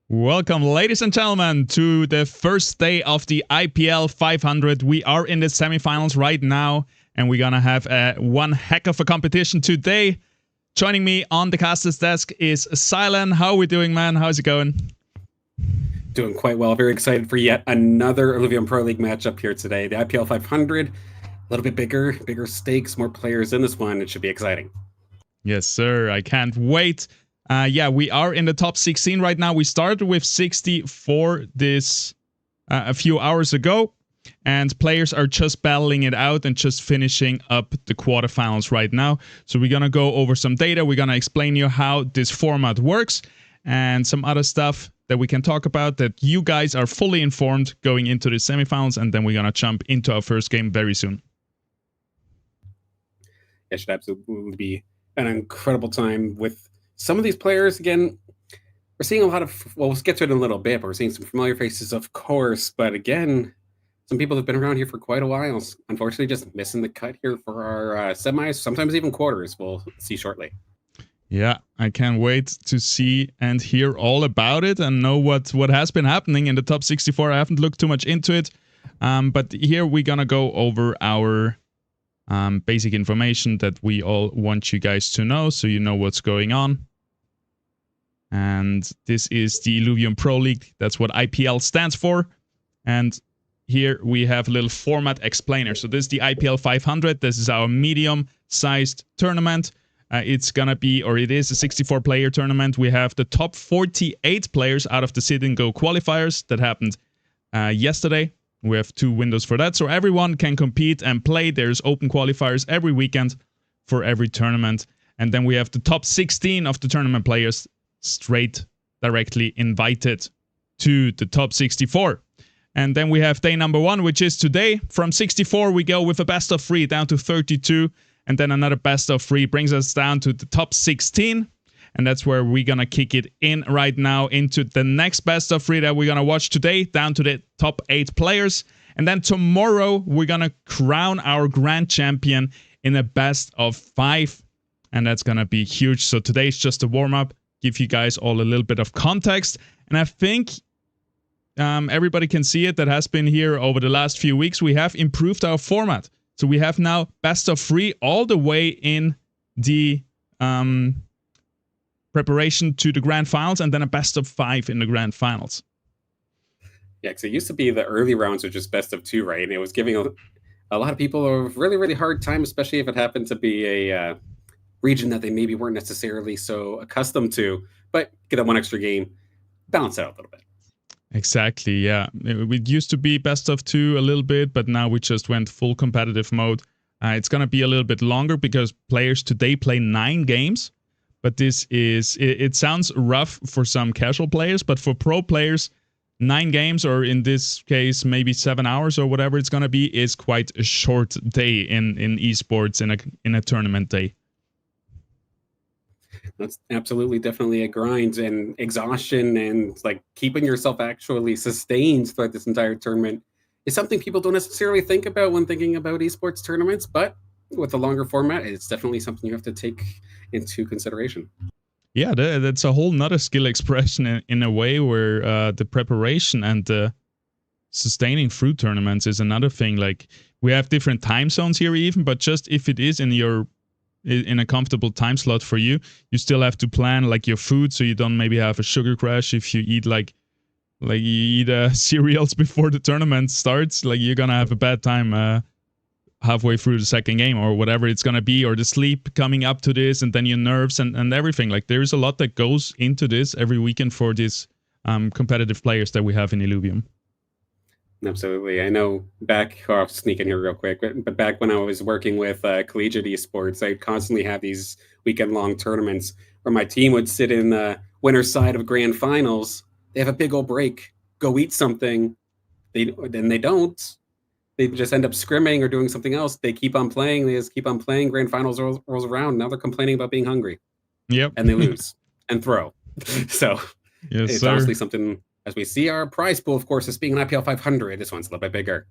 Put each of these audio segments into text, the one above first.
Welcome, ladies and gentlemen, to the first day of the IPL 500. We are in the semifinals right now, and we're gonna have one heck of a competition today. Joining me on the caster's desk is Silent. How are we doing, man? How's it going? Doing quite well. Very excited for yet another Illuvium Pro League matchup here today. The IPL 500, a little bit bigger stakes, more players in this one. It should be exciting. Yes, sir. I can't wait. Yeah, we are in the top 16 right now. We started with 64 this a few hours ago, and players are just battling it out and just finishing up the quarterfinals right now. So we're gonna go over some data. We're gonna explain you how this format works and some other stuff that we can talk about that you guys are fully informed going into the semifinals, and then we're gonna jump into our first game very soon. It should absolutely be an incredible time with some of these players. Again, we're seeing a lot of, well, we'll get to it in a little bit, but we're seeing some familiar faces, of course. But again, some people have been around here for quite a while. Unfortunately, just missing the cut here for our semis, sometimes even quarters. We'll see shortly. Yeah, I can't wait to see and hear all about it and know what has been happening in the top 64. I haven't looked too much into it, but here we're gonna go over our basic information that we all want you guys to know, so you know what's going on. And this is the Illuvium Pro League. That's what IPL stands for. And here we have a little format explainer. So this is the IPL 500. This is our medium-sized tournament. It's gonna be, or it is, a 64-player tournament. We have the top 48 players out of the sit and go qualifiers that happened yesterday. We have 2 windows for that, so everyone can compete and play. There's open qualifiers every weekend for every tournament. And then we have the top 16 of the tournament players straight directly invited to the top 64. And then we have day number 1, which is today. From 64, we go with a best of 3 down to 32. And then another best of 3 brings us down to the top 16. And that's where we're going to kick it in right now into the next best of 3 that we're going to watch today, down to the top 8 players. And then tomorrow, we're going to crown our grand champion in a best of 5. And that's going to be huge. So today's just a warm-up, give you guys all a little bit of context. And I think everybody can see it that has been here over the last few weeks. We have improved our format. So we have now best of 3 all the way in the preparation to the grand finals, and then a best of 5 in the grand finals. Yeah, because it used to be the early rounds were just best of 2, right? And it was giving a lot of people a really, really hard time, especially if it happened to be a region that they maybe weren't necessarily so accustomed to. But get that one extra game, balance out a little bit. Exactly, yeah. It used to be best of 2 a little bit, but now we just went full competitive mode. It's going to be a little bit longer because players today play 9 games. But this is, it sounds rough for some casual players, but for pro players, 9 games, or in this case, maybe 7 hours or whatever it's going to be, is quite a short day in esports in a tournament day. That's absolutely definitely a grind and exhaustion, and like keeping yourself actually sustained throughout this entire tournament is something people don't necessarily think about when thinking about esports tournaments, but with the longer format, it's definitely something you have to take into consideration. Yeah, that's a whole nother skill expression in a way, where the preparation and the sustaining through tournaments is another thing. Like, we have different time zones here even, but just if it is in a comfortable time slot for you, you still have to plan like your food, so you don't maybe have a sugar crash if you eat like you eat cereals before the tournament starts. Like, you're gonna have a bad time halfway through the second game or whatever it's gonna be, or the sleep coming up to this, and then your nerves and everything. Like, there's a lot that goes into this every weekend for these competitive players that we have in Illuvium. Absolutely. I know back, I'll sneak in here real quick, but back when I was working with collegiate esports, I constantly have these weekend-long tournaments where my team would sit in the winner's side of grand finals. They have a big old break, go eat something. Then they don't. They just end up scrimming or doing something else. They keep on playing. They just keep on playing. Grand finals rolls around. Now they're complaining about being hungry. Yep. And they lose and throw. So yes, it's sir. honestly something, as we see our prize pool, of course, as being an IPL 500. This one's a little bit bigger.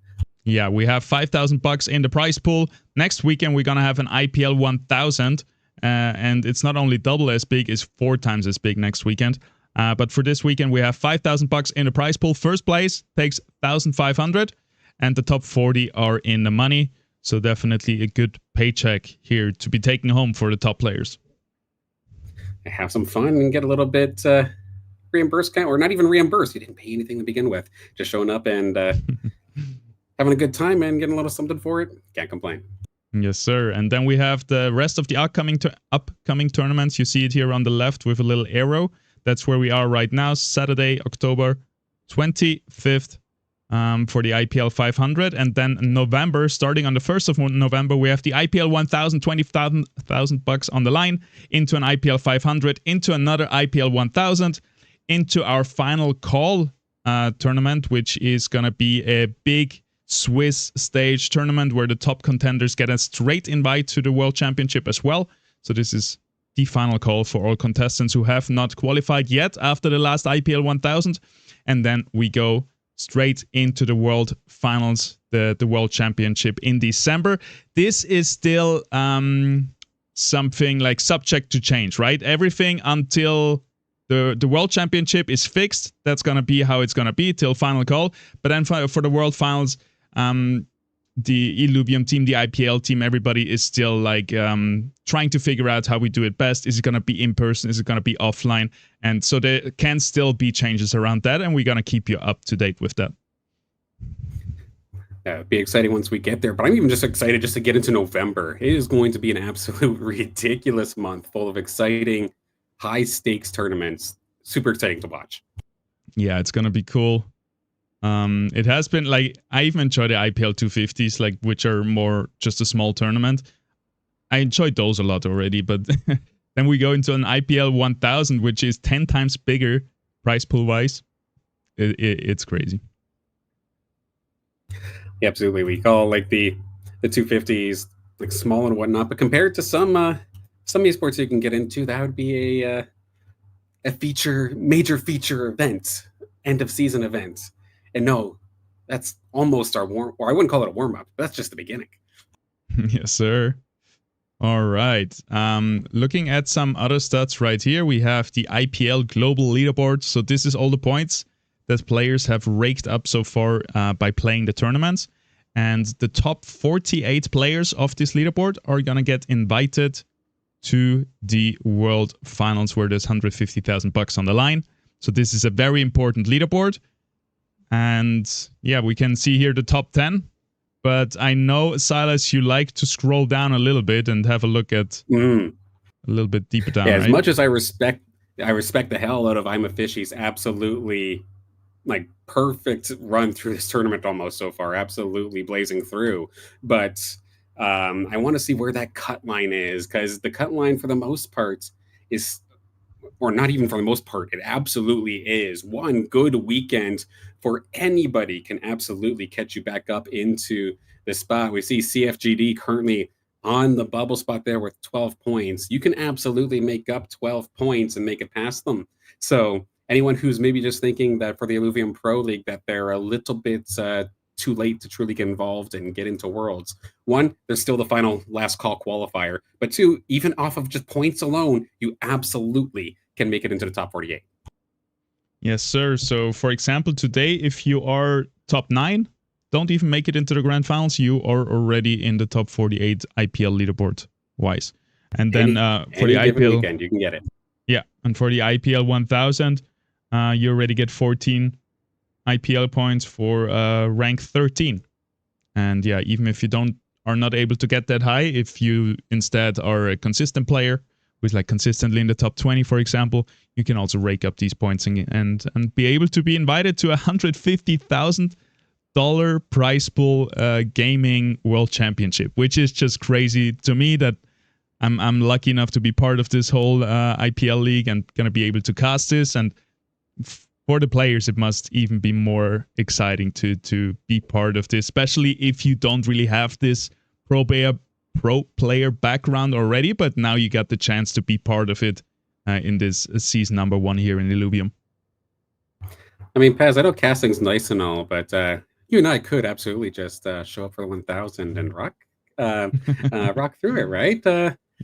Yeah, we have $5,000 in the prize pool. Next weekend, we're going to have an IPL 1000. And it's not only double as big, it's 4 times as big next weekend. But for this weekend, we have $5,000 in the prize pool. First place takes 1,500, and the top 40 are in the money. So definitely a good paycheck here to be taken home for the top players. Have some fun and get a little bit reimbursed, or not even reimbursed. You didn't pay anything to begin with. Just showing up and having a good time and getting a little something for it. Can't complain. Yes, sir. And then we have the rest of the upcoming tournaments. You see it here on the left with a little arrow. That's where we are right now, Saturday, October 25th for the IPL 500. And then November, starting on the 1st of November, we have the IPL 1000, $20,000 on the line, into an IPL 500, into another IPL 1000, into our final call tournament, which is going to be a big Swiss stage tournament where the top contenders get a straight invite to the World Championship as well. So this is the final call for all contestants who have not qualified yet after the last IPL 1000. And then we go straight into the World Finals, the World Championship in December. This is still something like subject to change, right? Everything until the World Championship is fixed. That's going to be how it's going to be till final call. But then for the World Finals, the Illuvium team, the IPL team, everybody is still like trying to figure out how we do it best. Is it going to be in person? Is it going to be offline? And so there can still be changes around that, and we're going to keep you up to date with that. It'd be exciting once we get there, but I'm even just excited just to get into November. It is going to be an absolute ridiculous month full of exciting, high-stakes tournaments. Super exciting to watch. Yeah, it's going to be cool. It has been like, I even enjoy the IPL 250s, like, which are more just a small tournament. I enjoyed those a lot already, but then we go into an IPL 1000, which is 10 times bigger prize pool wise. It's crazy. Yeah, absolutely. We call like the 250s like small and whatnot, but compared to some esports you can get into, that would be a major feature event, end of season event. And no, that's almost our warm, or I wouldn't call it a warm-up. That's just the beginning. Yes, sir. All right. Looking at some other stats right here, we have the IPL Global Leaderboard. So this is all the points that players have raked up so far by playing the tournaments. And the top 48 players of this leaderboard are going to get invited to the World Finals, where there's $150,000 on the line. So this is a very important leaderboard. And yeah, we can see here the top 10. But I know, Silas, you like to scroll down a little bit and have a look at a little bit deeper down. Yeah, right? As much as I respect the hell out of I'm a Fishy's absolutely like perfect run through this tournament almost so far, absolutely blazing through. But I want to see where that cut line is, because the cut line for the most part is, or not even for the most part, it absolutely is. One good weekend for anybody can absolutely catch you back up into the spot. We see CFGD currently on the bubble spot there with 12 points. You can absolutely make up 12 points and make it past them. So anyone who's maybe just thinking that for the Illuvium Pro League that they're a little bit too late to truly get involved and get into Worlds. One, there's still the final last call qualifier. But two, even off of just points alone, you absolutely can make it into the top 48. Yes, sir. So, for example, today, if you are top 9, don't even make it into the grand finals, you are already in the top 48 IPL leaderboard wise. And then for the IPL weekend, you can get it. Yeah, and for the IPL 1000, you already get 14 IPL points for rank 13. And yeah, even if you are not able to get that high, if you instead are a consistent player who's like consistently in the top 20, for example, you can also rake up these points and be able to be invited to $150,000 prize pool gaming world championship, which is just crazy to me that I'm lucky enough to be part of this whole IPL league and gonna be able to cast this. And for the players, it must even be more exciting to be part of this, especially if you don't really have this pro player background already, but now you got the chance to be part of it in this season number 1 here in Illuvium. I mean, Paz, I know casting's nice and all, but You and I could absolutely just show up for the 1,000 and rock through it, right?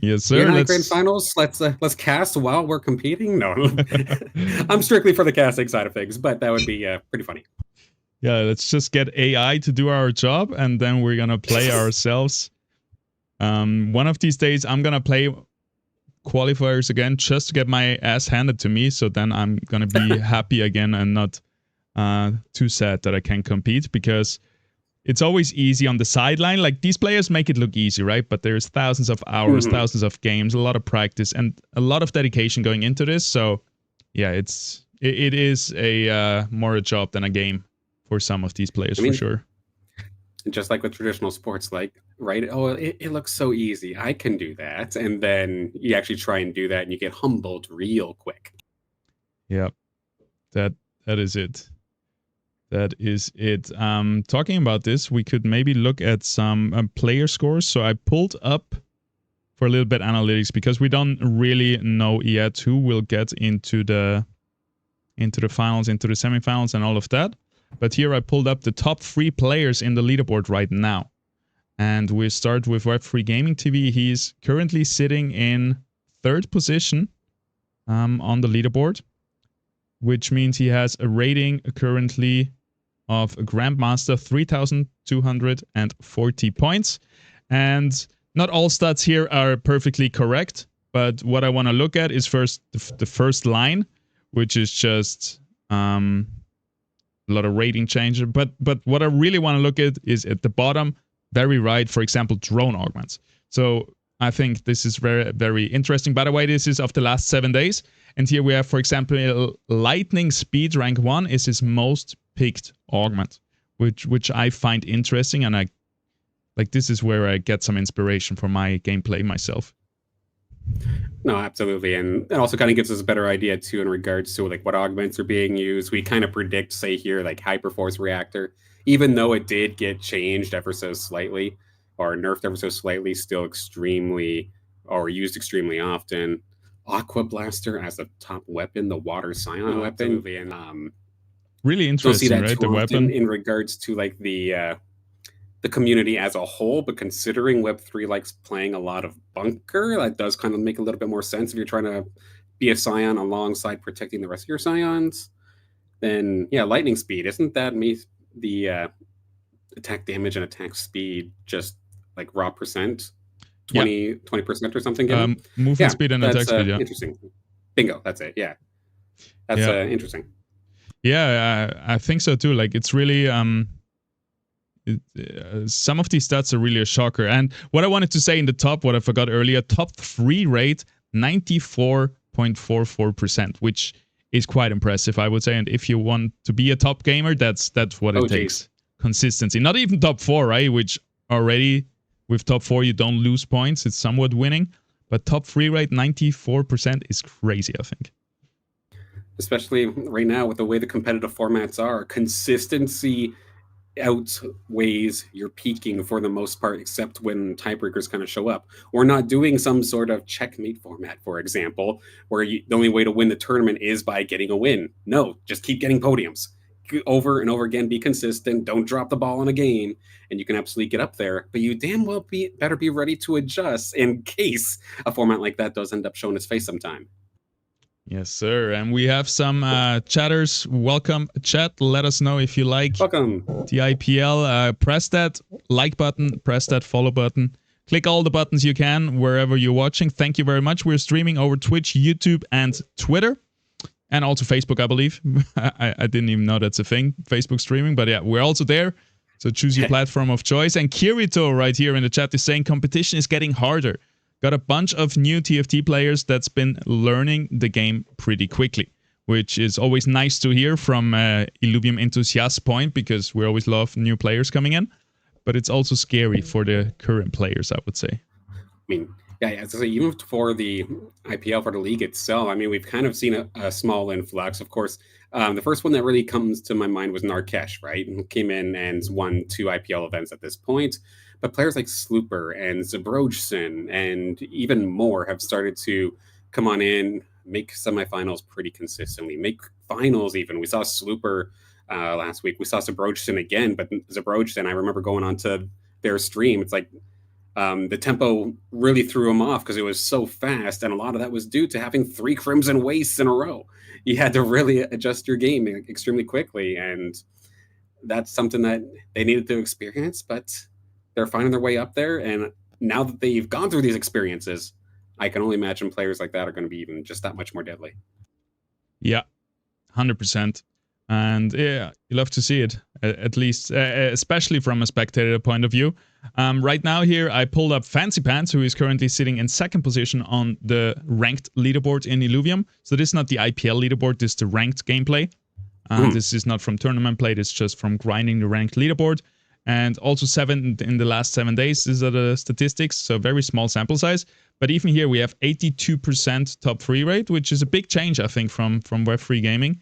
Yes, You sir. and I grand finals. Let's cast while we're competing. No, I'm strictly for the casting side of things, but that would be pretty funny. Yeah, let's just get AI to do our job, and then we're gonna play ourselves. One of these days, I'm gonna play qualifiers again just to get my ass handed to me. So then I'm gonna be happy again and not too sad that I can't compete, because it's always easy on the sideline. Like, these players make it look easy, right? But there's thousands of hours, thousands of games, a lot of practice, and a lot of dedication going into this. So yeah, it is a more a job than a game for some of these players, for sure. Just like with traditional sports, like, right? Oh, it looks so easy. I can do that. And then you actually try and do that and you get humbled real quick. Yeah, that is it. That is it. Talking about this, we could maybe look at some player scores. So I pulled up for a little bit analytics, because we don't really know yet who will get into the finals, into the semifinals, and all of that. But here I pulled up the top 3 players in the leaderboard right now. And we start with Web3 Gaming TV. He's currently sitting in 3rd position on the leaderboard, which means he has a rating currently of a Grandmaster, 3,240 points. And not all stats here are perfectly correct, but what I want to look at is first the first line, which is just a lot of rating change. But what I really want to look at is at the bottom, very right, for example, drone augments. So I think this is very, very interesting. By the way, this is of the last 7 days. And here we have, for example, lightning speed rank 1 is his most picked augment, which I find interesting. And this is where I get some inspiration for my gameplay myself. No, absolutely. And it also kind of gives us a better idea too in regards to like what augments are being used. We kind of predict, say here, like Hyperforce Reactor, even though it did get changed ever so slightly or nerfed ever so slightly, still extremely or used extremely often. Aqua Blaster as a top weapon, the water scion weapon. Absolutely. And really interesting, don't see that right? The weapon in regards to like the community as a whole, but considering Web3 likes playing a lot of bunker, that does kind of make a little bit more sense if you're trying to be a scion alongside protecting the rest of your scions. Then yeah, lightning speed, isn't that the attack damage and attack speed just like raw percent? 20% or something? Movement speed and attack speed, yeah. Interesting. Bingo, that's it, yeah. That's interesting. Yeah, I think so too. Like, it's really some of these stats are really a shocker. And what I wanted to say in the top, what I forgot earlier, top 3 rate 94.44%, which is quite impressive, I would say. And if you want to be a top gamer, that's what it takes. Consistency. Not even top 4, right? Which already with top 4 you don't lose points. It's somewhat winning. But top 3 rate 94% is crazy, I think. Especially right now with the way the competitive formats are, consistency outweighs your peaking for the most part, except when tiebreakers kind of show up. We're not doing some sort of checkmate format, for example, where the only way to win the tournament is by getting a win. No, just keep getting podiums over and over again. Be consistent. Don't drop the ball in a game, and you can absolutely get up there. But you damn well better be ready to adjust in case a format like that does end up showing its face sometime. Yes, sir. And we have some chatters. Welcome, chat. Let us know if you like the IPL. Press that like button. Press that follow button. Click all the buttons you can wherever you're watching. Thank you very much. We're streaming over Twitch, YouTube, and Twitter. And also Facebook, I believe. I didn't even know that's a thing, Facebook streaming. But yeah, we're also there. So choose your platform of choice. And Kirito right here in the chat is saying competition is getting harder. Got a bunch of new TFT players that's been learning the game pretty quickly, which is always nice to hear from Illuvium Enthusiast point, because we always love new players coming in. But it's also scary for the current players, I would say. I mean, yeah, as I say, even for the IPL, for the league itself, I mean, we've kind of seen a small influx. Of course, the first one that really comes to my mind was Narkesh, right? Who came in and won 2 IPL events at this point. But players like Slooper and Zabrojson and even more have started to come on in, make semifinals pretty consistently, make finals even. We saw Slooper last week. We saw Zabrojson again, but Zabrojson, I remember going on to their stream. It's like the tempo really threw him off because it was so fast, and a lot of that was due to having 3 Crimson Wastes in a row. You had to really adjust your game extremely quickly, and that's something that they needed to experience, but they're finding their way up there, and now that they've gone through these experiences, I can only imagine players like that are going to be even just that much more deadly. Yeah, 100%. And yeah, you love to see it, at least, especially from a spectator point of view. Right now here, I pulled up Fancy Pants, who is currently sitting in 2nd position on the ranked leaderboard in Illuvium. So this is not the IPL leaderboard, this is the ranked gameplay. This is not from tournament play, it's just from grinding the ranked leaderboard. And also 7 in the last 7 days. These are the statistics, so very small sample size. But even here, we have 82% top 3 rate, which is a big change, I think, from Web3 Gaming.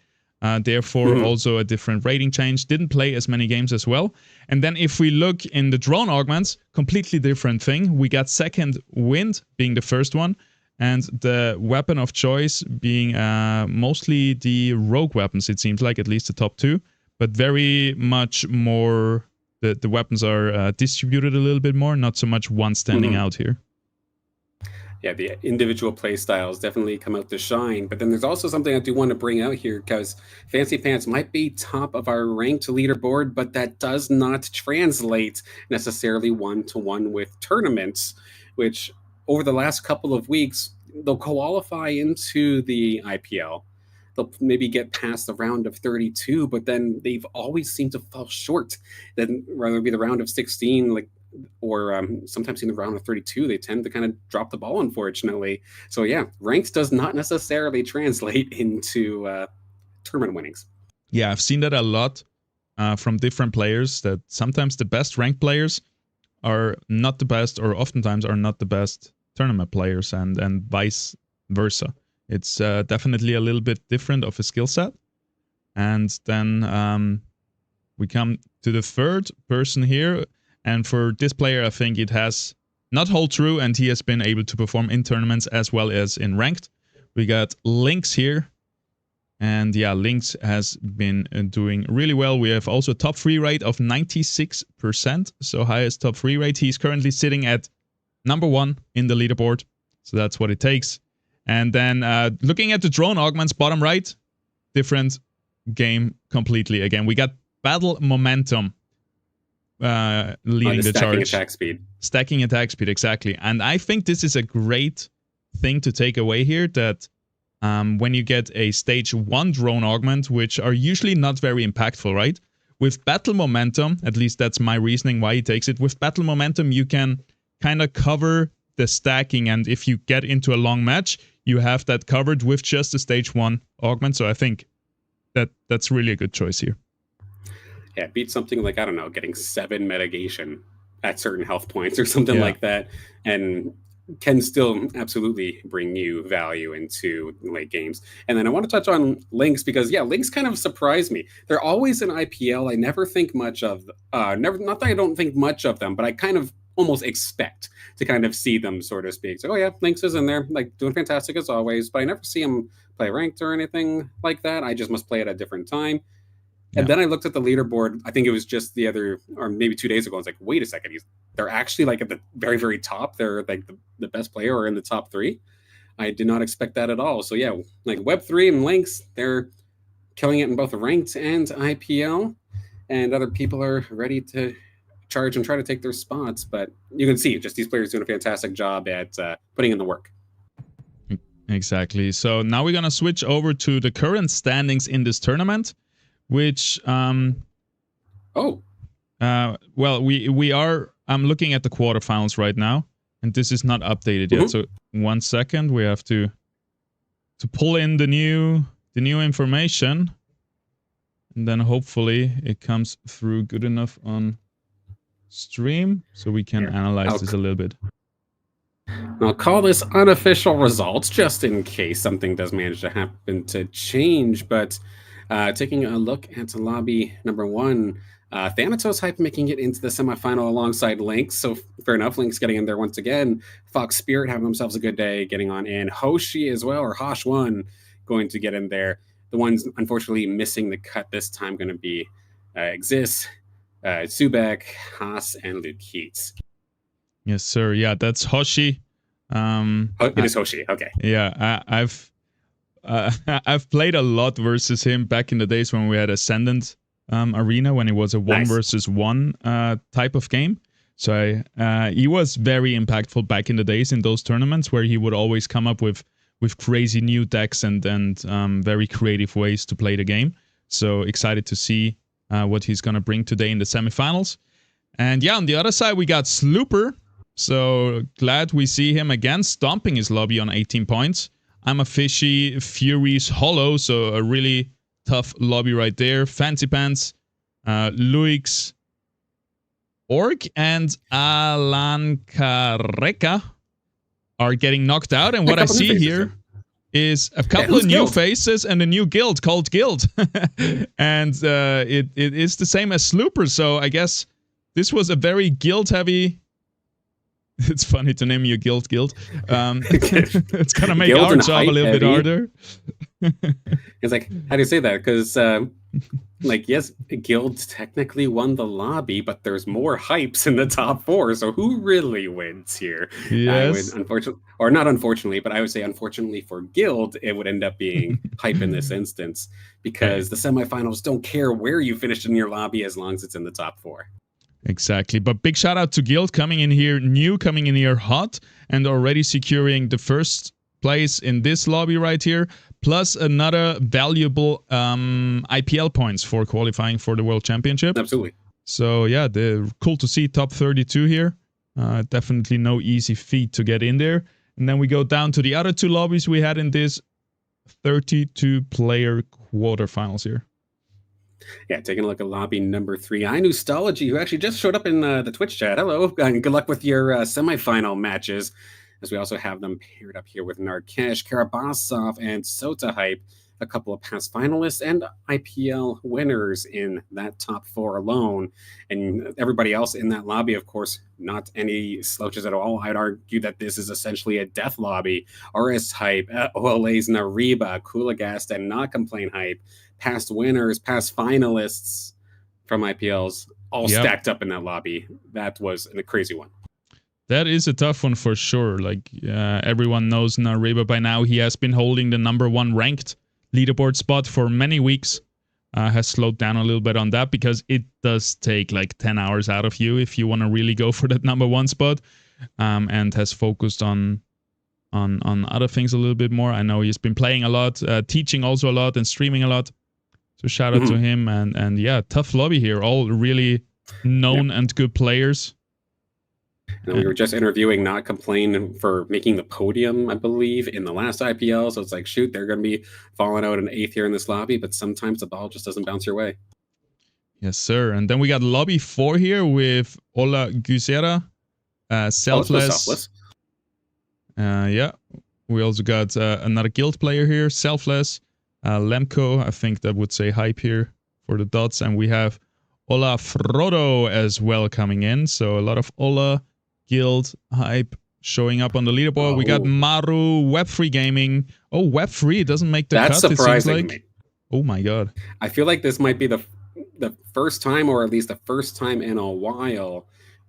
Therefore, also a different rating change. Didn't play as many games as well. And then if we look in the drone augments, completely different thing. We got 2nd Wind being the first one, and the weapon of choice being mostly the rogue weapons, it seems like, at least the top 2. But very much more, the weapons are distributed a little bit more, not so much one standing out here. Yeah, the individual play styles definitely come out to shine. But then there's also something I do want to bring out here, because Fancy Pants might be top of our ranked leaderboard, but that does not translate necessarily one-to-one with tournaments, which over the last couple of weeks, they'll qualify into the IPL. They'll maybe get past the round of 32, but then they've always seemed to fall short. Then rather it be the round of 16, or sometimes in the round of 32, they tend to kind of drop the ball, unfortunately. So yeah, ranks does not necessarily translate into tournament winnings. Yeah, I've seen that a lot from different players, that sometimes the best ranked players are not the best, or oftentimes are not the best tournament players, and vice versa. It's definitely a little bit different of a skill set. And then we come to the 3rd person here. And for this player, I think it has not hold true, and he has been able to perform in tournaments as well as in ranked. We got Lynx here. And yeah, Lynx has been doing really well. We have also a top 3 rate of 96%. So highest top 3 rate. He's currently sitting at number 1 in the leaderboard. So that's what it takes. And then looking at the drone augments, bottom right, different game completely. Again, we got Battle Momentum leading the charge. Stacking attack speed. Stacking attack speed, exactly. And I think this is a great thing to take away here, that when you get a stage 1 drone augment, which are usually not very impactful, right? With Battle Momentum, at least that's my reasoning why he takes it. With Battle Momentum, you can kind of cover the stacking, and if you get into a long match, you have that covered with just a stage 1 augment. So I think that's really a good choice here. Yeah, beat something like, I don't know, getting 7 mitigation at certain health points or something like that, and can still absolutely bring you value into late games. And then I want to touch on Lynx, because yeah, Lynx kind of surprised me. They're always in IPL. I never think much of not that I don't think much of them, but I kind of almost expect to kind of see them, so to speak. So, oh yeah, Lynx is in there, like doing fantastic as always, but I never see him play ranked or anything like that. I just must play at a different time. And then I looked at the leaderboard. I think it was just the other, or maybe 2 days ago. I was like, wait a second. They're actually like at the very, very top. They're like the best player, or in the top 3. I did not expect that at all. So yeah, like Web3 and Lynx, they're killing it in both ranked and IPL. And other people are ready to charge and try to take their spots. But you can see just these players doing a fantastic job at putting in the work. Exactly. So now we're going to switch over to the current standings in this tournament. Which well, we are, I'm looking at the quarterfinals right now, and this is not updated yet. So 1 second, we have to pull in the new information, and then hopefully it comes through good enough on stream so we can analyze this a little bit. I'll call this unofficial results just in case something does manage to happen to change, but taking a look at lobby number 1, Thanatos Hype making it into the semifinal alongside Lynx. So fair enough, Lynx getting in there once again. Fox Spirit having themselves a good day getting on in. Hoshi as well, or Hosh1, going to get in there. the ones unfortunately missing the cut this time going to be Exist, Subek, Haas, and Luke Keats. Yes, sir. Yeah, that's Hoshi. It is Hoshi. Okay. Yeah, I've played a lot versus him back in the days when we had Ascendant Arena, when it was a one versus one type of game. So he was very impactful back in the days in those tournaments, where he would always come up with crazy new decks and very creative ways to play the game. So excited to see what he's going to bring today in the semifinals. And yeah, on the other side, we got Slooper. So glad we see him again, stomping his lobby on 18 points. I'm a Fishy, Fury's Hollow, so a really tough lobby right there. Fancy Pants, Luix, Orc, and Alankareka are getting knocked out. And what I see here is a couple of new faces and a new guild called Guild. And it is the same as Slooper, so I guess this was a very guild-heavy... It's funny to name you Guild. It's going to make our job a little bit harder. It's like, how do you say that? Because, yes, Guild technically won the lobby, but there's more hypes in the top 4. So who really wins here? Yes. Not unfortunately, but I would say unfortunately for Guild, it would end up being hype in this instance, because the semifinals don't care where you finished in your lobby as long as it's in the top 4. Exactly. But big shout out to Guild coming in here hot, and already securing the first place in this lobby right here, plus another valuable IPL points for qualifying for the World Championship. Absolutely. So yeah, cool to see top 32 here. Definitely no easy feat to get in there. And then we go down to the other 2 lobbies we had in this 32-player quarterfinals here. Yeah, taking a look at lobby number 3. iNostology, who actually just showed up in the Twitch chat. Hello, and good luck with your semifinal matches, as we also have them paired up here with Narkesh, Karabasov, and Sota Hype, a couple of past finalists and IPL winners in that top 4 alone. And everybody else in that lobby, of course, not any slouches at all. I'd argue that this is essentially a death lobby. RS Hype, OLA's Nariba, Kulagast, and Not Complain Hype, past winners, past finalists from IPLs, all stacked up in that lobby. That was a crazy one. That is a tough one for sure. Like everyone knows Nariba by now. He has been holding the #1 ranked leaderboard spot for many weeks. Has slowed down a little bit on that, because it does take like 10 hours out of you if you want to really go for that #1 spot, and has focused on other things a little bit more. I know he's been playing a lot, teaching also a lot, and streaming a lot. So shout out to him, and yeah, tough lobby here. All really known and good players. And we were just interviewing Not Complain for making the podium, I believe, in the last IPL. So it's like, shoot, they're going to be falling out in 8th here in this lobby, but sometimes the ball just doesn't bounce your way. Yes, sir. And then we got lobby 4 here with Ola Gusera, Selfless. Yeah, we also got another guild player here, Selfless. Lemko, I think that would say Hype here for the dots. And we have Ola Frodo as well coming in. So a lot of Ola Guild Hype showing up on the leaderboard. We got Maru, Web3 Gaming. Oh, Web3 doesn't make the cut. That's surprising, it seems like. Oh my god. I feel like this might be the first time, or at least the first time in a while,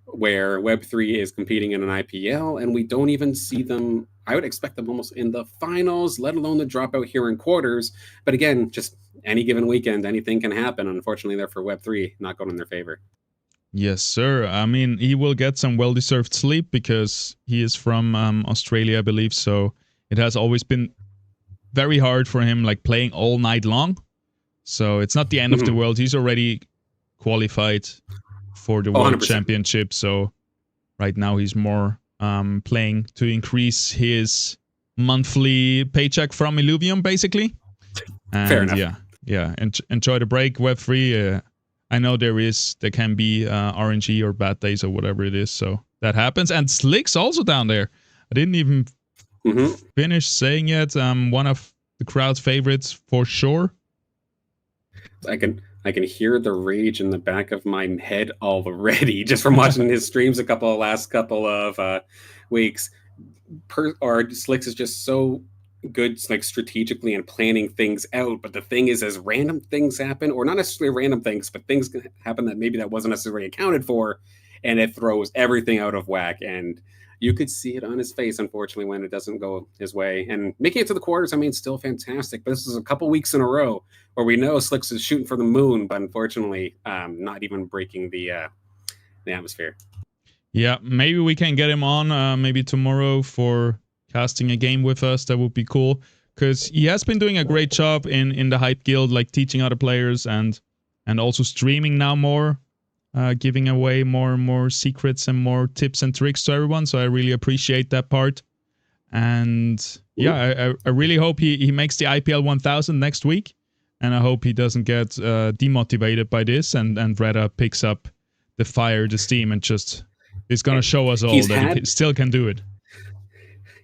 where Web3 is competing in an IPL, and we don't even see them. I would expect them almost in the finals, let alone the dropout here in quarters. But again, just any given weekend, anything can happen. Unfortunately, there for Web3, not going in their favor. Yes, sir. I mean, he will get some well-deserved sleep, because he is from Australia, I believe. So it has always been very hard for him, like playing all night long. So it's not the end of the world. He's already qualified for the World 100%. Championship. So right now he's more playing to increase his monthly paycheck from Illuvium, basically. And fair enough. Yeah. Enjoy the break, Web3. I know there can be RNG or bad days or whatever it is. So that happens. And Slick's also down there. I didn't even finish saying yet. One of the crowd's favorites for sure. I can hear the rage in the back of my head already, just from watching his streams last couple of weeks. Slicks is just so good like strategically and planning things out. But the thing is, as random things happen, or not necessarily random things, but things happen that maybe that wasn't necessarily accounted for, and it throws everything out of whack. And you could see it on his face, unfortunately, when it doesn't go his way. And making it to the quarters, I mean, still fantastic. But this is a couple weeks in a row where we know Slicks is shooting for the moon, but unfortunately, not even breaking the atmosphere. Yeah, maybe we can get him on maybe tomorrow for casting a game with us. That would be cool, because he has been doing a great job in the Hype Guild, like teaching other players and also streaming now more, giving away more and more secrets and more tips and tricks to everyone. So I really appreciate that part. And yeah, I really hope he makes the IPL 1000 next week, and I hope he doesn't get demotivated by this and rather picks up the fire, the steam, and just is going to show us all that he still can do it.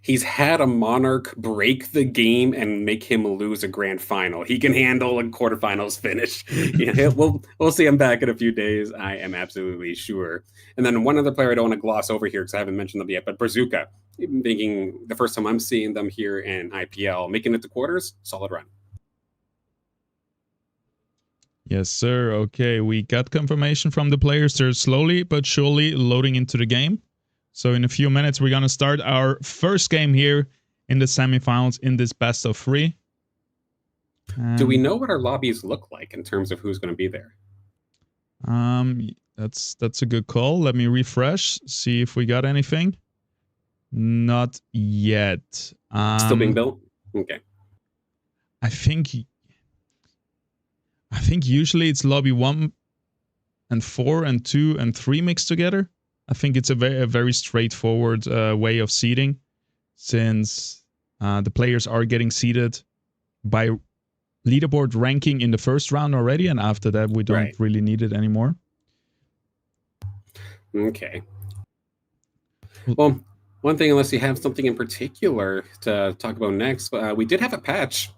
He's had a Monarch break the game and make him lose a grand final. He can handle a quarterfinals finish. Yeah, we'll see him back in a few days. I am absolutely sure. And then one other player I don't want to gloss over here because I haven't mentioned them yet, but Brazuca, making the first time I'm seeing them here in IPL, making it to quarters, solid run. Yes, sir. Okay, we got confirmation from the players. They're slowly but surely loading into the game. So in a few minutes, we're going to start our first game here in the semifinals in this best of 3. Do we know what our lobbies look like in terms of who's going to be there? That's a good call. Let me refresh, see if we got anything. Not yet. Still being built? Okay. I think usually it's lobby 1 and 4 and 2 and 3 mixed together. I think it's a very straightforward way of seeding, since the players are getting seeded by leaderboard ranking in the first round already, and after that we don't really need it anymore. Okay. Well, one thing, unless you have something in particular to talk about next, we did have a patch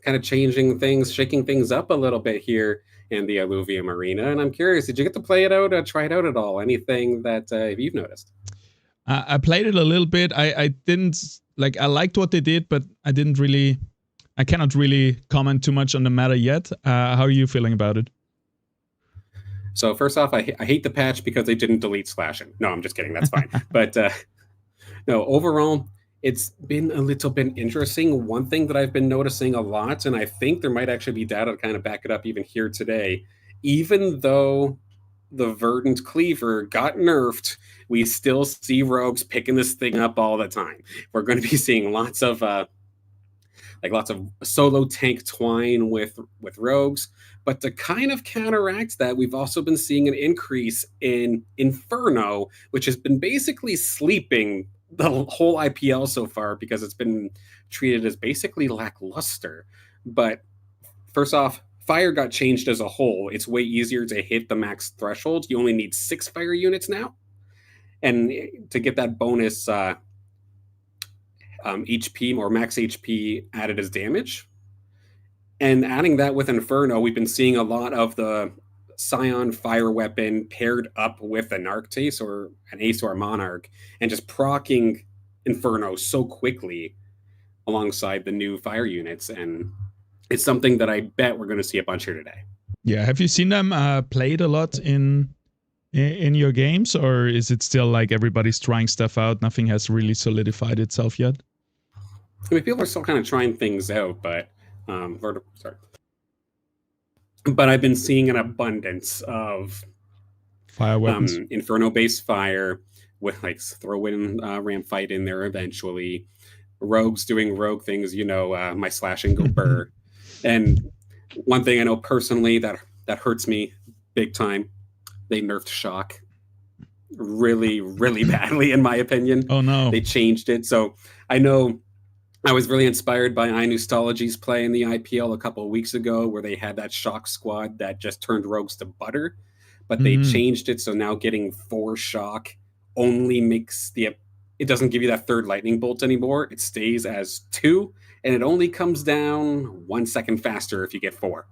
kind of changing things, shaking things up a little bit here in the Illuvium arena. And I'm curious, did you get to play it out, try it out at all? Anything that you've noticed? I played it a little bit. I didn't, like, I liked what they did, but I cannot really comment too much on the meta yet. How are you feeling about it? So first off, I hate the patch because they didn't delete slashing. No, I'm just kidding. That's fine. But no, overall, it's been a little bit interesting. One thing that I've been noticing a lot, and I think there might actually be data to kind of back it up even here today, even though the Verdant Cleaver got nerfed, we still see rogues picking this thing up all the time. We're going to be seeing lots of solo tank twine with rogues. But to kind of counteract that, we've also been seeing an increase in Inferno, which has been basically sleeping the whole IPL so far because it's been treated as basically lackluster. But first off, fire got changed as a whole. It's way easier to hit the max threshold. You only need 6 fire units now. And to get that bonus HP or max HP added as damage. And adding that with Inferno, we've been seeing a lot of the Scion fire weapon paired up with an Arctis or an Ace or a Monarch, and just proccing Inferno so quickly alongside the new fire units. And it's something that I bet we're going to see a bunch here today. Yeah, have you seen them played a lot in your games, or is it still like everybody's trying stuff out? Nothing has really solidified itself yet. I mean, people are still kind of trying things out, but But I've been seeing an abundance of fire weapons, Inferno-based fire with like throw in ramp fight in there eventually. Rogues doing rogue things, my slash and go burr. And one thing I know personally that hurts me big time, they nerfed shock really, really badly, in my opinion. Oh no. They changed it. So I know I was really inspired by iNostology's play in the IPL a couple of weeks ago, where they had that shock squad that just turned rogues to butter, but they changed it. So now getting 4 shock only makes it doesn't give you that 3rd lightning bolt anymore. It stays as 2, and it only comes down 1 second faster if you get 4.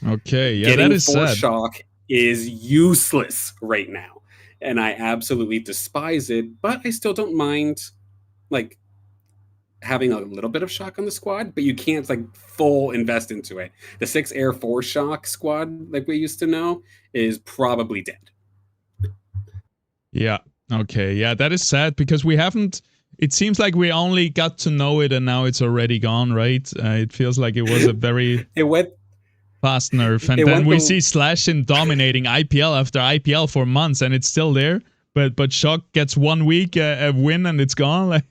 Okay, yeah, getting that is 4 sad. shock is useless right now, and I absolutely despise it. But I still don't mind, like, having a little bit of shock on the squad, but you can't like full invest into it. The 6 Air 4 shock squad, like we used to know, is probably dead. Yeah. Okay. Yeah, that is sad because we haven't. It seems like we only got to know it and now it's already gone, right? It feels like it was a very fast nerf. And then we see Slashin dominating IPL after IPL for months and it's still there. But Shock gets 1 week a win and it's gone.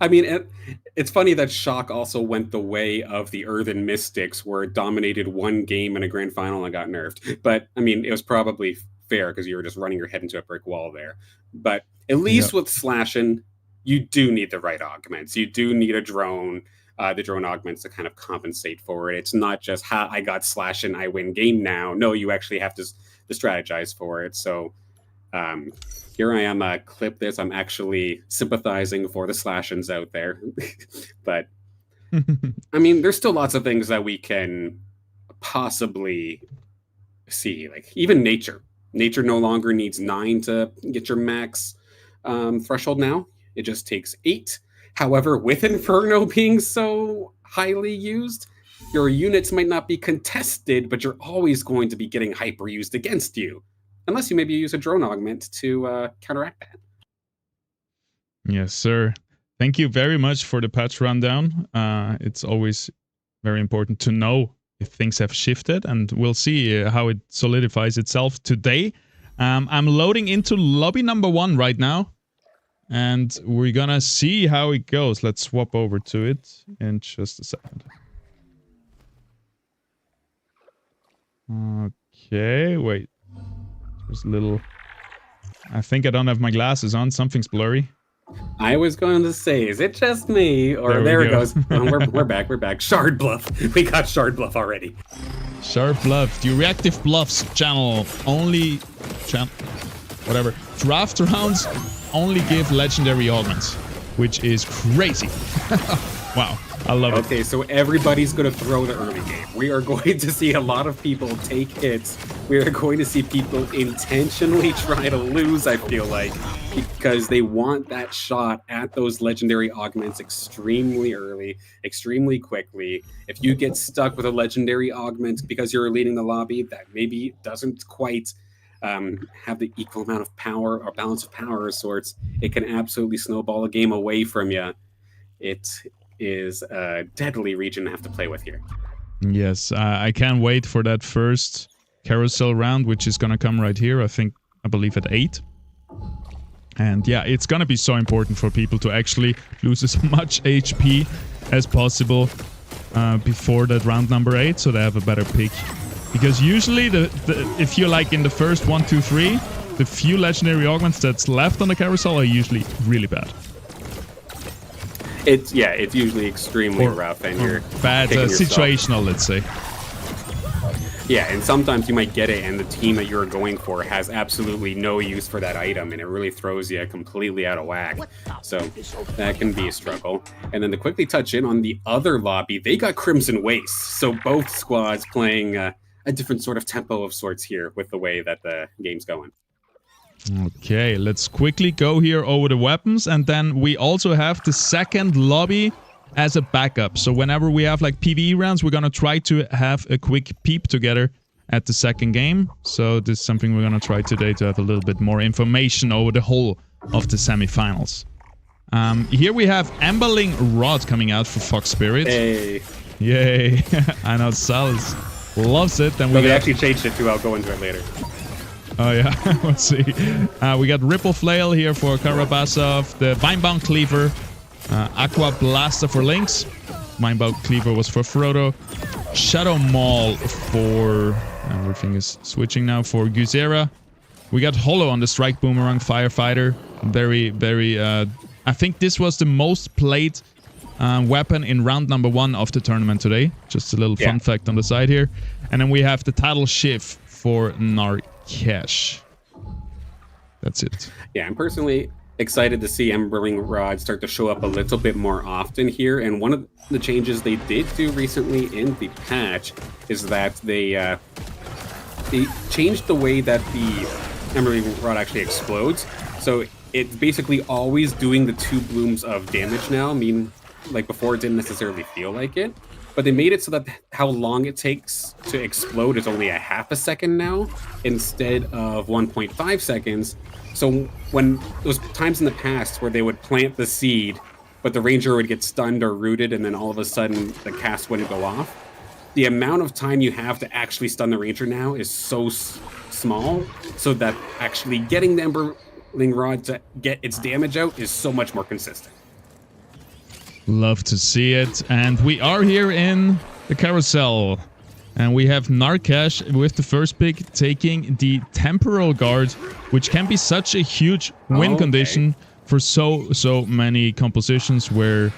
I mean, it's funny that Shock also went the way of the Earthen Mystics, where it dominated 1 game in a grand final and got nerfed. But I mean, it was probably fair because you were just running your head into a brick wall there. But at least with Slashin, you do need the right augments. You do need a drone, the drone augments to kind of compensate for it. It's not just, I got Slashin, I win game now. No, you actually have to strategize for it. So here I am, clip this. I'm actually sympathizing for the Slashins out there. But, I mean, there's still lots of things that we can possibly see. Like, even Nature. Nature no longer needs 9 to get your max threshold now. It just takes 8. However, with Inferno being so highly used, your units might not be contested, but you're always going to be getting hyper used against you. Unless you maybe use a drone augment to counteract that. Yes, sir. Thank you very much for the patch rundown. It's always very important to know if things have shifted, and we'll see how it solidifies itself today. I'm loading into lobby number 1 right now, and we're gonna see how it goes. Let's swap over to it in just a second. Okay, wait. There's a little... I think I don't have my glasses on. Something's blurry. I was going to say, is it just me? Or there it goes. Oh, we're back. We're back. Shard Bluff. We got Shard Bluff already. Shard Bluff. The Reactive Bluffs channel. Whatever. Draft rounds only give legendary augments, which is crazy. Wow. I love it. Okay, so everybody's going to throw the early game. We are going to see a lot of people take hits. We are going to see people intentionally try to lose, I feel like, because they want that shot at those legendary augments extremely early, extremely quickly. If you get stuck with a legendary augment because you're leading the lobby that maybe doesn't quite have the equal amount of power or balance of power of sorts, it can absolutely snowball a game away from you. It is a deadly region to have to play with here. Yes, I can't wait for that first carousel round, which is gonna come right here. I believe at 8. And yeah, it's gonna be so important for people to actually lose as much HP as possible before that round number 8, so they have a better pick. Because usually, if you're like in the first 1, 2, 3, the few legendary augments that's left on the carousel are usually really bad. It's usually extremely rough, and you're bad situational, let's say. Yeah, and sometimes you might get it, and the team that you're going for has absolutely no use for that item, and it really throws you completely out of whack. So that can be a struggle. And then to quickly touch in on the other lobby, they got Crimson Waste. So both squads playing a different sort of tempo of sorts here with the way that the game's going. Okay, let's quickly go here over the weapons, and then we also have the second lobby as a backup. So whenever we have like PvE rounds, we're gonna try to have a quick peep together at the second game. So this is something we're gonna try today, to have a little bit more information over the whole of the semifinals. Here we have Emberling Rod coming out for Fox Spirit. Hey. Yay. I know Salas loves it. And we actually changed it too. I'll go into it later. Oh yeah, let's see. We got Ripple Flail here for Karabasov, the Vinebound Cleaver, Aqua Blaster for Lynx, Vinebound Cleaver was for Frodo, Shadow Maul for... everything is switching now for Guzera. We got Hollow on the Strike Boomerang Firefighter. Very, I think this was the most played weapon in round number 1 of the tournament today. Just a little fun fact on the side here. And then we have the Title Shift for Narkesh. That's it. Yeah, I'm personally excited to see Emberling Rod start to show up a little bit more often here. And one of the changes they did do recently in the patch is that they changed the way that the Emberling Rod actually explodes. So it's basically always doing the 2 blooms of damage now. I mean, like before, it didn't necessarily feel like it, but they made it so that how long it takes to explode is only a half a second now instead of 1.5 seconds. So when those times in the past where they would plant the seed, but the ranger would get stunned or rooted, and then all of a sudden the cast wouldn't go off, the amount of time you have to actually stun the ranger now is so small, so that actually getting the Emberling Rod to get its damage out is so much more consistent. Love to see it. And we are here in the carousel. And we have Narcash with the first pick taking the Temporal Guard, which can be such a huge win condition for so many compositions where,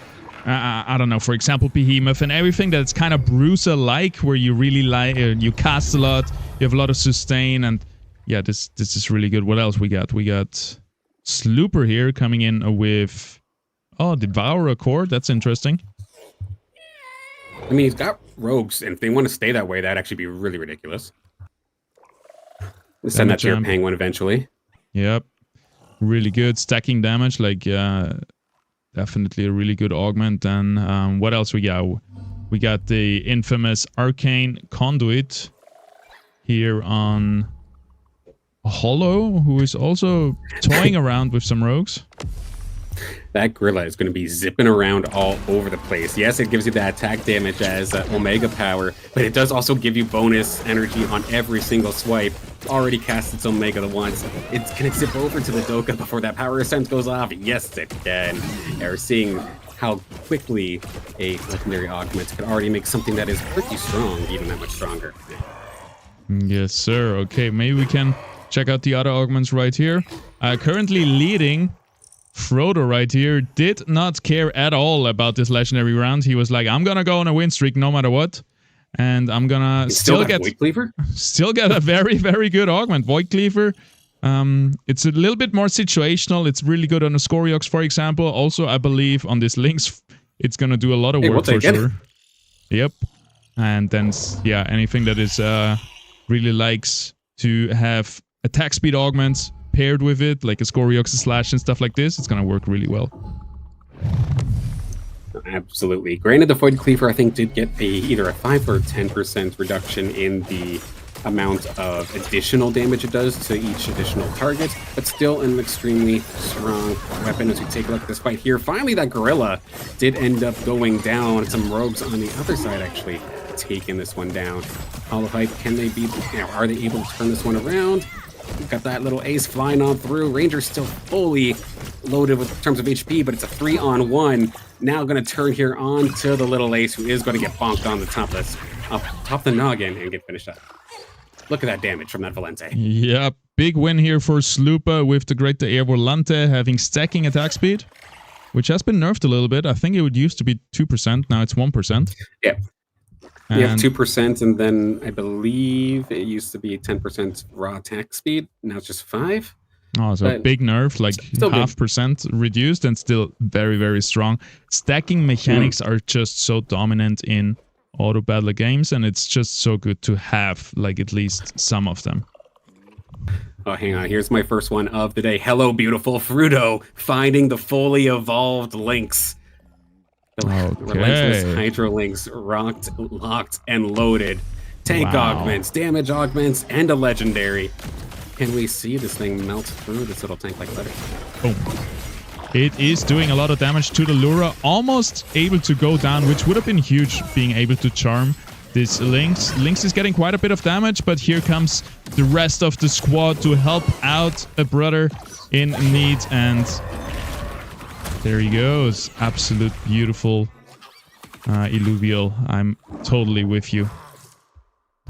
I don't know, for example, Behemoth and everything that's kind of Bruiser-like, where you really like, you cast a lot, you have a lot of sustain, and yeah, this is really good. What else we got? We got Slooper here coming in with, oh, Devourer Core. That's interesting. I mean, he's got rogues, and if they want to stay that way, that'd actually be really ridiculous. Send that to your Penguin eventually. Yep. Really good stacking damage, like definitely a really good augment. And what else we got? We got the infamous Arcane Conduit here on Hollow, who is also toying around with some rogues. That Gorilla is going to be zipping around all over the place. Yes, it gives you that attack damage as Omega Power, but it does also give you bonus energy on every single swipe. Already cast its Omega once. It's going to zip over to the Doka before that Power Ascent goes off. Yes, it can. And we're seeing how quickly a legendary augment can already make something that is pretty strong, even that much stronger. Yes, sir. Okay, maybe we can check out the other augments right here. Currently leading, Frodo right here did not care at all about this legendary round. He was like, I'm gonna go on a win streak no matter what. And I'm gonna still get Void Cleaver? Still get a very, very good augment. Void Cleaver. It's a little bit more situational. It's really good on a Scoriox, for example. Also, I believe on this Lynx, it's gonna do a lot of work for sure. Yep. And then, yeah, anything that is really likes to have attack speed augments paired with it, like a Scoriox Slash and stuff like this, it's gonna work really well. Absolutely. Granted, the Void Cleaver, I think, did get either a 5 or 10% reduction in the amount of additional damage it does to each additional target, but still an extremely strong weapon. As we take a look at this fight here, finally that Gorilla did end up going down. Some rogues on the other side actually taking this one down. Holohype, can they be, are they able to turn this one around? We've got that little ace flying on through. Ranger's still fully loaded with terms of HP, but it's a 3-on-1. Now going to turn here on to the little ace, who is going to get bonked on the top the noggin and get finished up. Look at that damage from that Valente. Yeah, big win here for Slooper with the Great Air Volante having stacking attack speed, which has been nerfed a little bit. I think it would used to be 2%, now it's 1%. Yeah. You have 2%, and then I believe it used to be 10% raw attack speed. Now it's just 5. Oh, so a big nerf, like 0.5% reduced, and still very, very strong. Stacking mechanics are just so dominant in auto battler games, and it's just so good to have, like, at least some of them. Oh, hang on. Here's my first one of the day. Hello, beautiful Fruto, finding the fully evolved Lynx. The relentless Hydro Lynx locked, and loaded. Tank augments, damage augments, and a legendary. Can we see this thing melt through this little tank like butter? Boom. It is doing a lot of damage to the Lura, almost able to go down, which would have been huge, being able to charm this Lynx. Lynx is getting quite a bit of damage, but here comes the rest of the squad to help out a brother in need, and there he goes. Absolute beautiful Illuvial. I'm totally with you.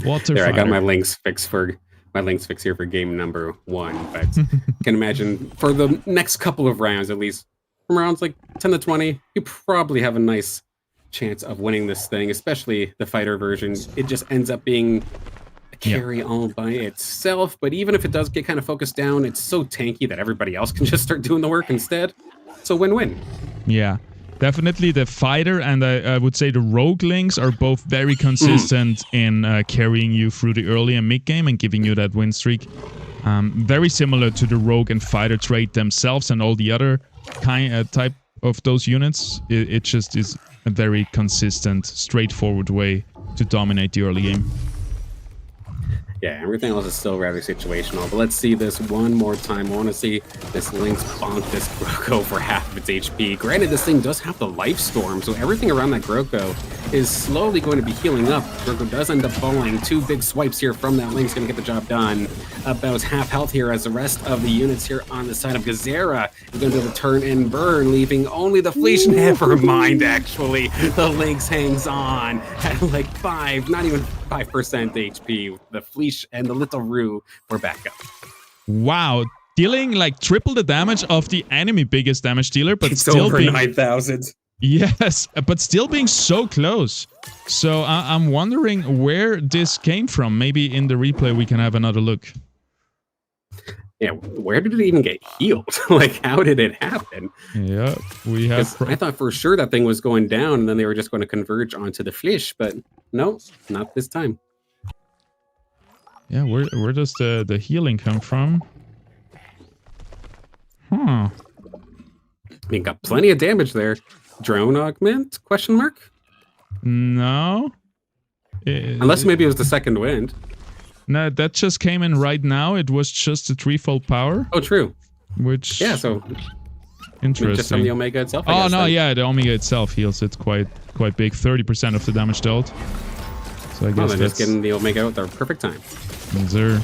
Water there, fighter. I got my Lynx fix here for game number 1. But you can imagine for the next couple of rounds, at least from rounds like 10 to 20, you probably have a nice chance of winning this thing, especially the fighter version. It just ends up being a carry all by itself. But even if it does get kind of focused down, it's so tanky that everybody else can just start doing the work instead. So win-win. Yeah. Definitely the fighter and I would say the rogue Lynx are both very consistent in carrying you through the early and mid game and giving you that win streak. Very similar to the rogue and fighter trait themselves and all the other type of those units. It just is a very consistent, straightforward way to dominate the early game. Yeah, everything else is still rather situational, but let's see this one more time. I want to see this Lynx bonk this Groko for half of its HP. Granted, this thing does have the Life Storm, so everything around that Groko is slowly going to be healing up. Groko does end up falling. 2 big swipes here from that Lynx, going to get the job done. About half health here as the rest of the units here on the side of Gazera is going to be able to turn and burn, leaving only the Fleesh. Never mind, actually. The Lynx hangs on at like 5, not even 5% HP. The Fleesh and the Little Rue were back up. Wow. Dealing like triple the damage of the enemy biggest damage dealer, but It's still over being 9,000. Yes, but still being so close. So I'm wondering where this came from. Maybe in the replay we can have another look. Yeah, where did it even get healed? Like, how did it happen? Yeah, we have... I thought for sure that thing was going down, and then they were just going to converge onto the Fleesh, but no, not this time. Yeah, where does the healing come from? Huh. I mean, got plenty of damage there. Drone augment? Question mark? No. Unless maybe it was the second wind. No, that just came in right now. It was just a 3-fold power. Oh, true. Which... Yeah, so... Interesting. Just from the Omega itself, I guess, no, yeah, the Omega itself heals it quite big. 30% of the damage dealt. So I guess they're just getting the Omega out at the perfect time. There.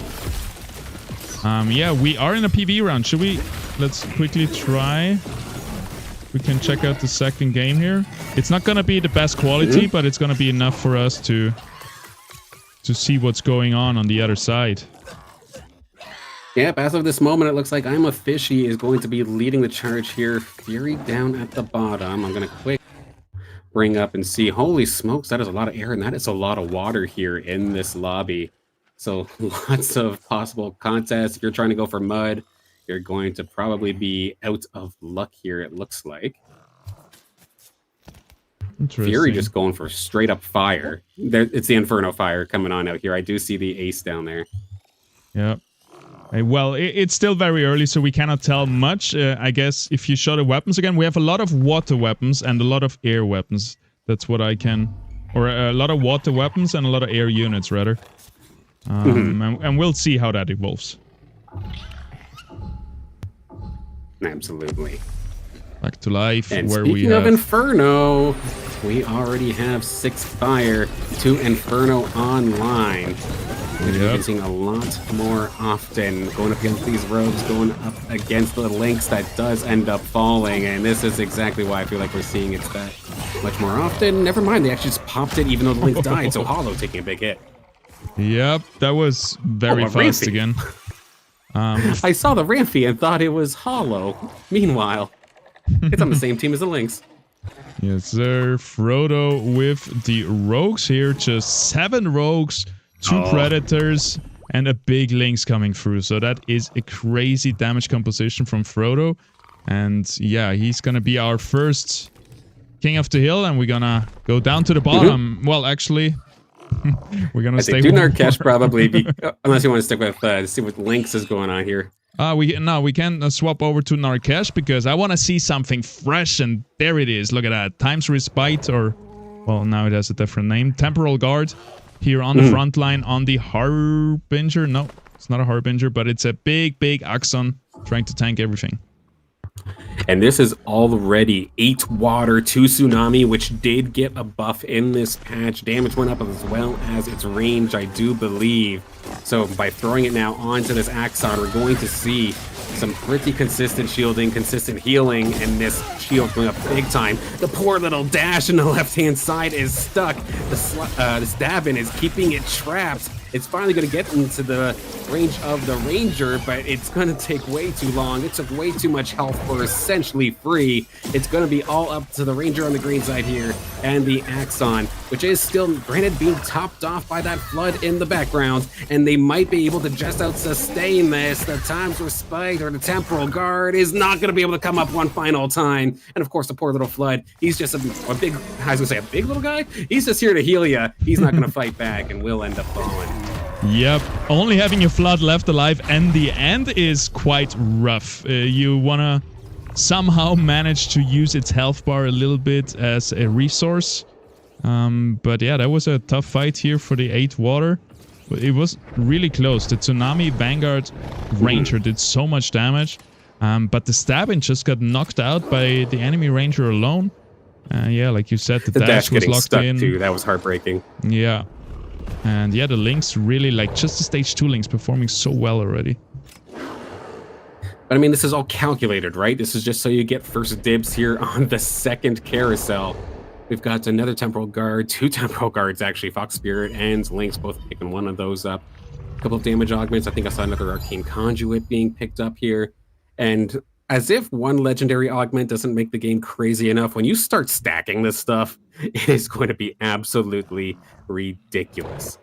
Yeah, we are in a PvE round. Should we... Let's quickly try... We can check out the second game here. It's not gonna be the best quality, but it's gonna be enough for us to see what's going on the other side. Yep, as of this moment, it looks like I'm a Fishy is going to be leading the charge here. Fury down at the bottom. I'm gonna quick bring up and see. Holy smokes, that is a lot of air, and that is a lot of water here in this lobby. So lots of possible contests. If you're trying to go for mud, you're going to probably be out of luck here, it looks like. Fury just going for straight up fire. It's the Inferno fire coming on out here. I do see the ace down there. Yeah. Well, it's still very early, so we cannot tell much. I guess if you show the weapons again, we have a lot of water weapons and a lot of air weapons. That's what I can... Or a lot of water weapons and a lot of air units, rather. And we'll see how that evolves. Absolutely. Back to life, and where speaking we have... of Inferno, we already have 6 fire, 2 Inferno online. Which we've been seeing a lot more often. Going up against these rogues, going up against the Lynx that does end up falling. And this is exactly why I feel like we're seeing it that much more often. Never mind, they actually just popped it even though the Lynx died, so Hollow taking a big hit. Yep, that was very fast again. I saw the Rampy and thought it was Hollow. Meanwhile, it's on the same team as the Lynx. Yes, sir. Frodo with the rogues here. Just 7 rogues, 2 predators, and a big Lynx coming through. So that is a crazy damage composition from Frodo. And yeah, he's gonna be our first King of the Hill, and we're gonna go down to the bottom. Well, actually... We're gonna stay. Do Narkesh probably, unless you want to stick with see what Lynx is going on here. We can swap over to Narkesh because I want to see something fresh, and there it is. Look at that, Time's Respite, or well, now it has a different name. Temporal Guard here on the front line on the Harbinger. No, it's not a Harbinger, but it's a big Axon trying to tank everything. And this is already 8 water, 2 tsunami, which did get a buff in this patch. Damage went up as well as its range, I do believe. So by throwing it now onto this Axon, we're going to see some pretty consistent shielding, consistent healing, and this shield going up big time. The poor little dash on the left-hand side is stuck. The Stabbin is keeping it trapped. It's finally going to get into the range of the Ranger, but it's going to take way too long. It took way too much health for essentially free. It's going to be all up to the Ranger on the green side here and the Axon, which is still, granted, being topped off by that Flood in the background, and they might be able to just out-sustain this. The Time's Respite or the Temporal Guard is not going to be able to come up one final time. And of course, the poor little Flood, he's just a big, I was going to say a big little guy? He's just here to heal you. He's not going to fight back and will end up falling. Yep, only having a Flood left alive and the end is quite rough. You wanna somehow manage to use its health bar a little bit as a resource. But yeah, that was a tough fight here for the 8 water. It was really close. The Tsunami Vanguard Ranger did so much damage. But the stabbing just got knocked out by the enemy Ranger alone. Yeah, like you said, the dash was locked in. Too. That was heartbreaking. Yeah. And yeah, the Lynx really, like, just the stage 2 Lynx performing so well already. But I mean, this is all calculated, right? This is just so you get first dibs here on the second carousel. We've got another Temporal Guard, 2 Temporal Guards actually, Fox Spirit and Lynx both picking one of those up. A couple of damage augments. I think I saw another Arcane Conduit being picked up here. And as if one legendary augment doesn't make the game crazy enough, when you start stacking this stuff, it is going to be absolutely ridiculous.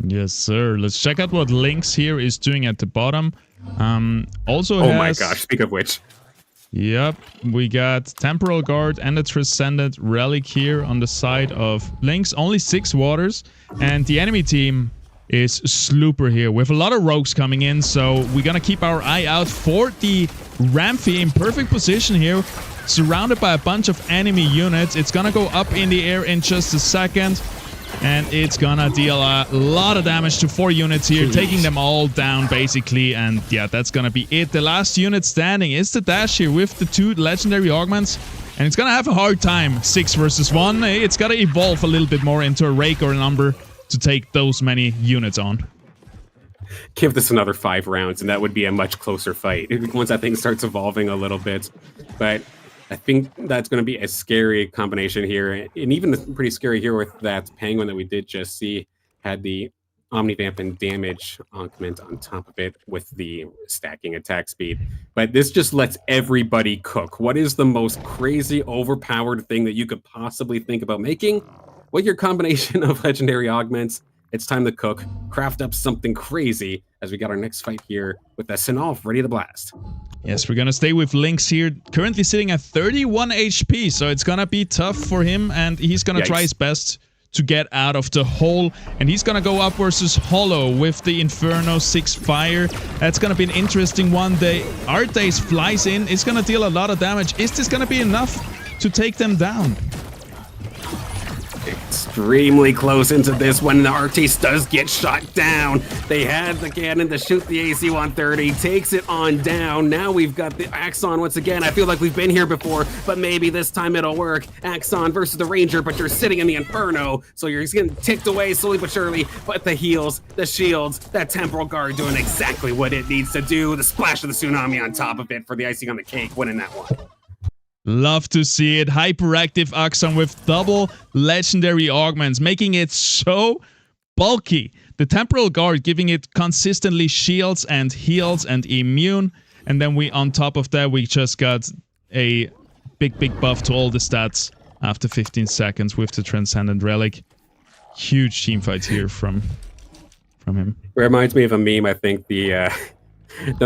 Yes, sir. Let's check out what Lynx here is doing at the bottom. Also oh my gosh, speak of which. Yep, we got Temporal Guard and a Transcendent Relic here on the side of Lynx. Only 6 waters. And the enemy team is Slooper here with a lot of rogues coming in. So we're going to keep our eye out for the Ramphie in perfect position here. Surrounded by a bunch of enemy units. It's going to go up in the air in just a second. And it's gonna deal a lot of damage to 4 units here, taking them all down basically. And yeah, that's gonna be it. The last unit standing is the Dash here with the 2 legendary augments. And it's gonna have a hard time, 6 versus 1. It's gotta evolve a little bit more into a Rake or a Number to take those many units on. Give this another 5 rounds and that would be a much closer fight once that thing starts evolving a little bit. But I think that's going to be a scary combination here, and even pretty scary here with that Penguin that we did just see had the Omnivamp and damage augment on top of it with the stacking attack speed. But this just lets everybody cook. What is the most crazy, overpowered thing that you could possibly think about making? With your combination of legendary augments, it's time to cook, craft up something crazy as we got our next fight here with the Sinolf ready to blast. Yes, we're gonna stay with Lynx here, currently sitting at 31 HP, so it's gonna be tough for him, and he's gonna try his best to get out of the hole, and he's gonna go up versus Hollow with the Inferno 6 Fire. That's gonna be an interesting one. The Artes flies in, it's gonna deal a lot of damage. Is this gonna be enough to take them down? Extremely close into this one. The Artis does get shot down. They had the cannon to shoot the AC-130, takes it on down. Now we've got the Axon once again. I feel like we've been here before, but maybe this time it'll work. Axon versus the Ranger, but you're sitting in the Inferno, so you're getting ticked away slowly but surely. But the heals, the shields, that Temporal Guard doing exactly what it needs to do. The splash of the Tsunami on top of it for the icing on the cake, winning that one. Love to see it. Hyperactive Axon with double legendary augments, making it so bulky. The Temporal Guard giving it consistently shields and heals and immune. And then on top of that, we just got a big buff to all the stats after 15 seconds with the Transcendent Relic. Huge team fight here from him. Reminds me of a meme, I think the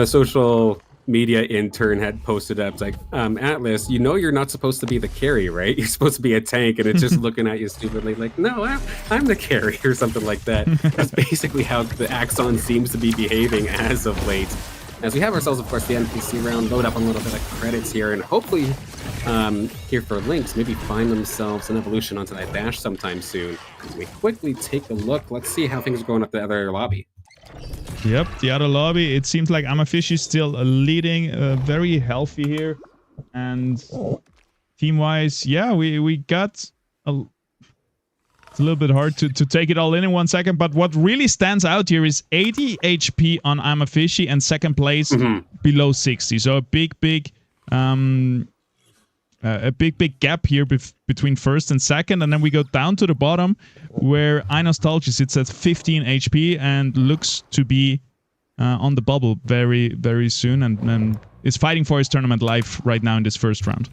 social media intern had posted up. It's like, Atlas, you know you're not supposed to be the carry, right? You're supposed to be a tank, and it's just looking at you stupidly like, no, I'm the carry, or something like that. That's basically how the Axon seems to be behaving as of late. As we have ourselves, of course, the NPC round, load up a little bit of credits here, and hopefully here for Lynx, maybe find themselves an evolution onto that dash sometime soon. As we quickly take a look, let's see how things are going up the other lobby. Yep, the other lobby, it seems like Amafishi is still leading, very healthy here. And team-wise, yeah, we got it's a little bit hard to take it all in 1 second, but what really stands out here is 80 HP on Amafishi and second place below 60. So a big gap here between first and second, and then we go down to the bottom where iNostalgia sits at 15 HP and looks to be on the bubble very soon, and is fighting for his tournament life right now in this first round.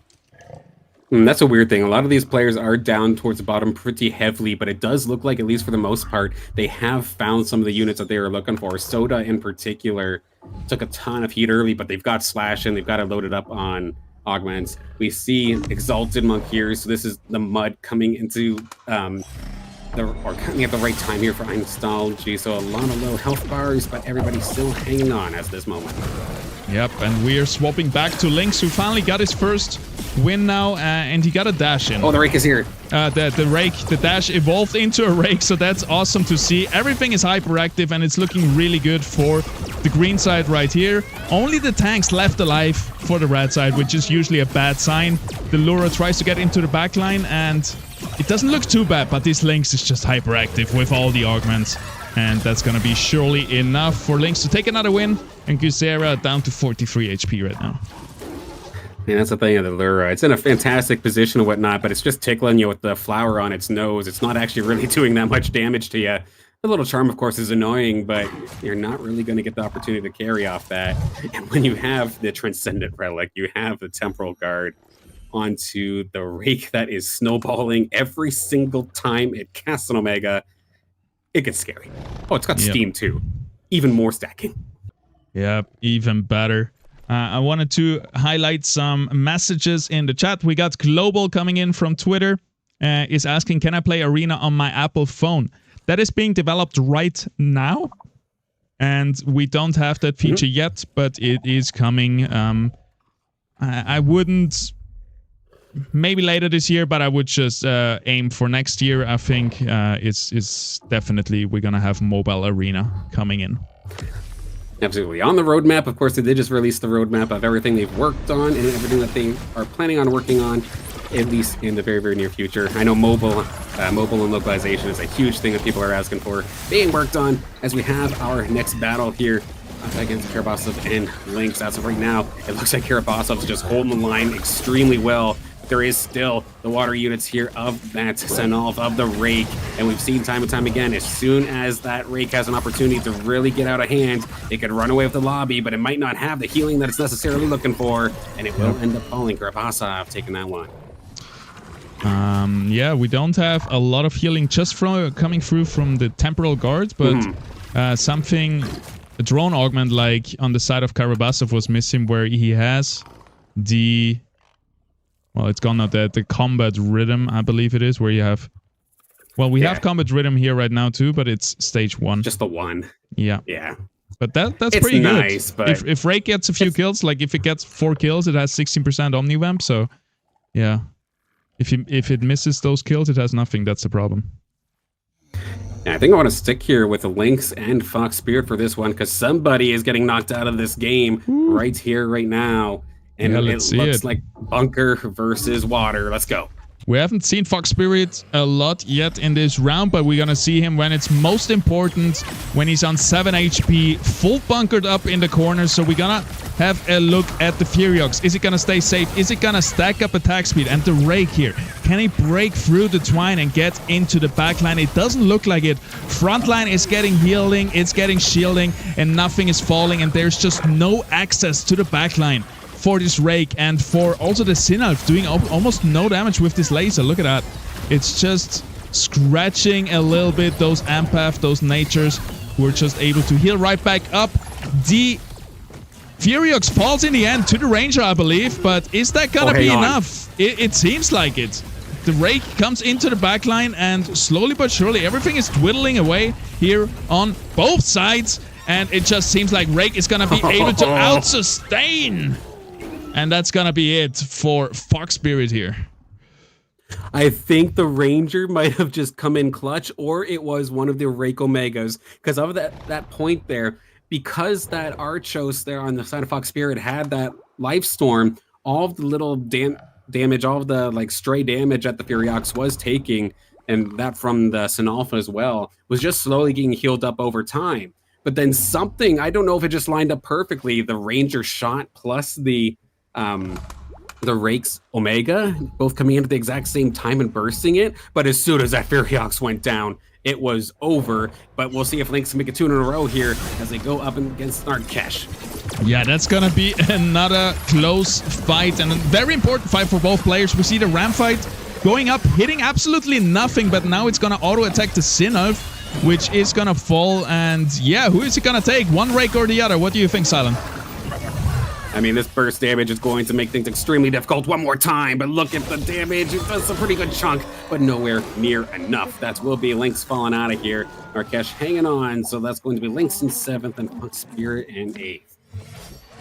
That's a weird thing. A lot of these players are down towards the bottom pretty heavily, but it does look like, at least for the most part, they have found some of the units that they were looking for. Soda in particular took a ton of heat early, but they've got Slash and they've got it loaded up on augments. We see Exalted Monk here, so this is the mud coming into coming at the right time here for Nostalgia. So a lot of low health bars, but everybody's still hanging on at this moment. Yep, and we are swapping back to Lynx, who finally got his first win now, and he got a dash in. Oh, the rake is here. The dash evolved into a rake, so that's awesome to see. Everything is hyperactive, and it's looking really good for the green side right here. Only the tanks left alive for the red side, which is usually a bad sign. The Lura tries to get into the backline, and it doesn't look too bad, but this Lynx is just hyperactive with all the augments. And that's going to be surely enough for Lynx to take another win. And Gusera down to 43 HP right now. Yeah, that's the thing of the Lura. It's in a fantastic position and whatnot, but it's just tickling you with the flower on its nose. It's not actually really doing that much damage to you. The little charm, of course, is annoying, but you're not really going to get the opportunity to carry off that. And when you have the Transcendent Relic, you have the Temporal Guard onto the Rake that is snowballing every single time it casts an Omega, it gets scary. Oh, it's got Steam too. Even more stacking. Yep, even better. I wanted to highlight some messages in the chat. We got Global coming in from Twitter. Is asking, can I play Arena on my Apple phone? That is being developed right now. And we don't have that feature yet, but it is coming. I wouldn't... Maybe later this year, but I would just aim for next year. I think it's definitely we're going to have mobile arena coming in. Absolutely. On the roadmap, of course, they did just release the roadmap of everything they've worked on and everything that they are planning on working on, at least in the very, very near future. I know mobile and localization is a huge thing that people are asking for being worked on as we have our next battle here against Karabasov and Lynx. As of right now, it looks like Karabasov's just holding the line extremely well. There is still the water units here of that Senolf, of the Rake, and we've seen time and time again, as soon as that Rake has an opportunity to really get out of hand, it could run away with the lobby, but it might not have the healing that it's necessarily looking for, and it will end up falling. Karabasov taking that one. Yeah, we don't have a lot of healing just from coming through from the Temporal Guard, but something, a drone augment like on the side of Karabasov was missing, where he has the... Well, it's gone now, the combat rhythm, I believe it is, where you have... Well, we have combat rhythm here right now too, but it's stage 1. Just the 1. Yeah. Yeah. But that's it's pretty nice, good. But if Rake gets a few kills, like if it gets 4 kills, it has 16% Omnivamp, so... Yeah. If it misses those kills, it has nothing. That's the problem. Yeah, I think I want to stick here with Lynx and Fox Spirit for this one, because somebody is getting knocked out of this game right here, right now. And yeah, it looks like Bunker versus Water. Let's go. We haven't seen Fox Spirit a lot yet in this round, but we're going to see him when it's most important, when he's on 7 HP, full bunkered up in the corner. So we're going to have a look at the Furiox. Is it going to stay safe? Is it going to stack up attack speed? And the Rake here, can he break through the twine and get into the backline? It doesn't look like it. Frontline is getting healing, it's getting shielding, and nothing is falling, and there's just no access to the backline for this Rake, and for also the Sinalf doing almost no damage with this laser. Look at that. It's just scratching a little bit those Empath, those Natures, who are just able to heal right back up. The Furiox falls in the end to the Ranger, I believe, but is that gonna be enough? It seems like it. The Rake comes into the backline, and slowly but surely everything is dwindling away here on both sides, and it just seems like Rake is gonna be able to out-sustain. And that's gonna be it for Fox Spirit here. I think the Ranger might have just come in clutch, or it was one of the Rake Omegas, because of that point there, because that Archos there on the side of Fox Spirit had that Life Storm, all of the little damage, all of the like stray damage that the Furiox was taking, and that from the Sinalpha as well, was just slowly getting healed up over time. But then something, I don't know if it just lined up perfectly, the Ranger shot plus the Rake's Omega, both coming in at the exact same time and bursting it. But as soon as that Furiox went down, it was over. But we'll see if Lynx can make it 2 in a row here as they go up against Narkesh. Yeah, that's gonna be another close fight, and a very important fight for both players. We see the Ram fight going up, hitting absolutely nothing, but now it's gonna auto-attack the Sinalf, which is gonna fall. And yeah, who is it gonna take? One Rake or the other? What do you think, Silent? I mean, this burst damage is going to make things extremely difficult one more time, but look at the damage. It does a pretty good chunk, but nowhere near enough. That will be Lynx falling out of here. Narkesh hanging on, so that's going to be Lynx in 7th and Punk Spirit in 8th.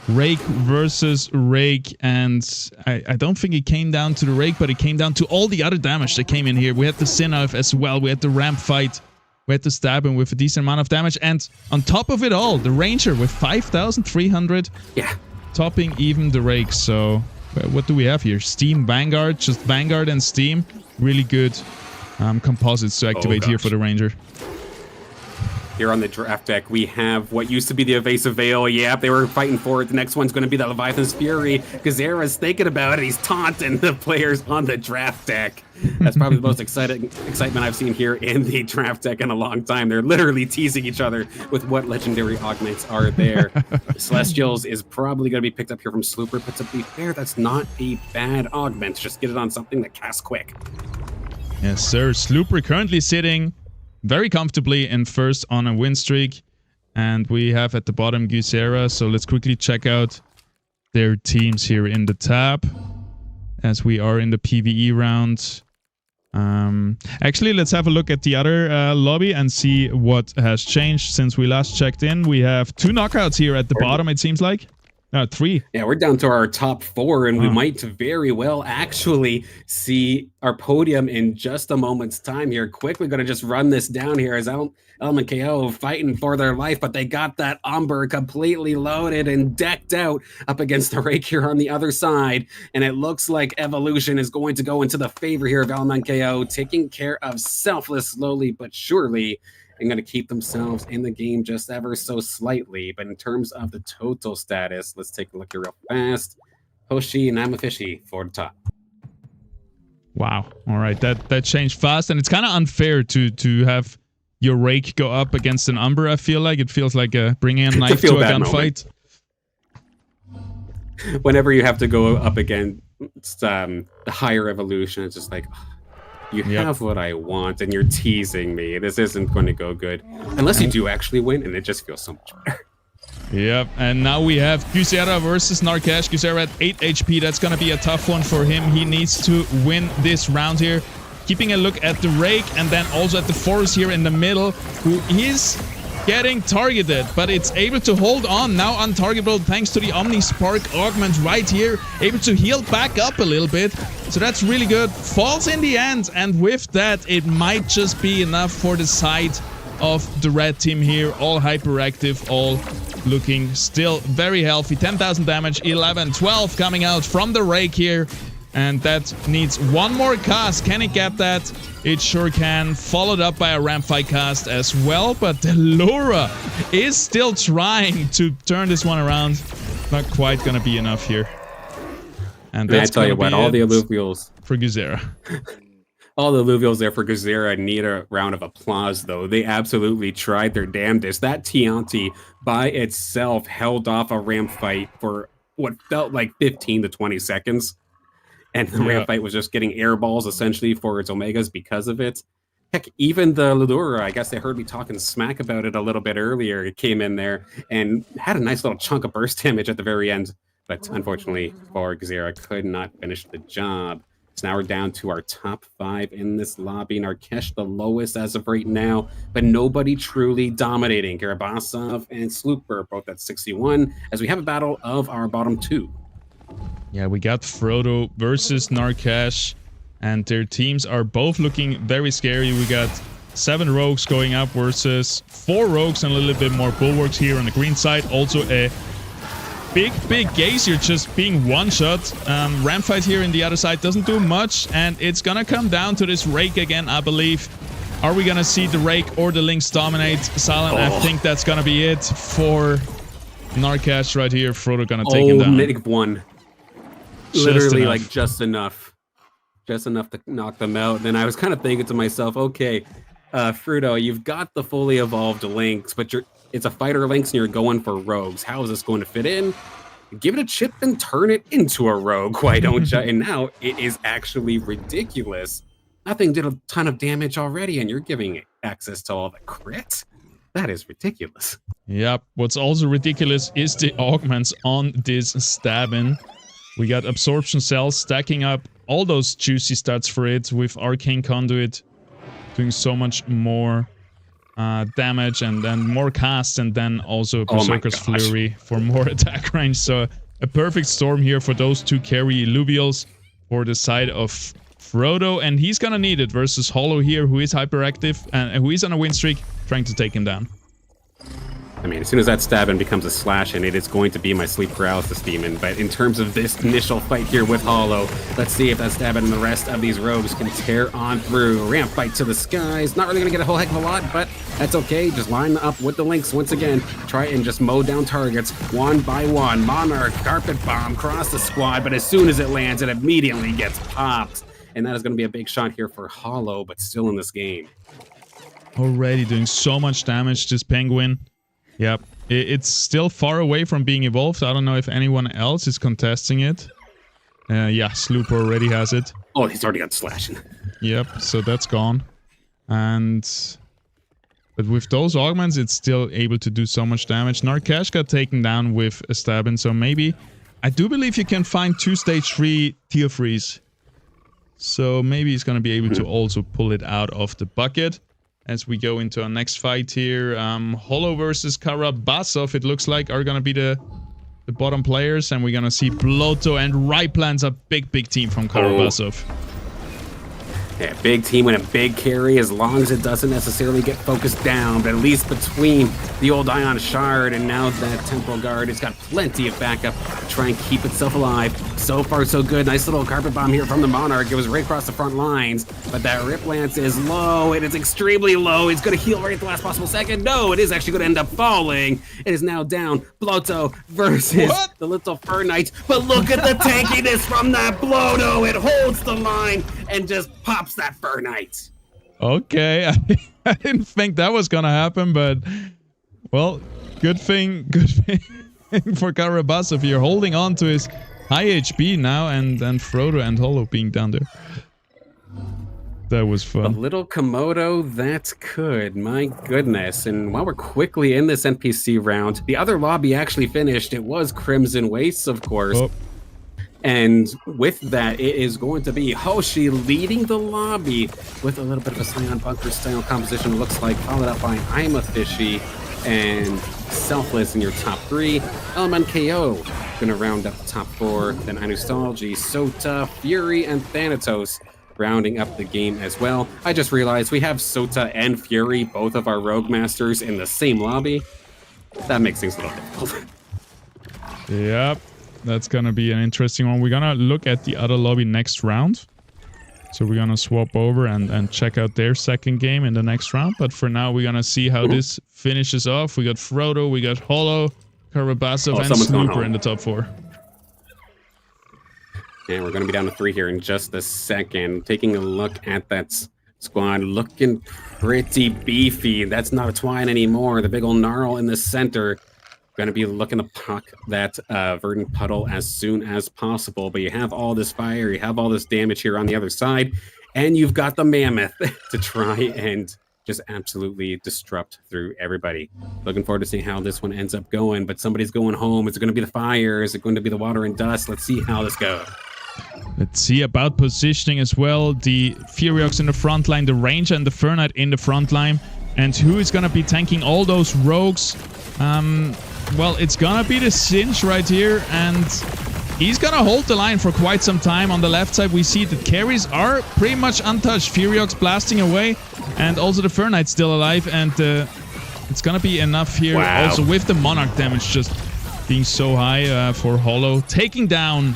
Rake versus Rake, and I don't think it came down to the Rake, but it came down to all the other damage that came in here. We had the Sinnoh as well, we had the ramp fight, we had to stab him with a decent amount of damage, and on top of it all, the Ranger with 5,300, topping even the Rake. So what do we have here? Steam, Vanguard, just Vanguard and Steam. Really good composites to activate here for the Ranger. Here on the draft deck, we have what used to be the Evasive Veil. Yep, they were fighting for it. The next one's going to be the Leviathan's Fury. Gazera's thinking about it. He's taunting the players on the draft deck. That's probably the most excitement I've seen here in the draft deck in a long time. They're literally teasing each other with what legendary augments are there. Celestials is probably going to be picked up here from Slooper, but to be fair, that's not a bad augment. Just get it on something that casts quick. Yes, sir. Slooper currently sitting very comfortably in 1st on a win streak, and we have at the bottom Gusera. So let's quickly check out their teams here in the tab as we are in the PvE round. Actually, let's have a look at the other lobby and see what has changed since we last checked in. We have 2 knockouts here at the bottom, it seems like. No, 3. Yeah, we're down to our top 4, and we might very well actually see our podium in just a moment's time here. Quickly going to just run this down here as Element KO fighting for their life, but they got that Umber completely loaded and decked out up against the Rake here on the other side, and it looks like Evolution is going to go into the favor here of Element KO, taking care of Selfless slowly but surely, and going to keep themselves in the game just ever so slightly. But in terms of the total status, let's take a look here real fast. Hoshi and Amafishi for the top. Wow. All right. That changed fast, and it's kind of unfair to have your Rake go up against an Umber. I feel like it feels like bringing a knife to a gunfight. Whenever you have to go up against the higher evolution, it's just like, you have what I want, and you're teasing me. This isn't going to go good. Unless you do actually win, and it just feels so much better. Yep, and now we have Gusera versus Narkesh. Gusera at 8 HP. That's going to be a tough one for him. He needs to win this round here. Keeping a look at the Rake, and then also at the Forest here in the middle, who is getting targeted, but it's able to hold on. Now untargetable thanks to the Omni Spark augment right here. Able to heal back up a little bit. So that's really good. Falls in the end, and with that, it might just be enough for the side of the red team here. All hyperactive, all looking still very healthy. 10,000 damage, 11, 12 coming out from the Rake here. And that needs one more cast. Can it get that? It sure can. Followed up by a ramp fight cast as well. But Delura is still trying to turn this one around. Not quite going to be enough here. And that's I tell you what, all the alluvials for Gazera. All the alluvials there for Gazera need a round of applause, though. They absolutely tried their damnedest. That Tianti by itself held off a ramp fight for what felt like 15 to 20 seconds. And the ramp fight was just getting air balls, essentially, for its Omegas because of it. Heck, even the Ludura, I guess they heard me talking smack about it a little bit earlier. It came in there and had a nice little chunk of burst damage at the very end. But unfortunately for Gazera, could not finish the job. So now we're down to our top 5 in this lobby. Narkesh the lowest as of right now, but nobody truly dominating. Garabasov and Slooper both at 61, as we have a battle of our bottom 2. Yeah, we got Frodo versus Narkesh, and their teams are both looking very scary. We got 7 rogues going up versus 4 rogues and a little bit more bulwarks here on the green side. Also a big Gazier just being one-shot. Ramp fight here in the other side doesn't do much, and it's gonna come down to this Rake again, I believe. Are we gonna see the Rake or the Lynx dominate? Silent, I think that's gonna be it for Narkesh right here. Frodo gonna take him down. -1. Literally, like, just enough to knock them out. Then I was kind of thinking to myself, okay, Frodo, you've got the fully evolved Lynx, but it's a fighter Lynx and you're going for rogues. How is this going to fit in? Give it a chip and turn it into a rogue, why don't you? And now it is actually ridiculous. Nothing did a ton of damage already, and you're giving it access to all the crit. That is ridiculous. Yep. What's also ridiculous is the augments on this Stabin. We got absorption cells stacking up all those juicy stats for it with arcane conduit doing so much more damage and then more cast, and then also Berserker's Flurry for more attack range. So a perfect storm here for those two carry Illuvials for the side of Frodo, and he's gonna need it versus Hollow here, who is hyperactive and who is on a win streak, trying to take him down. I mean, as soon as that Stabin becomes a slash, and it is going to be my sleep paralysis demon. But in terms of this initial fight here with Hollow, let's see if that Stabin and the rest of these rogues can tear on through. Ramp fight to the skies. Not really going to get a whole heck of a lot, but that's okay. Just line up with the links once again. Try and just mow down targets one by one. Monarch, Carpet Bomb, cross the squad, but as soon as it lands, it immediately gets popped. And that is going to be a big shot here for Hollow, but still in this game. Already doing so much damage, this Penguin. Yep, it's still far away from being evolved. I don't know if anyone else is contesting it. Yeah, Sloop already has it. Oh, he's already got slashing. Yep, so that's gone. But with those augments, it's still able to do so much damage. Narkesh got taken down with a Stabin, so maybe... I do believe you can find 2 stage 3 Tear Freeze. So maybe he's gonna be able to also pull it out of the bucket. As we go into our next fight here, Hollow versus Karabasov, it looks like, are gonna be the bottom players, and we're gonna see Bloto and Riplan's a big team from Karabasov. Yeah, big team and a big carry, as long as it doesn't necessarily get focused down, but at least between the old Ion Shard and now that Temporal Guard, it's got plenty of backup to try and keep itself alive. So far, so good. Nice little Carpet Bomb here from the Monarch. It was right across the front lines, but that Rip Lance is low. It is extremely low. It's going to heal right at the last possible second. No, it is actually going to end up falling. It is now down. Bloto versus the little Fur Knight, but look at the tankiness from that Bloto. It holds the line and just pops that Fur Knight. Okay, I didn't think that was gonna happen, but well, good thing for Karabasov here, holding on to his high HP now, and Frodo and Hollow being down there. That was fun. A little Komodo, that could, my goodness. And while we're quickly in this NPC round, the other lobby actually finished. It was Crimson Wastes, of course. Oh. And with that, it is going to be Hoshi leading the lobby with a little bit of a Scion Bunker style composition, it looks like, followed up by I'm a Fishy and Selfless in your top 3. LMNKO going to round up the top 4. Then Anustalgi, Sota, Fury, and Thanatos rounding up the game as well. I just realized we have Sota and Fury, both of our Rogue Masters, in the same lobby. That makes things a little difficult. Yep. That's gonna be an interesting one. We're gonna look at the other lobby next round. So we're gonna swap over and check out their second game in the next round. But for now, we're gonna see how this finishes off. We got Frodo, we got Hollow, Karabasov, and Snooper in the top 4. And we're gonna be down to 3 here in just a second. Taking a look at that squad, looking pretty beefy. That's not a Twine anymore. The big old Gnarl in the center. Going to be looking to puck that Verdant Puddle as soon as possible. But you have all this fire, you have all this damage here on the other side, and you've got the Mammoth to try and just absolutely disrupt through everybody. Looking forward to seeing how this one ends up going, but somebody's going home. Is it going to be the fire? Is it going to be the water and dust? Let's see how this goes. Let's see about positioning as well. The Furiox in the front line, the Ranger and the Fernite in the front line. And who is going to be tanking all those rogues? Well, it's gonna be the Cinch right here, and he's gonna hold the line for quite some time. On the left side, we see the carries are pretty much untouched. Furiox blasting away, and also the Fernite still alive, and it's gonna be enough here. Wow. Also with the Monarch damage just being so high for Hollow, taking down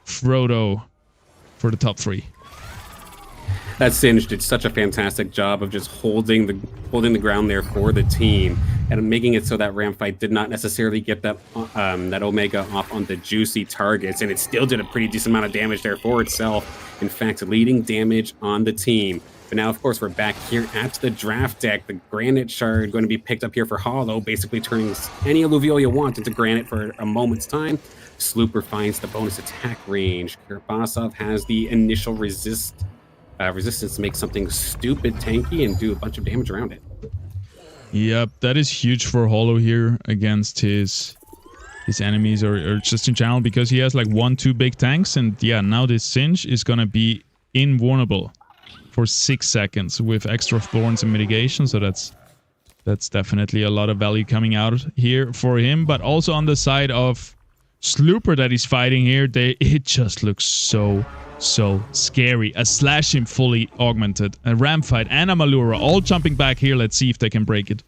Frodo for the top 3. That Singe did such a fantastic job of just holding the ground there for the team and making it so that ramp fight did not necessarily get that Omega off on the juicy targets, and it still did a pretty decent amount of damage there for itself. In fact, leading damage on the team. But now, of course, we're back here at the draft deck. The Granite Shard going to be picked up here for Hollow, basically turning any Alluvial you want into Granite for a moment's time. Slooper finds the bonus attack range. Karabasov has the initial resistance to make something stupid tanky and do a bunch of damage around it. Yep, that is huge for Hollow here against his enemies or just in general, because he has like 1-2 big tanks, and yeah, now this Singe is gonna be invulnerable for 6 seconds with extra thorns and mitigation, so that's definitely a lot of value coming out here for him. But also on the side of Slooper that he's fighting here, it just looks so scary. A Slash him fully augmented, a Ramfight and a Malura all jumping back here. Let's see if they can break it.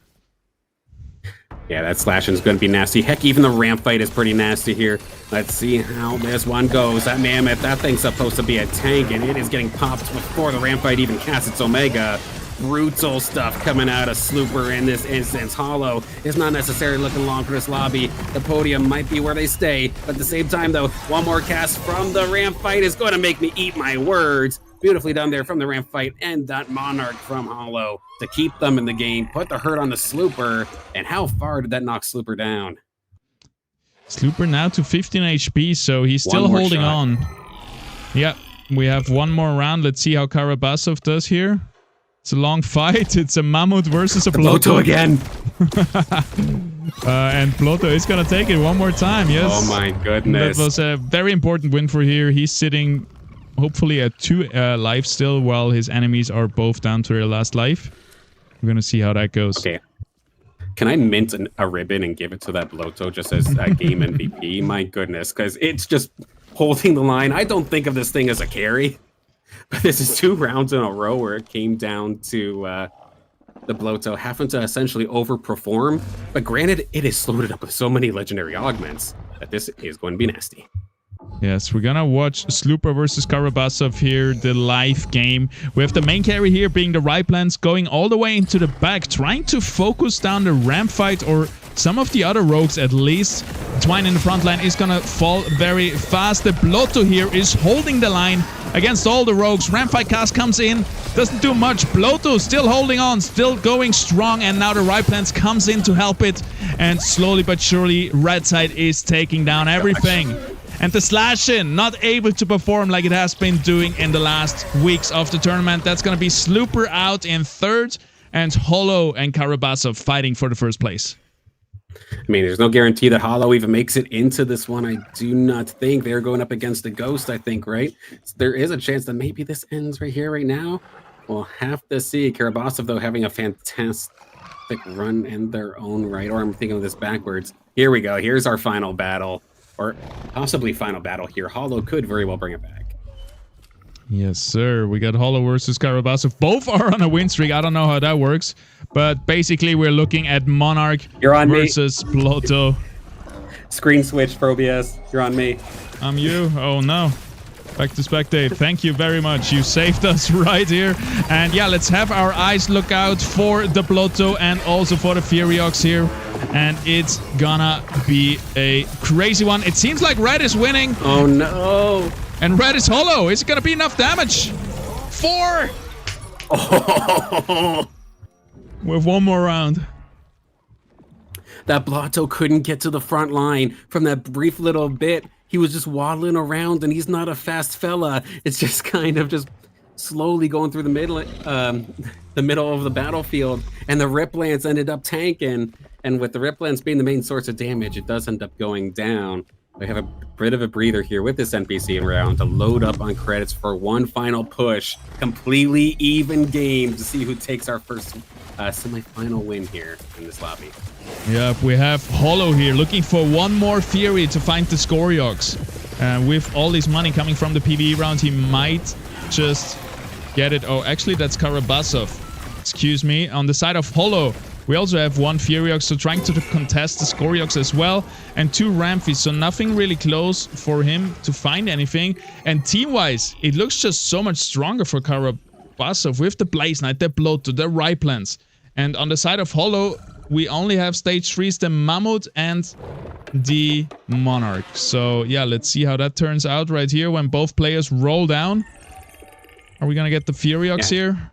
Yeah, that slashing is going to be nasty. Heck, even the ramp fight is pretty nasty here. Let's see how this one goes. That Mammoth, that thing's supposed to be a tank, and it is getting popped before the ramp fight even casts its Omega. Brutal stuff coming out of Slooper in this instance. Hollow is not necessarily looking long for this lobby. The podium might be where they stay, but at the same time, though, one more cast from the ramp fight is going to make me eat my words. Beautifully done there from the ramp fight, and that Monarch from Hollow to keep them in the game, put the hurt on the Slooper. And how far did that knock Slooper down? Slooper now to 15 HP, so he's still holding on. Yeah, we have one more round. Let's see how Karabasov does here. It's a long fight. It's a Mammoth versus a Bloto again. And Bloto is going to take it one more time, yes. Oh my goodness. That was a very important win for here. He's sitting hopefully at 2 lives still, while his enemies are both down to their last life. We're going to see how that goes. Okay. Can I mint a ribbon and give it to that Bloto just as a game MVP? My goodness, because it's just holding the line. I don't think of this thing as a carry, but this is 2 rounds in a row where it came down to the Bloto having to essentially overperform. But granted, it is loaded up with so many legendary augments that this is going to be nasty. Yes, we're gonna watch Slooper versus Karabasov here, the live game. We have the main carry here being the Riplans going all the way into the back, trying to focus down the ramp fight or some of the other rogues at least. Twine in the front line is gonna fall very fast. The Bloto here is holding the line against all the rogues. Ramp fight cast comes in, doesn't do much. Bloto still holding on, still going strong, and now the Riplans comes in to help it. And slowly but surely, Red Side is taking down everything. And the Slash-in not able to perform like it has been doing in the last weeks of the tournament. That's going to be Slooper out in 3rd, and Hollow and Karabasov fighting for the 1st place. I mean, there's no guarantee that Hollow even makes it into this one. I do not think they're going up against a Ghost, I think, right? So there is a chance that maybe this ends right here, right now. We'll have to see. Karabasov, though, having a fantastic run in their own right. Or I'm thinking of this backwards. Here we go. Here's our final battle. Or possibly final battle here. Hollow could very well bring it back. Yes, sir. We got Hollow versus Karabasov. Both are on a win streak. I don't know how that works. But basically, we're looking at Monarch versus Bloto. Screen switch for OBS. You're on me. I'm you. Oh, no. Back to spectate. Thank you very much. You saved us right here. And yeah, let's have our eyes look out for the Bloto and also for the Furiox here. And it's gonna be a crazy one. It seems like Red is winning. Oh no. And Red is Hollow. Is it gonna be enough damage? 4! Oh. With one more round. That Bloto couldn't get to the front line from that brief little bit. He was just waddling around, and he's not a fast fella. It's just kind of just slowly going through the middle of the battlefield, and the Riplans ended up tanking. And with the Riplans being the main source of damage, it does end up going down. We have a bit of a breather here with this NPC round to load up on credits for one final push. Completely even game to see who takes our first semi-final win here in this lobby. Yep, we have Hollow here looking for one more Fury to find the Scoriox. With all this money coming from the PvE round, he might just get it. Oh, actually, that's Karabasov. Excuse me. On the side of Hollow, we also have one Furiox, so trying to contest the Scoriox as well, and 2 Ramphys, so nothing really close for him to find anything. And team-wise, it looks just so much stronger for Karabasov with the Blaze Knight, the Bloto, the Riplans. And on the side of Hollow, we only have stage 3s, the Mammoth and the Monarch. So yeah, let's see how that turns out right here when both players roll down. Are we gonna get the Furiox here?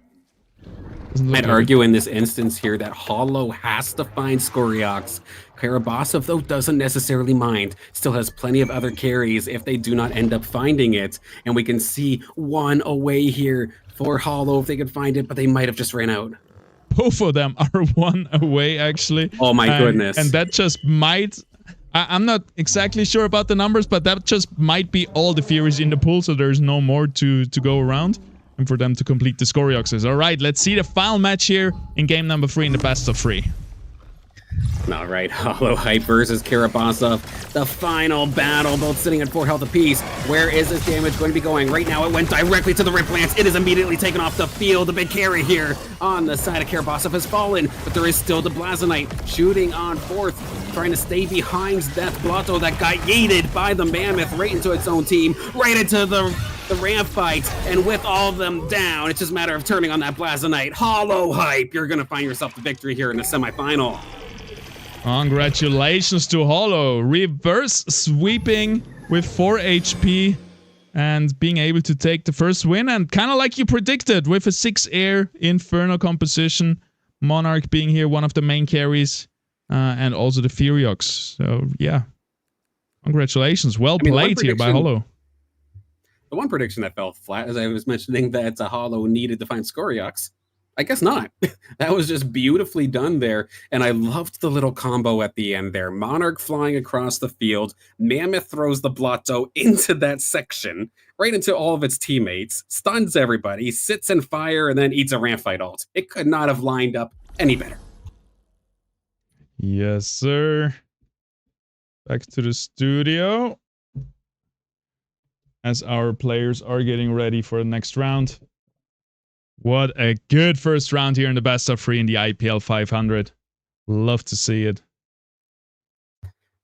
I'd argue in this instance here that Hollow has to find Scoriox. Karabasov, though, doesn't necessarily mind. Still has plenty of other carries if they do not end up finding it. And we can see one away here for Hollow if they could find it, but they might have just ran out. Both of them are 1 away, actually. Oh my goodness. And that just might... I'm not exactly sure about the numbers, but that just might be all the Furies in the pool, so there's no more to go around. And for them to complete the Scorioxes. Alright, let's see the final match here in game number 3 in the best of 3. All right, Hollow Hype versus Karabasov. The final battle, both sitting at 4 health apiece. Where is this damage going to be going? Right now, it went directly to the Rip Lance. It is immediately taken off the field. The big carry here on the side of Karabasov has fallen, but there is still the Blazonite shooting on 4th, trying to stay behind that Blotto that got yeeted by the Mammoth right into its own team, right into the ramp fight, and with all of them down, it's just a matter of turning on that Blazonite. Hollow Hype, you're going to find yourself the victory here in the semifinal. Congratulations to Hollow, reverse sweeping with 4 HP and being able to take the first win, and kind of like you predicted with a 6 air Inferno composition, Monarch being here one of the main carries, and also the Furiox. So yeah, congratulations, well played here by Hollow. The one prediction that fell flat, as I was mentioning, that Hollow needed to find Scoriox. I guess not. That was just beautifully done there. And I loved the little combo at the end there. Monarch flying across the field. Mammoth throws the Blotto into that section, right into all of its teammates, stuns everybody, sits in fire, and then eats a ramp fight ult. It could not have lined up any better. Yes, sir. Back to the studio. As our players are getting ready for the next round. What a good first round here in the best of 3 in the IPL 500. Love to see it.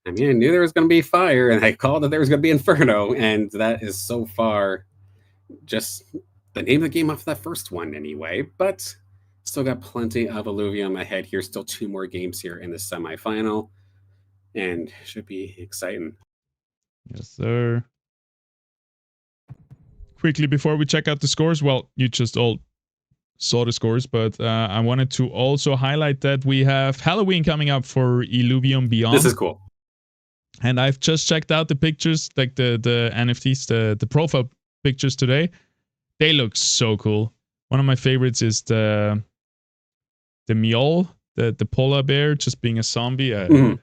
I mean, I knew there was going to be fire, and I called that there was going to be Inferno, and that is so far just the name of the game off that first one anyway, but still got plenty of Illuvium ahead here. Still 2 more games here in the semifinal, and should be exciting. Yes, sir. Quickly, before we check out the scores, well, you just all saw the scores, but I wanted to also highlight that we have Halloween coming up for Illuvium Beyond. This is cool. And I've just checked out the pictures, like the NFTs, the profile pictures today. They look so cool. One of my favorites is the Mjol, the polar bear, just being a zombie. I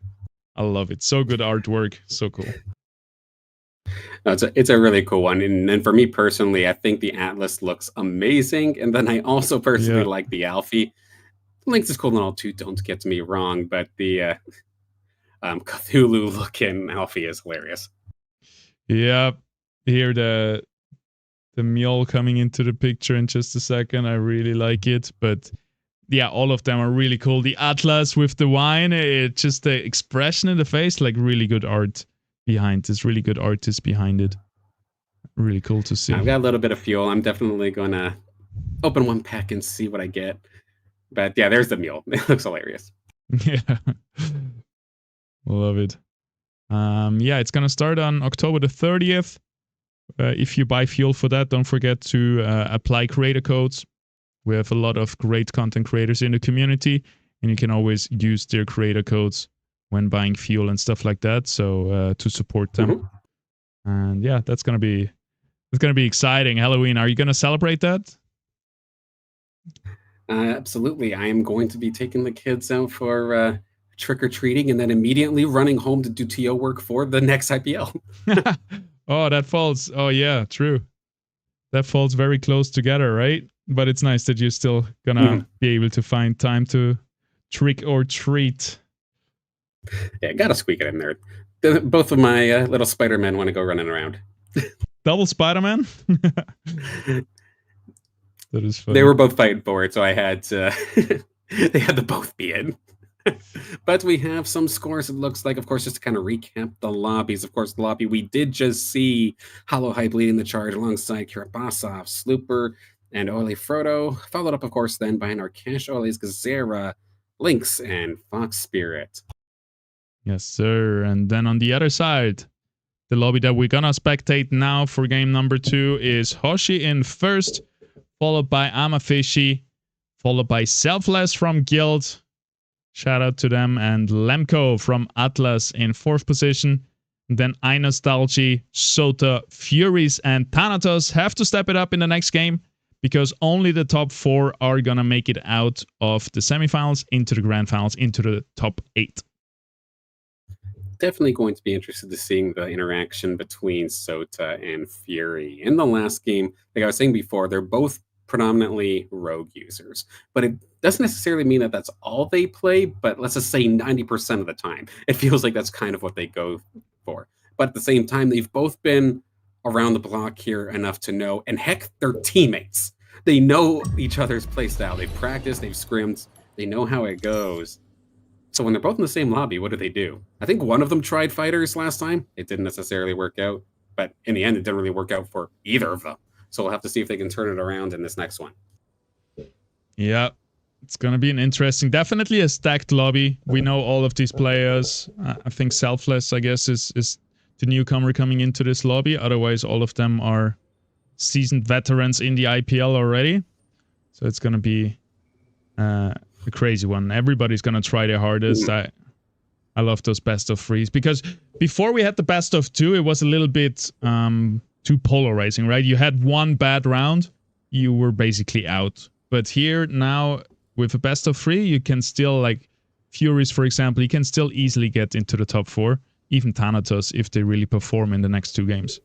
love it. So good artwork. So cool. No, it's a really cool one. And for me personally, I think the Atlas looks amazing. And then I also personally like the Alfie. Lynx is cool and all too, don't get me wrong, but the Cthulhu looking Alfie is hilarious. Yeah, here the Mjol coming into the picture in just a second. I really like it, but yeah, all of them are really cool. The Atlas with the wine, it's just the expression in the face, like really good art behind this, really good artist behind it. Really cool to see. I've got a little bit of fuel. I'm definitely gonna open one pack and see what I get. But yeah, there's the Mjol. It looks hilarious. Yeah. Love it. Yeah, it's gonna start on October the 30th. If you buy fuel for that, don't forget to apply creator codes. We have a lot of great content creators in the community, and you can always use their creator codes when buying fuel and stuff like that. So to support them. And yeah, it's gonna be exciting. Halloween. Are you gonna celebrate that? Absolutely. I am going to be taking the kids out for trick-or-treating and then immediately running home to do TO work for the next IPL. Oh, that falls. Oh, yeah, true. That falls very close together, right? But it's nice that you're still gonna be able to find time to trick or treat. Yeah, gotta squeak it in there. Both of my little Spider-Men want to go running around. Double Spider-Man? That is funny. They were both fighting for it, so I had to... they had to both be in. But we have some scores, it looks like, of course, just to kind of recap the lobbies. Of course, the lobby, we did just see Hollow Hype leading the charge alongside Karabasov, Slooper, and Ole Frodo. Followed up, of course, then by Narcash, Ole's Gazera, Lynx, and Fox Spirit. Yes, sir. And then on the other side, the lobby that we're gonna spectate now for game number 2 is Hoshi in first, followed by Amafishi, followed by Selfless from Guild. Shout out to them. And Lemko from Atlas in 4th position. And then iNostalgy, Sota, Furies, and Thanatos have to step it up in the next game because only the top 4 are going to make it out of the semifinals into the grand finals, into the top 8. Definitely going to be interested to seeing the interaction between Sota and Fury. In the last game, like I was saying before, they're both predominantly rogue users, but it doesn't necessarily mean that that's all they play, but let's just say 90% of the time, it feels like that's kind of what they go for. But at the same time, they've both been around the block here enough to know, and heck, they're teammates. They know each other's play style. They've practiced, they've scrimmed, they know how it goes. So when they're both in the same lobby, what do? I think one of them tried fighters last time. It didn't necessarily work out, but in the end, it didn't really work out for either of them. So we'll have to see if they can turn it around in this next one. Yeah, it's going to be an interesting, definitely a stacked lobby. We know all of these players. I think Selfless, I guess, is the newcomer coming into this lobby. Otherwise, all of them are seasoned veterans in the IPL already. So it's going to be a crazy one. Everybody's going to try their hardest. I love those best of 3s, because before we had the best of 2, it was a little bit too polarizing, right? You had one bad round, you were basically out. But here now, with a best of 3, you can still, like Furies, for example, you can still easily get into the top 4, even Thanatos, if they really perform in the next 2 games.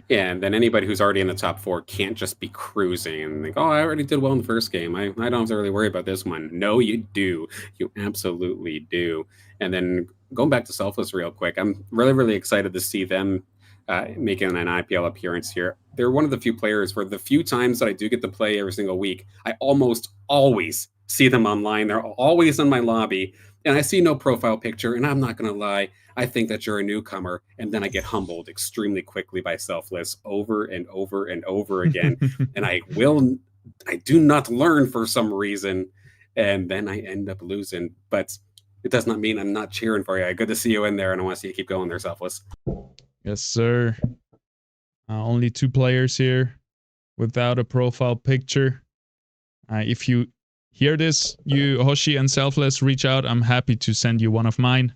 Yeah, and then anybody who's already in the top 4 can't just be cruising and think, oh, I already did well in the first game. I don't have to really worry about this one. No, you do. You absolutely do. And then going back to Selfless real quick, I'm really, really excited to see them making an IPL appearance here. They're one of the few players where the few times that I do get to play every single week, I almost always see them online. They're always in my lobby, and I see no profile picture, and I'm not going to lie. I think that you're a newcomer, and then I get humbled extremely quickly by Selfless over and over and over again. And I do not learn for some reason, and then I end up losing. But it does not mean I'm not cheering for you. Good to see you in there, and I want to see you keep going there, Selfless. Yes, sir. Only 2 players here without a profile picture. If you hear this, you, Hoshi and Selfless, reach out. I'm happy to send you one of mine.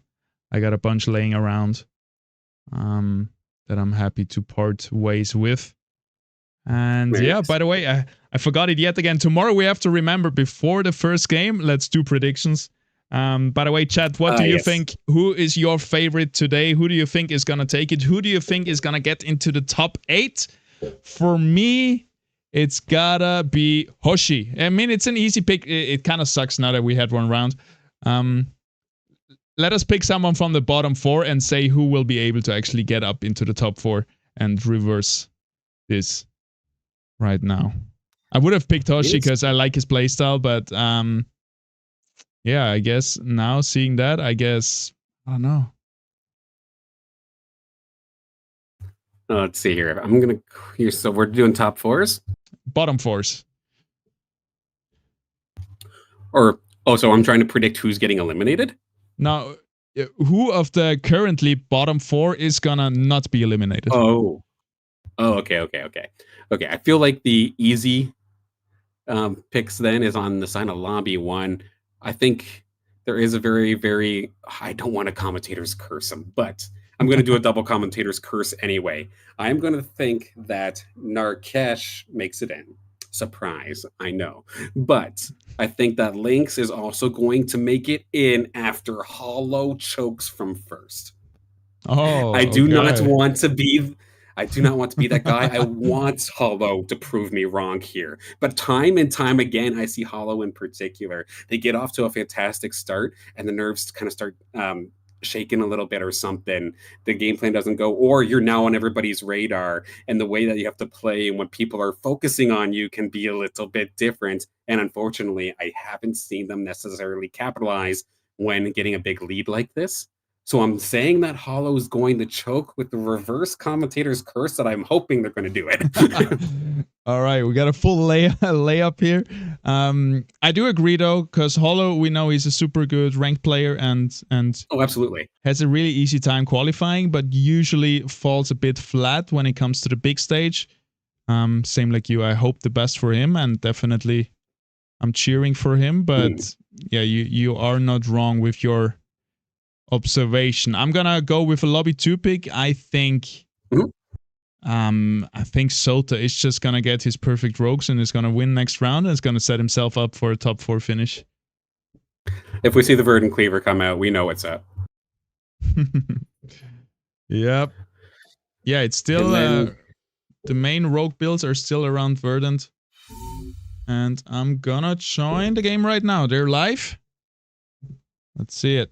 I got a bunch laying around that I'm happy to part ways with. And Very yeah, nice. by the way, I forgot it yet again. Tomorrow we have to remember, before the first game, let's do predictions. By the way, chat, what do you think? Who is your favorite today? Who do you think is going to take it? Who do you think is going to get into the top 8? For me, it's gotta be Hoshi. I mean, it's an easy pick. It kind of sucks now that we had one round. Let us pick someone from the bottom 4 and say who will be able to actually get up into the top 4 and reverse this right now. I would have picked Hoshi because I like his playstyle, but yeah, I guess now seeing that, I don't know. Let's see here. So we're doing top 4s? Bottom 4s. So I'm trying to predict who's getting eliminated? Now, who of the currently bottom 4 is gonna not be eliminated? Okay. I feel like the easy picks then is on the side of lobby 1. I think there is a very, very, I don't want a commentator's curse him, but I'm going to do a double commentator's curse anyway. I'm going to think that Narkesh makes it in. Surprise, I know. But I think that Lynx is also going to make it in after Hollow chokes from first. I do not want to be that guy. I want Hollow to prove me wrong here. But time and time again, I see Hollow in particular. They get off to a fantastic start, and the nerves kind of start shaking a little bit or something. The game plan doesn't go, or you're now on everybody's radar, and the way that you have to play and when people are focusing on you can be a little bit different. And unfortunately, I haven't seen them necessarily capitalize when getting a big lead like this. So I'm saying that Hollow is going to choke with the reverse commentator's curse that I'm hoping they're going to do it. All right, we got a full layup here. I do agree though, because Hollow, we know he's a super good ranked player and oh, absolutely, has a really easy time qualifying, but usually falls a bit flat when it comes to the big stage. Same like you. I hope the best for him, and definitely I'm cheering for him. But yeah, you are not wrong with your observation. I'm gonna go with a lobby 2 pick. I think I think Sota is just gonna get his perfect rogues and is gonna win next round and is gonna set himself up for a top 4 finish. If we see the Verdant Cleaver come out, we know what's up. Yep. Yeah, it's still the main rogue builds are still around Verdant. And I'm gonna join the game right now. They're live. Let's see it.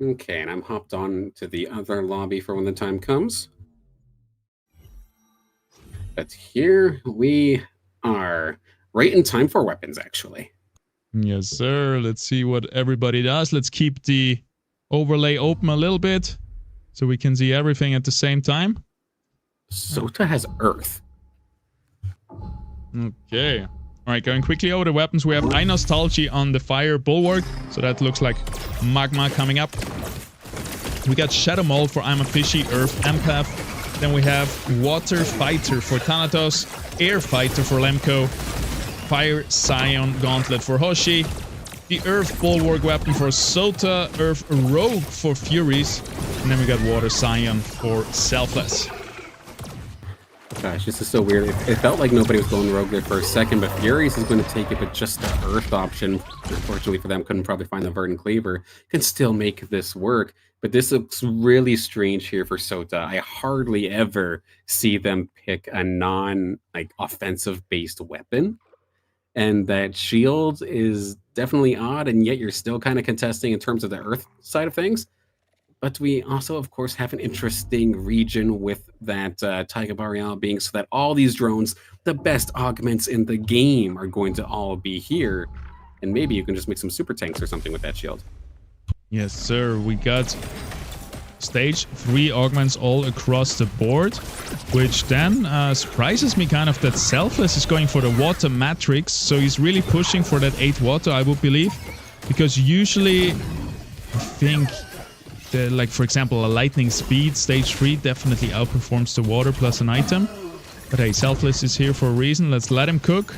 Okay, and I'm hopped on to the other lobby for when the time comes. But here we are. Right in time for weapons, actually. Yes, sir. Let's see what everybody does. Let's keep the overlay open a little bit so we can see everything at the same time. Sota has Earth. Okay. All right, going quickly over the weapons. We have iNostalgy on the Fire Bulwark, so that looks like Magma coming up. We got Shadow Mold for I'm a Fishy, Earth Empath. Then we have Water Fighter for Thanatos, Air Fighter for Lemko, Fire Scion Gauntlet for Hoshi, the Earth Bulwark weapon for Sota, Earth Rogue for Furies, and then we got Water Scion for Selfless. Gosh, this is so weird. It felt like nobody was going rogue there for a second, but Furies is going to take it, but just the Earth option, unfortunately for them, couldn't probably find the Verdant Cleaver, can still make this work. But this looks really strange here for Sota. I hardly ever see them pick a non-offensive-based weapon. And that shield is definitely odd, and yet you're still kind of contesting in terms of the Earth side of things. But we also, of course, have an interesting region with that Taiga Boreal being so that all these drones, the best augments in the game, are going to all be here. And maybe you can just make some super tanks or something with that shield. Yes, sir. We got stage 3 augments all across the board, which then surprises me kind of that Selfless is going for the water matrix. So he's really pushing for that 8 water, I would believe. Because usually, I think... like, for example, a lightning speed stage 3 definitely outperforms the water plus an item. But hey, Selfless is here for a reason. Let's let him cook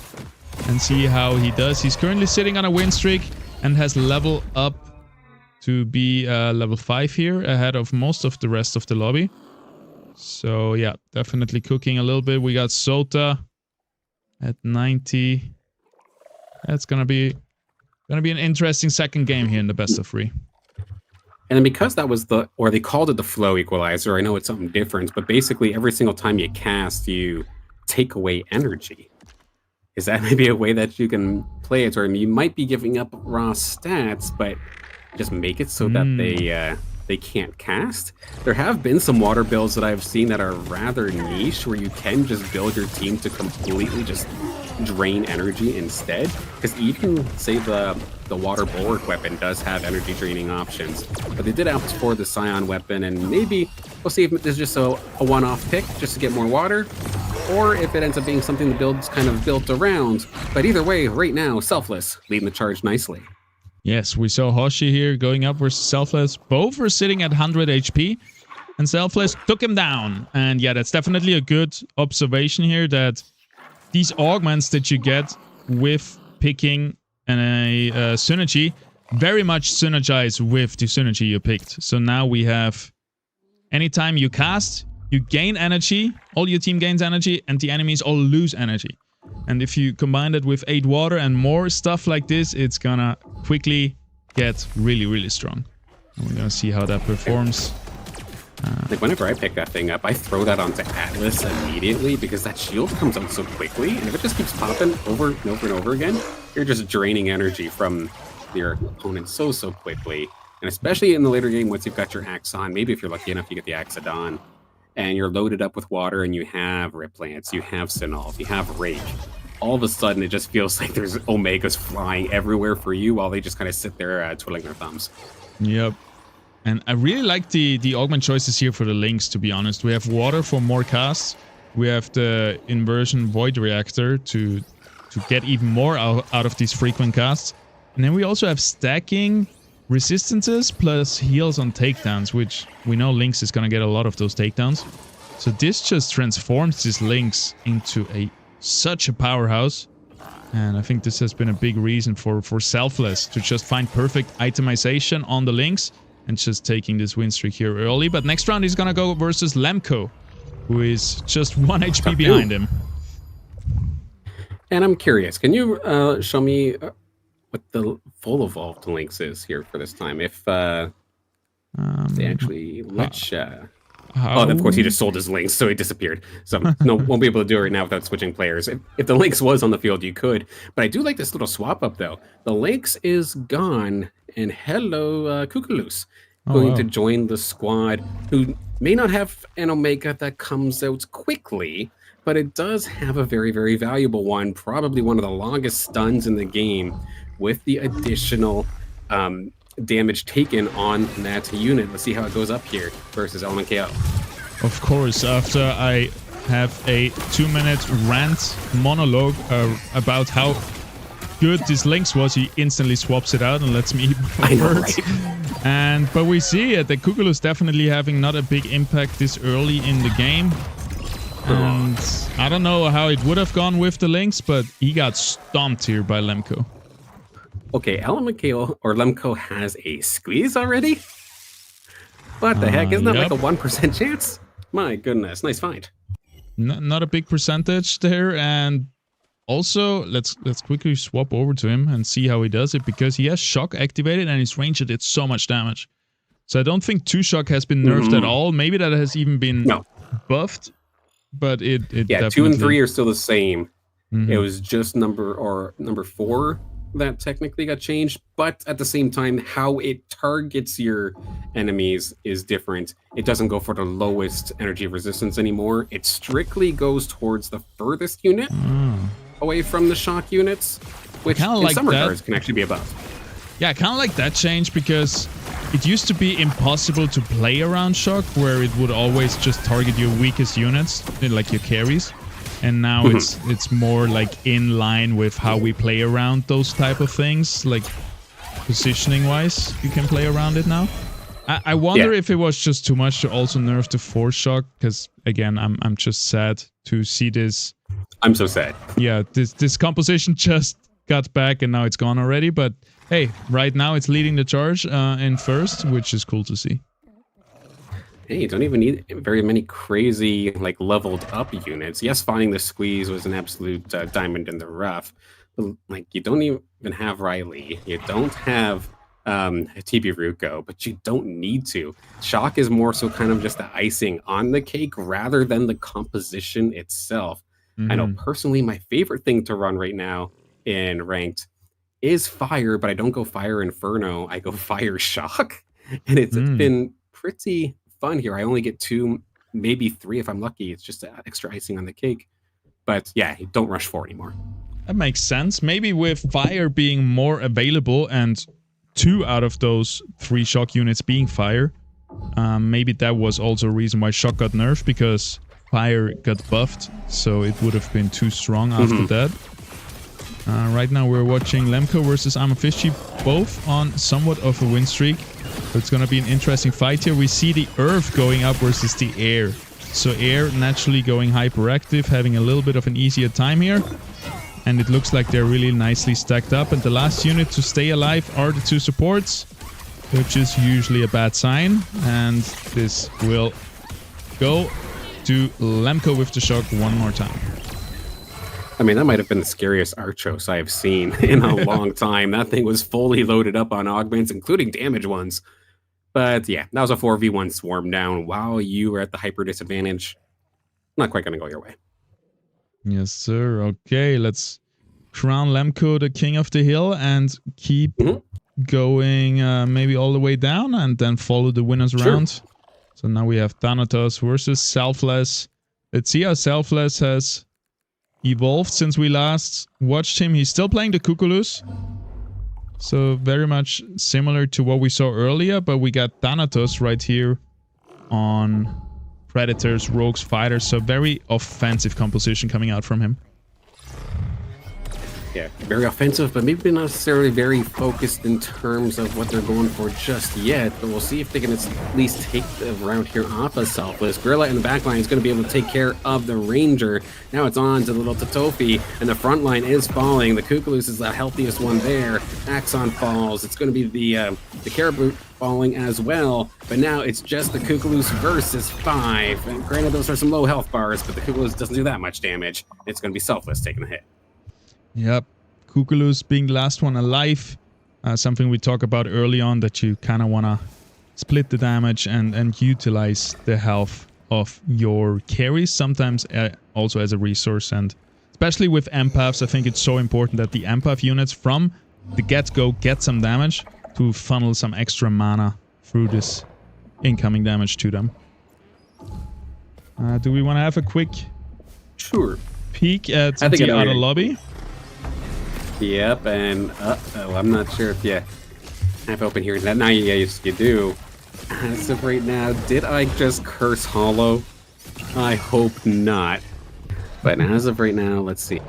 and see how he does. He's currently sitting on a win streak and has leveled up to be level 5 here, ahead of most of the rest of the lobby. So yeah, definitely cooking a little bit. We got Sota at 90. That's gonna be an interesting second game here in the best of 3. And then because that was or they called it the flow equalizer, I know it's something different, but basically every single time you cast, you take away energy. Is that maybe a way that you can play it? Or you might be giving up raw stats, but just make it so that they can't cast? There have been some water builds that I've seen that are rather niche, where you can just build your team to completely just drain energy instead. Because even say the water bulwark weapon does have energy draining options, but they did opt for the Scion weapon, and maybe we'll see if this is just a one-off pick just to get more water, or if it ends up being something the build's kind of built around. But either way, right now, Selfless leading the charge nicely. Yes, we saw Hoshi here going up versus Selfless. Both were sitting at 100 HP, and Selfless took him down. And yeah, that's definitely a good observation here, that these augments that you get with picking a synergy very much synergize with the synergy you picked. So now we have, anytime you cast, you gain energy, all your team gains energy, and the enemies all lose energy. And if you combine it with 8 water and more stuff like this, it's gonna quickly get really, really strong. And we're gonna see how that performs. Like whenever I pick that thing up, I throw that onto Atlas immediately, because that shield comes out so quickly, and if it just keeps popping over and over and over again, you're just draining energy from your opponent so quickly. And especially in the later game, once you've got your axe on, maybe if you're lucky enough you get the Axodon, and you're loaded up with water, and you have Riplance, you have Sinolf, you have Rake, all of a sudden it just feels like there's Omegas flying everywhere for you, while they just kind of sit there twiddling their thumbs. Yep. And I really like the augment choices here for the links, to be honest. We have water for more casts. We have the inversion void reactor to get even more out of these frequent casts. And then we also have stacking resistances plus heals on takedowns, which we know Lynx is going to get a lot of those takedowns. So this just transforms these Lynx into such a powerhouse. And I think this has been a big reason for Selfless to just find perfect itemization on the Lynx and just taking this win streak here early. But next round he's gonna go versus Lemko, who is just 1 HP behind him. And I'm curious, can you show me what the full evolved Lynx is here for this time? If they actually oh, of course he just sold his Lynx, so he disappeared. So no, won't be able to do it right now without switching players. If the Lynx was on the field, you could. But I do like this little swap up though. The Lynx is gone, and hello, Kukulus, going to join the squad, who may not have an Omega that comes out quickly, but it does have a very, very valuable one, probably one of the longest stuns in the game, with the additional damage taken on that unit. Let's see how it goes up here versus Element KO. Of course, after I have a 2-minute rant monologue about how good this Lynx was, he instantly swaps it out and lets me first. Right? But we see it. The Kukulus definitely having not a big impact this early in the game. And I don't know how it would have gone with the Lynx, but he got stomped here by Lemko. Okay, Element KO or Lemko has a squeeze already? What the heck? Isn't that like a 1% chance? My goodness, nice find. Not a big percentage there, and also let's quickly swap over to him and see how he does it, because he has shock activated and his range did so much damage. So I don't think 2 shock has been nerfed at all. Maybe that has even been buffed, but it yeah, definitely... 2 and 3 are still the same. It was just number 4 that technically got changed, but at the same time, how it targets your enemies is different. It doesn't go for the lowest energy resistance anymore. It strictly goes towards the furthest unit away from the shock units, which in some regards can actually be above. Yeah, I kind of like that change, because it used to be impossible to play around shock, where it would always just target your weakest units, like your carries. And now it's more like in line with how we play around those type of things, like positioning wise, you can play around it now. I wonder if it was just too much to also nerf the force shock, because again, I'm just sad to see this. I'm so sad. Yeah, this composition just got back and now it's gone already. But hey, right now it's leading the charge in first, which is cool to see. Hey, you don't even need very many crazy, like, leveled up units. Yes, finding the squeeze was an absolute diamond in the rough. But, like, you don't even have Riley. You don't have TB Ruko, but you don't need to. Shock is more so kind of just the icing on the cake rather than the composition itself. I know, personally, my favorite thing to run right now in Ranked is Fire, but I don't go Fire Inferno. I go Fire Shock. And it's been pretty fun here. I only get 2, maybe 3 if I'm lucky. It's just extra icing on the cake. But yeah, don't rush 4 anymore. That makes sense. Maybe with Fire being more available and 2 out of those 3 shock units being Fire, maybe that was also a reason why shock got nerfed, because Fire got buffed, so it would have been too strong after that. Right now we're watching Lemko versus Amafishi, both on somewhat of a win streak. So it's going to be an interesting fight here. We see the Earth going up versus the Air. So Air naturally going hyperactive, having a little bit of an easier time here. And it looks like they're really nicely stacked up. And the last unit to stay alive are the 2 supports, which is usually a bad sign. And this will go to Lemko with the shock one more time. I mean, that might have been the scariest Archos I have seen in a long time. That thing was fully loaded up on augments, including damage ones. But yeah, that was a 4v1 swarm down while you were at the hyper disadvantage. Not quite going to go your way. Yes, sir. Okay, let's crown Lemko the king of the hill and keep going maybe all the way down and then follow the winners around. So now we have Thanatos versus Selfless. Let's see how Selfless has evolved since we last watched him. He's still playing the Kukulus, so very much similar to what we saw earlier, but we got Thanatos right here on Predators, Rogues, Fighters, so very offensive composition coming out from him. Yeah, very offensive, but maybe not necessarily very focused in terms of what they're going for just yet. But we'll see if they can at least take the round here off of Selfless. Gorilla in the back line is going to be able to take care of the Ranger. Now it's on to the little Totofi, and the front line is falling. The Kukulus is the healthiest one there. Axon falls. It's going to be the Caribou falling as well. But now it's just the Kukaloos versus 5. And granted, those are some low health bars, but the Kukaloos doesn't do that much damage. It's going to be Selfless taking the hit. Yep. Kukaloos being the last one alive. Something we talked about early on, that you kind of want to split the damage and utilize the health of your carries, sometimes also as a resource. And especially with empaths, I think it's so important that the empath units from the get-go get some damage to funnel some extra mana through this incoming damage to them. Do we want to have a quick peek at the other lobby? Yep, and I'm not sure if you have open here. Now you do. As of right now, did I just curse Hollow? I hope not. But as of right now, let's see.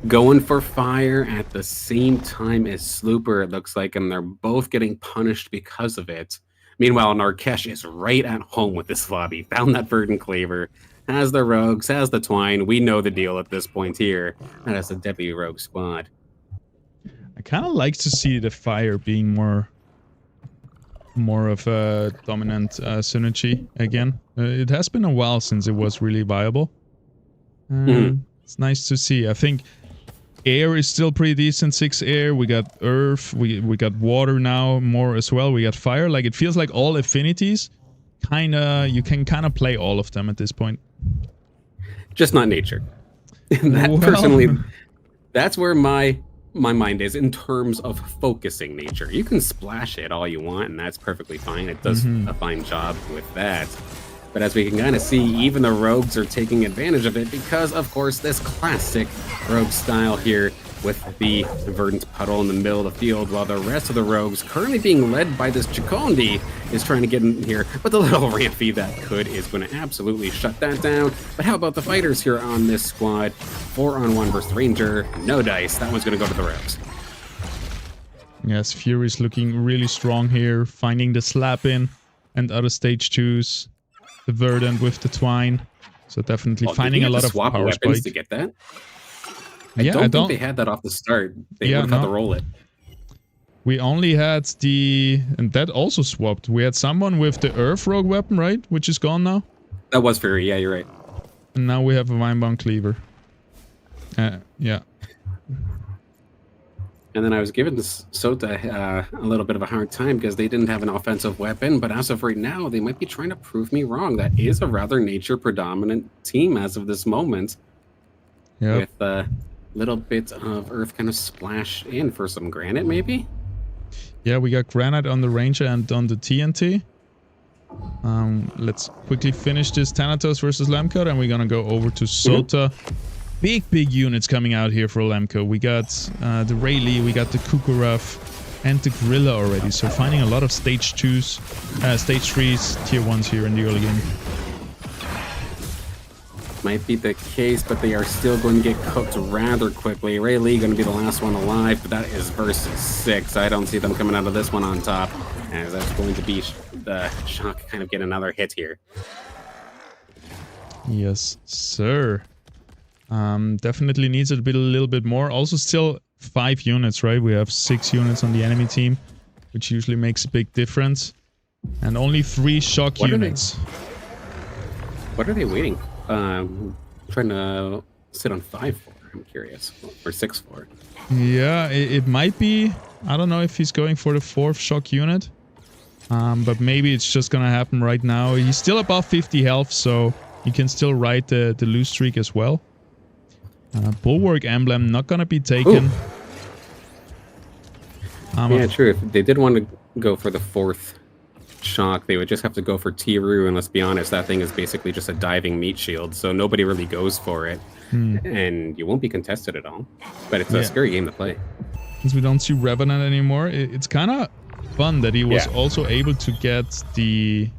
Going for fire at the same time as Slooper, it looks like, and they're both getting punished because of it. Meanwhile, Narkesh is right at home with this lobby. Found that Verdant Cleaver. Has the rogues, has the twine. We know the deal at this point here. That is a deadly rogue squad. I kind of like to see the fire being more of a dominant synergy again. It has been a while since it was really viable. It's nice to see. I think air is still pretty decent. 6 air. We got earth. We got water now more as well. We got fire. Like, it feels like all affinities. You can kind of play all of them at this point. Just not nature. Personally, that's where my mind is in terms of focusing nature. You can splash it all you want, and that's perfectly fine. It does a fine job with that. But as we can kind of see, even the rogues are taking advantage of it because, of course, this classic rogue style here with the Verdant Puddle in the middle of the field, while the rest of the rogues, currently being led by this Chikondi, is trying to get in here. But the little Rampy that could is going to absolutely shut that down. But how about the fighters here on this squad? 4-on-1 versus Ranger. No dice. That one's going to go to the rogues. Yes, Fury's looking really strong here, finding the slap in and other stage 2s. The Verdant with the twine. So definitely finding a lot of swap power weapons spike to get that. I don't think they had that off the start. They would have had to roll it. We only had and that also swapped. We had someone with the Earth Rogue weapon, right? Which is gone now. That was Fury, yeah, you're right. And now we have a Vinebound Cleaver. Yeah. And then I was giving Sota a little bit of a hard time because they didn't have an offensive weapon. But as of right now, they might be trying to prove me wrong. That is a rather nature-predominant team as of this moment. Yeah. With a little bit of earth kind of splashed in for some granite, maybe? Yeah, we got granite on the Ranger and on the TNT. Let's quickly finish this Thanatos versus Lemko, and we're gonna go over to Sota. Big units coming out here for Lemko. We got the Rayleigh, we got the Kukurov, and the Gorilla already. So finding a lot of stage 2s, stage 3s, tier 1s here in the early game. Might be the case, but they are still going to get cooked rather quickly. Rayleigh going to be the last one alive, but that is versus 6. I don't see them coming out of this one on top, as that's going to be the Shock kind of get another hit here. Yes, sir. Definitely needs a little bit more. Also still 5 units, right? We have 6 units on the enemy team, which usually makes a big difference. And only 3 shock units. What are they waiting? Trying to sit on 5 for, I'm curious. Or 6 for. Yeah, it might be. I don't know if he's going for the 4th shock unit. But maybe it's just gonna happen right now. He's still above 50 health, so he can still ride the lose streak as well. Bulwark emblem not gonna be taken. Yeah, true. If they did want to go for the 4th shock, they would just have to go for Tiru, and let's be honest, that thing is basically just a diving meat shield, so nobody really goes for it. And you won't be contested at all. But it's a scary game to play. Since we don't see Revenant anymore, it's kind of fun that he was also able to get the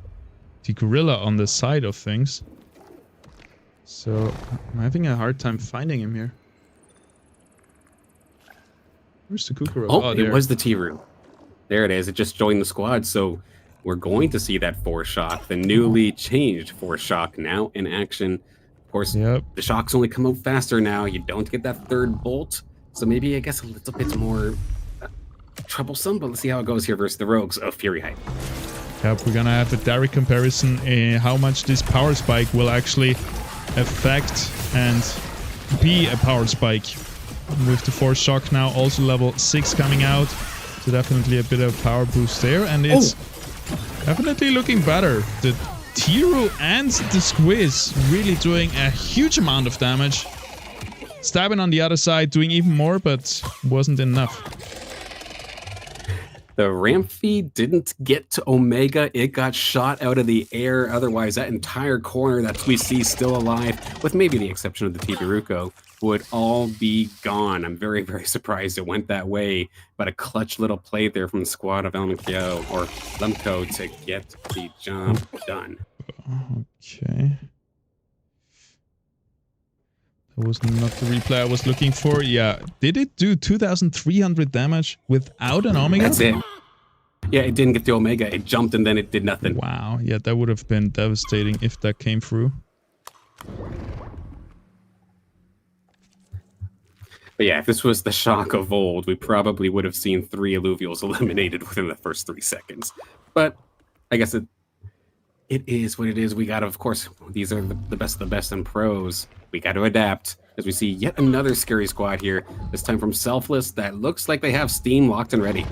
Gorilla on the side of things. So I'm having a hard time finding him here. Where's the Kukuro? Oh, it was the Tiru. There it is. It just joined the squad. So we're going to see that 4 shock, the newly changed 4 shock now in action. Of course, the shocks only come out faster now. You don't get that 3rd bolt. So maybe, I guess, a little bit more troublesome, but let's see how it goes here versus the Rogues of Fury Height. Yep, we're gonna have a direct comparison how much this power spike will actually affect and be a power spike. With the Force Shock now also level 6 coming out, so definitely a bit of power boost there, and it's definitely looking better. The Tiru and the Squiz really doing a huge amount of damage. Stabbing on the other side, doing even more, but wasn't enough. The Ramphi didn't get to Omega. It got shot out of the air. Otherwise, that entire corner that we see still alive, with maybe the exception of the Tibiruko, would all be gone. I'm very, very surprised it went that way. But a clutch little play there from the squad of Lemko to get the job done. Okay. That was not the replay I was looking for. Yeah. Did it do 2,300 damage without an Omega? That's it. Yeah, it didn't get the Omega. It jumped and then it did nothing. Wow. Yeah, that would have been devastating if that came through. But yeah, if this was the shock of old, we probably would have seen 3 Illuvials eliminated within the first 3 seconds. But I guess it is what it is. We got to, of course, these are the best of the best in pros. We got to adapt as we see yet another scary squad here, this time from Selfless that looks like they have Steam locked and ready.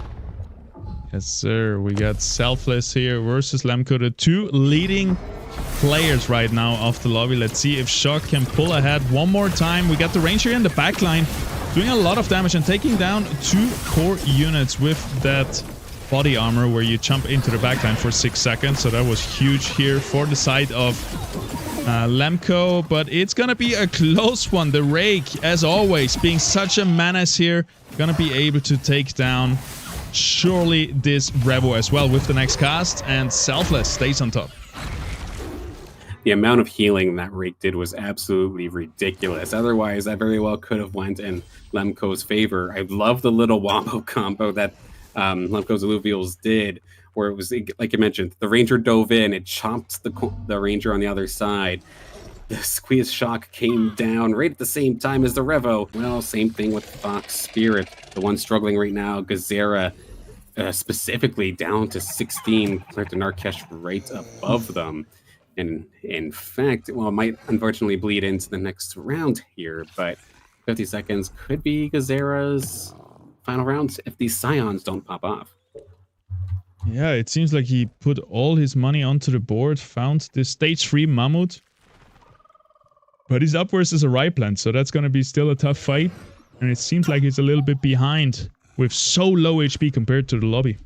Yes, sir. We got Selfless here versus Lemko, the 2 leading players right now of the lobby. Let's see if Shock can pull ahead one more time. We got the Ranger in the backline doing a lot of damage and taking down 2 core units with that body armor where you jump into the backline for 6 seconds. So that was huge here for the side of Lemko, but it's gonna be a close one. The Rake, as always, being such a menace here, gonna be able to take down surely this Revo as well with the next cast, and Selfless stays on top. The amount of healing that Rake did was absolutely ridiculous. Otherwise, that very well could have went in Lemko's favor. I love the little wombo combo that Lemko's Illuvials did, where it was, like you mentioned, the Ranger dove in, it chopped the Ranger on the other side. The Squeeze Shock came down right at the same time as the Revo. Well, same thing with Fox Spirit. The one struggling right now, Gazera, specifically down to 16, compared to Narkesh right above them. And in fact, well, it might unfortunately bleed into the next round here, but 50 seconds could be Gazera's final round if these Scions don't pop off. Yeah, it seems like he put all his money onto the board, found this stage 3 Mammoth. But he's up versus a Riplant, so that's going to be still a tough fight. And it seems like he's a little bit behind with so low HP compared to the lobby.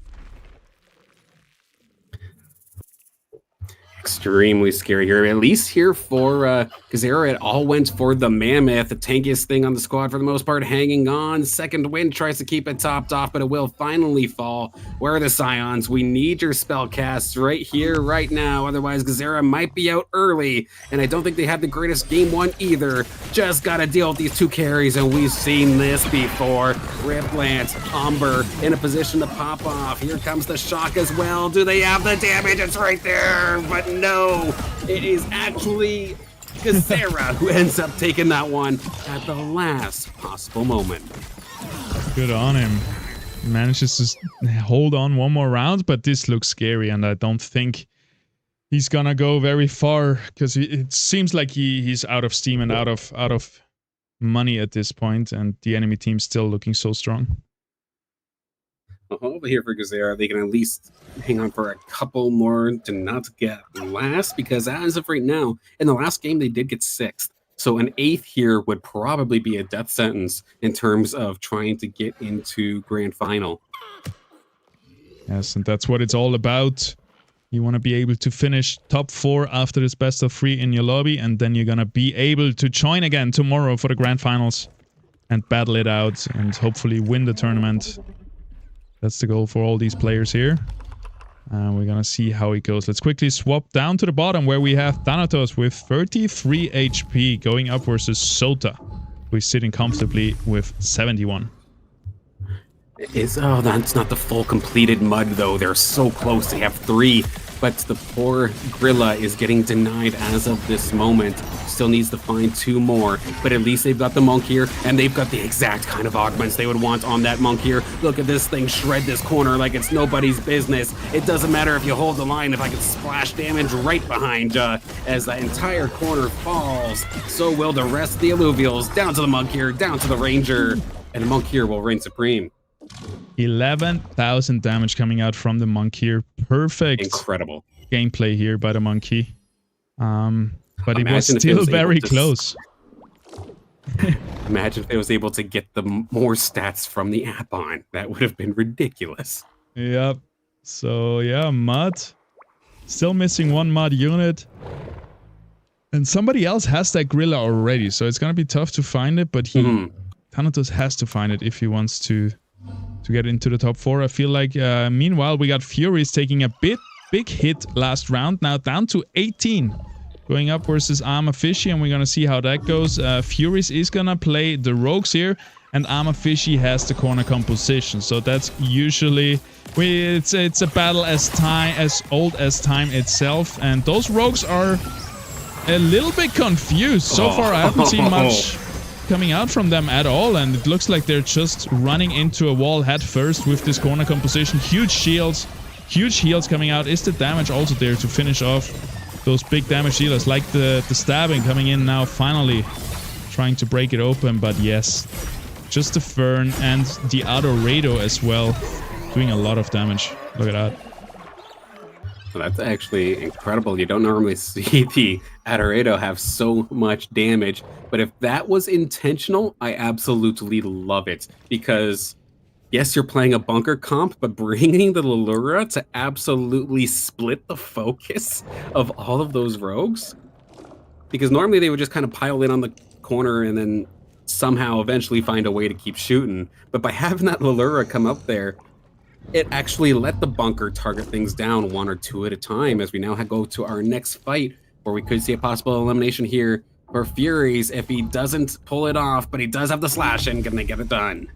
Extremely scary here. At least here for Gazera, it all went for the Mammoth, the tankiest thing on the squad for the most part, hanging on. Second Wind tries to keep it topped off, but it will finally fall. Where are the Scions? We need your spell casts right here, right now. Otherwise, Gazera might be out early, and I don't think they had the greatest game 1 either. Just got to deal with these 2 carries, and we've seen this before. Riplant, Umber in a position to pop off. Here comes the Shock as well. Do they have the damage? It's right there, but no, it is actually Gazera who ends up taking that one at the last possible moment. Good on him. He manages to hold on one more round, but this looks scary, and I don't think he's gonna go very far, because it seems like he's out of steam and out of money at this point, and the enemy team's still looking so strong. Over here for Gazera, they can at least hang on for a couple more to not get last, because as of right now, in the last game, they did get 6th. So an 8th here would probably be a death sentence in terms of trying to get into Grand Final. Yes, and that's what it's all about. You want to be able to finish top 4 after this best of 3 in your lobby, and then you're going to be able to join again tomorrow for the Grand Finals and battle it out and hopefully win the tournament. That's the goal for all these players here. We're gonna see how it goes. Let's quickly swap down to the bottom where we have Thanatos with 33 HP going up versus Sota, who's sitting comfortably with 71. Oh, that's not the full completed mud though. They're so close. They have 3, but the poor Grilla is getting denied as of this moment. still needs to find 2 more, but at least they've got the monk here, and they've got the exact kind of augments they would want on that monk here. Look at this thing shred this corner like it's nobody's business. It doesn't matter if you hold the line, if I can splash damage right behind ya. As the entire corner falls, so will the rest of the Illuvials. Down to the monk here, down to the ranger, and the monk here will reign supreme. 11,000 damage coming out from the monk here. Perfect. Incredible gameplay here by the monkey. But it was still very close. Imagine if it was able to get the more stats from the app on. That would have been ridiculous. Yep. So yeah, Mud. Still missing 1 Mud unit. And somebody else has that Gorilla already, so it's gonna be tough to find it, but Thanatos has to find it if he wants to get into the top 4. I feel like meanwhile we got Furies taking a big hit last round, now down to 18. Going up versus Arma Fishy, and we're gonna see how that goes. Furies is gonna play the Rogues here, and Arma Fishy has the corner composition. So that's usually it's a battle as old as time itself, and those Rogues are a little bit confused. So far I haven't seen much coming out from them at all, and it looks like they're just running into a wall head first with this corner composition. Huge shields, huge heals coming out. Is the damage also there to finish off those big damage dealers, like the stabbing coming in now, finally trying to break it open? But yes, just the Fern and the Adorado as well, doing a lot of damage. Look at that. Well, that's actually incredible. You don't normally see the Adorado have so much damage, but if that was intentional, I absolutely love it. Because yes, you're playing a bunker comp, but bringing the Lilura to absolutely split the focus of all of those rogues. Because normally they would just kind of pile in on the corner and then somehow eventually find a way to keep shooting. But by having that Lilura come up there, it actually let the bunker target things down 1 or 2 at a time, as we now go to our next fight, where we could see a possible elimination here for Furies if he doesn't pull it off, but he does have the slash in. Can they get it done?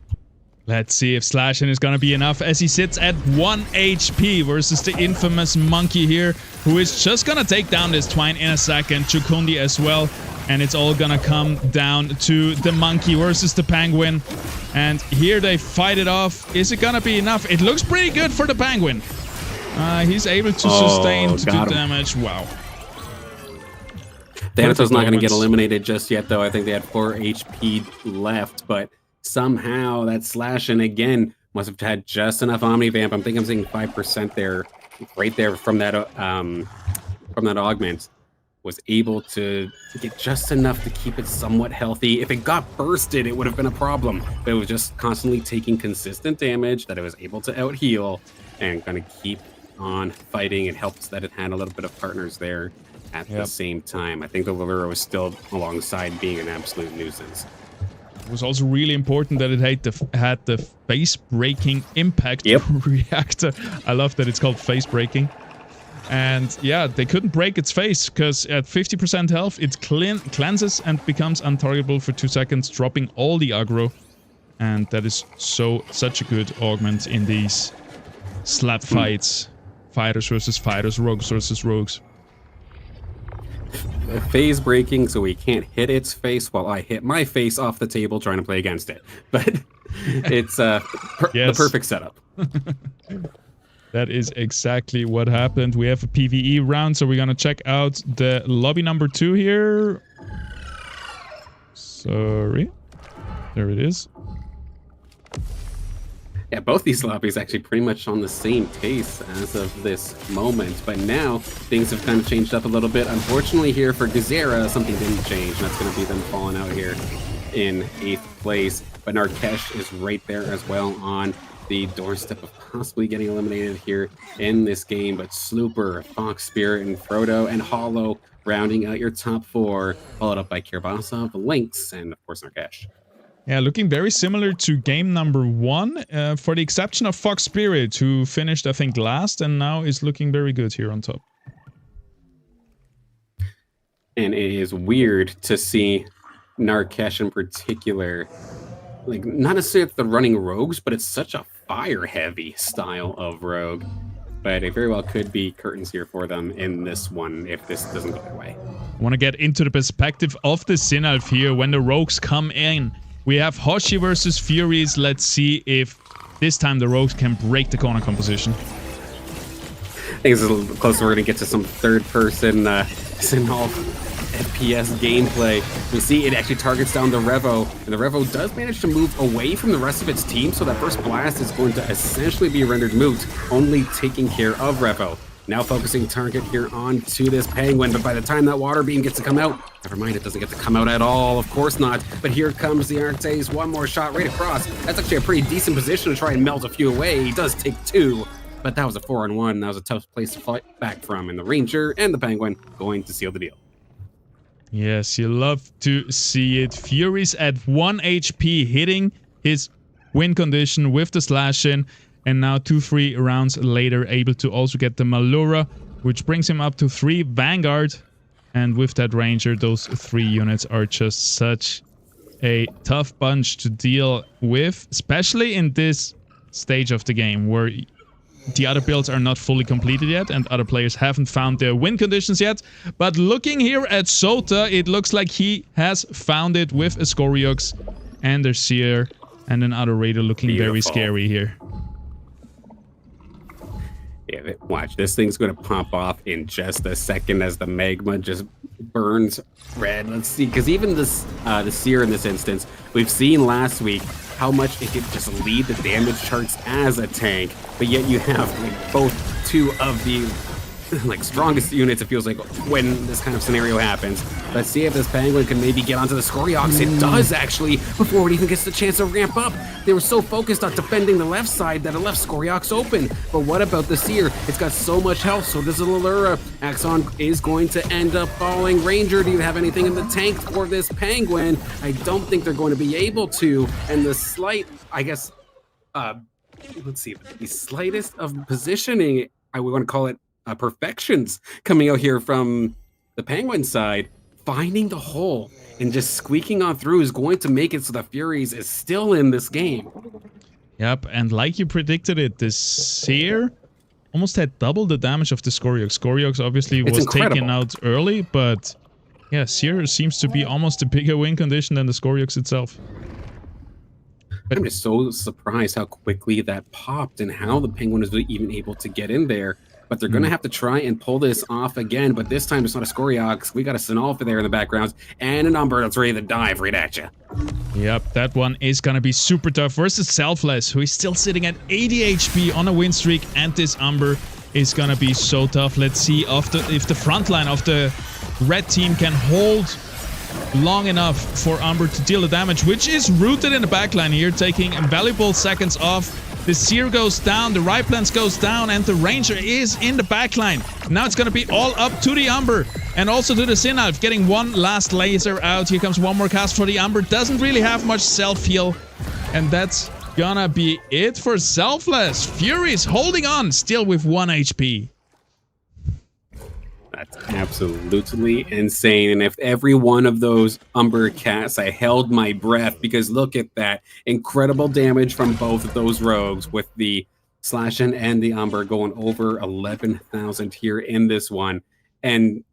Let's see if slashing is gonna be enough, as he sits at 1 HP versus the infamous monkey here, who is just gonna take down this Twine in a second. Chukundi as well. And it's all gonna come down to the monkey versus the penguin. And here they fight it off. Is it gonna be enough? It looks pretty good for the penguin. He's able to sustain, to do damage. Wow. Thanatos not gonna get eliminated just yet, though. I think they had 4 HP left, but somehow that slashing again must have had just enough Omnivamp. I'm thinking I'm seeing 5% there, right there from that augment. Was able to get just enough to keep it somewhat healthy. If it got bursted, it would have been a problem. But it was just constantly taking consistent damage that it was able to out heal and gonna keep on fighting. It helps that it had a little bit of partners there at the same time. I think the Lilura was still alongside being an absolute nuisance. It was also really important that it had the face-breaking impact reactor. I love that it's called face-breaking. And yeah, they couldn't break its face, because at 50% health, it cleanses and becomes untargetable for 2 seconds, dropping all the aggro. And that is such a good augment in these slap fights. Fighters versus fighters, rogues versus rogues. Phase breaking, so we can't hit its face while I hit my face off the table trying to play against it. But it's the perfect setup. That is exactly what happened. We have a PvE round, so we're gonna check out the lobby number 2 here. Sorry. There it is. Yeah, both these lobbies actually pretty much on the same pace as of this moment. But now, things have kind of changed up a little bit. Unfortunately here for Gazera, something didn't change. And that's going to be them falling out here in 8th place. But Narkesh is right there as well on the doorstep of possibly getting eliminated here in this game. But Slooper, Fox Spirit, and Frodo, and Hollow rounding out your top 4, followed up by Kirbasov, Lynx, and of course Narkesh. Yeah, looking very similar to game number 1, for the exception of Fox Spirit, who finished, I think, last, and now is looking very good here on top. And it is weird to see Narkesh in particular, like, not necessarily the running rogues, but it's such a fire-heavy style of rogue. but it very well could be curtains here for them in this one if this doesn't go their way. I want to get into the perspective of the Synalf here when the rogues come in. We have Hoshi versus Furies. Let's see if this time the rogues can break the corner composition. I think it's a little closer. We're going to get to some third-person Synalf FPS gameplay. We see it actually targets down the Revo, and the Revo does manage to move away from the rest of its team, so that first blast is going to essentially be rendered moot, only taking care of Revo. Now focusing target here onto this Penguin, but by the time that water beam gets to come out, never mind, it doesn't get to come out at all, of course not. But here comes the Artes, one more shot right across. That's actually a pretty decent position to try and melt a few away. He does take 2, but that was a 4-on-1. That was a tough place to fight back from, and the Ranger and the Penguin going to seal the deal. Yes, you love to see it. Furies at 1 HP, hitting his win condition with the slash in. And now 2-3 rounds later, able to also get the Malura, which brings him up to 3 Vanguard. And with that Ranger, those 3 units are just such a tough bunch to deal with, especially in this stage of the game where the other builds are not fully completed yet and other players haven't found their win conditions yet. But looking here at Sota, it looks like he has found it with a Scoriox and a Seer and another Raider looking very scary here. Yeah, watch, this thing's going to pop off in just a second as the magma just burns red. Let's see, because even this the Seer in this instance, we've seen last week how much it can just lead the damage charts as a tank, but yet you have like both 2 of the like strongest units, it feels like, when this kind of scenario happens. Let's see if this Penguin can maybe get onto the Scoriox. It does, actually, before it even gets the chance to ramp up. They were so focused on defending the left side that it left Scoriox open. But what about the Seer? It's got so much health, so does the Allura. Axon is going to end up falling. Ranger, do you have anything in the tank for this Penguin? I don't think they're going to be able to. And the slight, I guess, let's see, the slightest of positioning, I would want to call it, perfections coming out here from the Penguin side. Finding the hole and just squeaking on through is going to make it so the Furies is still in this game. Yep, and like you predicted it, the Seer almost had double the damage of the Scoriox. Scoriox obviously was taken out early, but yeah, Seer seems to be almost a bigger win condition than the Scoriox itself. I'm just so surprised how quickly that popped and how the Penguin was even able to get in there. But they're going to have to try and pull this off again. But this time it's not a Scoriox. We got a Synalf there in the background and an Umber that's ready to dive right at you. Yep, that one is going to be super tough versus Selfless, who is still sitting at 80 HP on a win streak. And this Umber is going to be so tough. Let's see if the front line of the red team can hold long enough for Umber to deal the damage, which is rooted in the backline here, taking valuable seconds off. The Seer goes down, the Riplance goes down, and the Ranger is in the backline. Now it's going to be all up to the Umber and also to the Synalf, getting one last laser out. Here comes one more cast for the Umber. Doesn't really have much self-heal, and that's gonna be it for Selfless. Furies holding on, still with 1 HP. That's absolutely insane. And if every one of those Umber casts, I held my breath, because look at that. Incredible damage from both of those rogues, with the Slash-In and the Umber going over 11,000 here in this one. And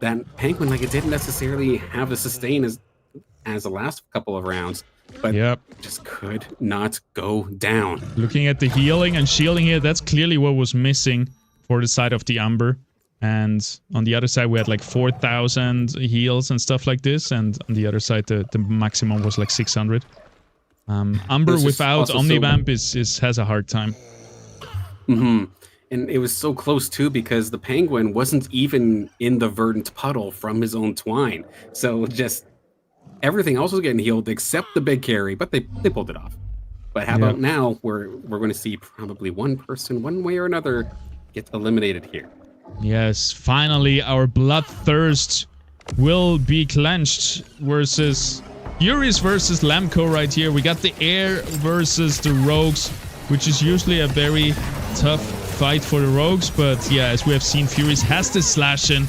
that Penguin, like, it didn't necessarily have the sustain as the last couple of rounds, but just could not go down. Looking at the healing and shielding here, that's clearly what was missing for the side of the Umber. And on the other side, we had like 4,000 heals and stuff like this. And on the other side, the maximum was like 600. Umber without Omnivamp has a hard time. And it was so close too, because the Penguin wasn't even in the verdant puddle from his own twine. So just everything else was getting healed except the big carry, but they pulled it off. But how about now? We're going to see probably one person, one way or another, get eliminated here. Yes, finally our bloodthirst will be clenched versus Furies versus Lamco right here. We got the Air versus the Rogues, which is usually a very tough fight for the Rogues. But yeah, as we have seen, Furies has this Slash-In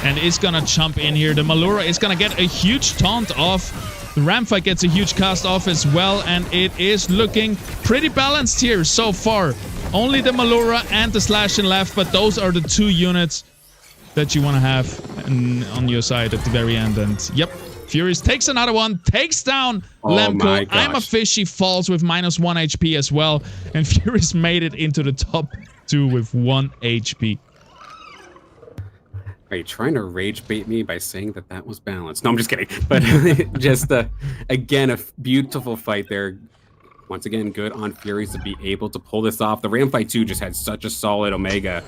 and is gonna jump in here. The Malura is gonna get a huge taunt off. The Ramfight gets a huge cast off as well, and it is looking pretty balanced here so far. Only the Malura and the Slash left, but those are the 2 units that you want to have on your side at the very end. And yep, Furious takes another one, takes down Lemko. I'm a Fishy falls with -1 HP as well. And Furious made it into the top 2 with 1 HP. Are you trying to rage bait me by saying that that was balanced? No, I'm just kidding. But just, again, a beautiful fight there. Once again, good on Furious to be able to pull this off. The Ram fight 2 just had such a solid Omega.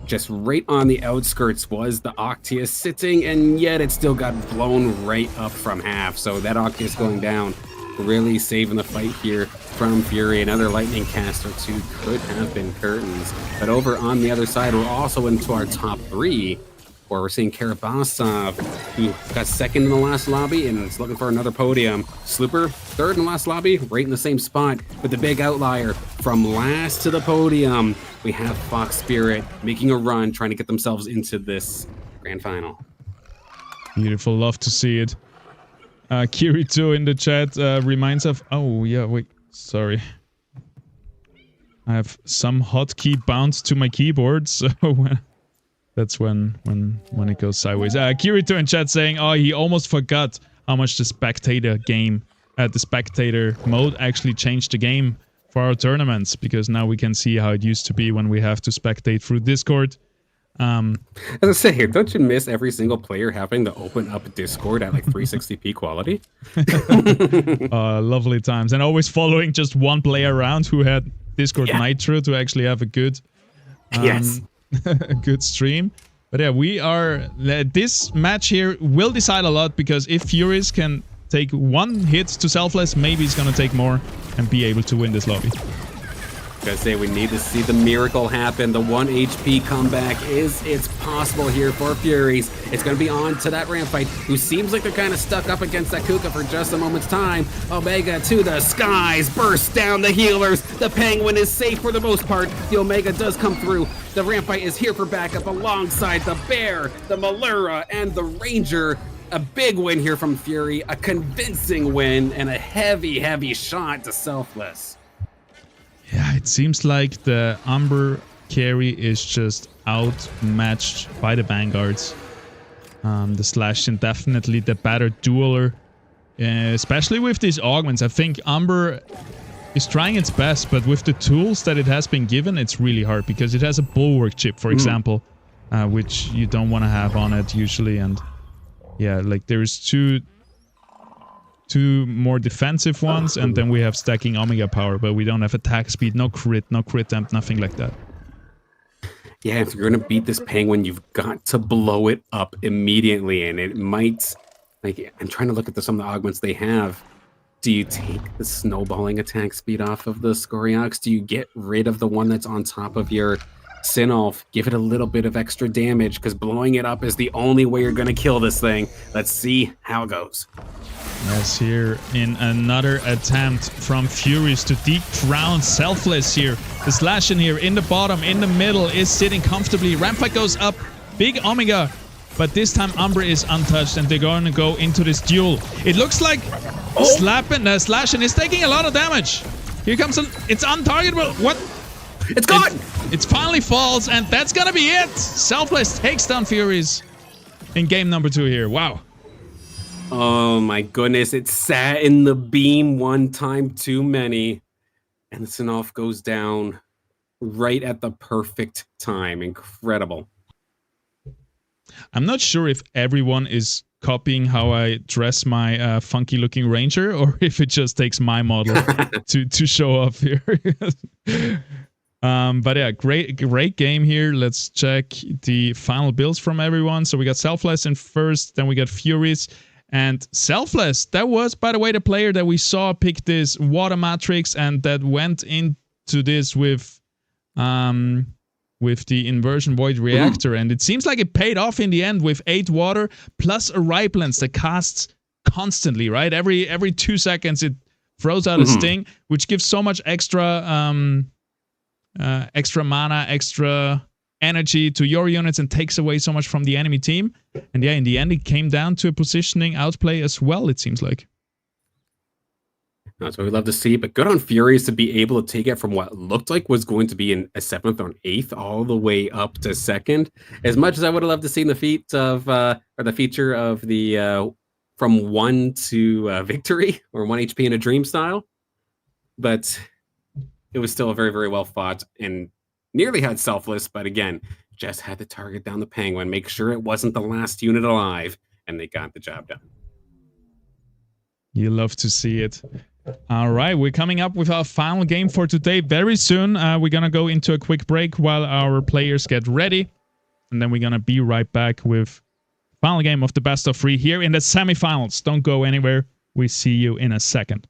Just right on the outskirts was the Octius sitting, and yet it still got blown right up from half. So that Octius going down, really saving the fight here from Fury. Another Lightning Cast or 2 could have been curtains. But over on the other side, we're also into our top 3, where we're seeing Karabasov, who got second in the last lobby and is looking for another podium. Slooper, third in the last lobby, right in the same spot. But the big outlier from last to the podium, we have Fox Spirit making a run, trying to get themselves into this grand final. Beautiful, love to see it. Kirito in the chat reminds of... Oh, yeah, wait, sorry. I have some hotkey bound to my keyboard, so... That's when it goes sideways. Kirito in chat saying, oh, he almost forgot how much the spectator game, the spectator mode actually changed the game for our tournaments, because now we can see how it used to be when we have to spectate through Discord. As I say here, don't you miss every single player having to open up Discord at like 360p quality? Lovely times. And always following just one player around who had Discord Nitro to actually have a good... yes. a good stream. But yeah, we are... this match here will decide a lot, because if Furious can take 1 hit to Selfless, maybe he's gonna take more and be able to win this lobby. Gotta say, we need to see the miracle happen. The 1 HP comeback it's possible here for Furies. It's gonna be on to that Ram fight, who seems like they're kind of stuck up against that Kuka for just a moment's time. Omega to the skies, bursts down the healers. The Penguin is safe for the most part. The Omega does come through. The Ram fight is here for backup alongside the Bear, the Malura, and the Ranger. A big win here from Fury, a convincing win, and a heavy, heavy shot to Selfless. Yeah, it seems like the Umber carry is just outmatched by the Vanguards. The Slash definitely the better dueler, especially with these augments. I think Umber is trying its best, but with the tools that it has been given, it's really hard, because it has a bulwark chip, for example, which you don't want to have on it usually. And yeah, like there's two more defensive ones, and then we have stacking Omega power, but we don't have attack speed, no crit temp, nothing like that. Yeah, if you're going to beat this Penguin, you've got to blow it up immediately, and it might... Like, I'm trying to look at some of the augments they have. Do you take the snowballing attack speed off of the Scoriox? Do you get rid of the one that's on top of your Sinolf? Give it a little bit of extra damage, because blowing it up is the only way you're going to kill this thing. Let's see how it goes. Yes, here in another attempt from Furious to dethrone Selfless here. The Slash in here in the bottom, in the middle, is sitting comfortably. Rampart goes up, big Omega, but this time Umber is untouched, and they're going to go into this duel. It looks like Slashing is taking a lot of damage. Here comes it's untargetable. What? It's gone! It's finally falls, and that's gonna be it. Selfless takes down Furies in game number 2 here. Wow. Oh my goodness, it sat in the beam one time too many. And the Sinolf goes down right at the perfect time. Incredible. I'm not sure if everyone is copying how I dress my funky looking Ranger, or if it just takes my model to show off here. But yeah, great game here. Let's check the final builds from everyone. So we got Selfless in first, then we got Furies. And Selfless, that was, by the way, the player that we saw pick this Water Matrix, and that went into this with the Inversion Void Reactor. And it seems like it paid off in the end with 8 water plus a Ripelands that casts constantly, right? Every 2 seconds it throws out a sting, which gives so much extra extra mana, extra energy to your units, and takes away so much from the enemy team. And yeah, in the end, it came down to a positioning outplay as well, it seems like. That's what we'd love to see, but good on Furious to be able to take it from what looked like was going to be in a 7th or an 8th all the way up to 2nd. As much as I would have loved to see the feat of, or the feature of the from 1 to victory, or 1 HP in a dream style, but it was still a very, very well fought and nearly had Selfless, but again, just had to target down the Penguin, make sure it wasn't the last unit alive, and they got the job done. You love to see it. All right, we're coming up with our final game for today very soon. We're going to go into a quick break while our players get ready. And then we're going to be right back with final game of the best of 3 here in the semifinals. Don't go anywhere. We see you in a second.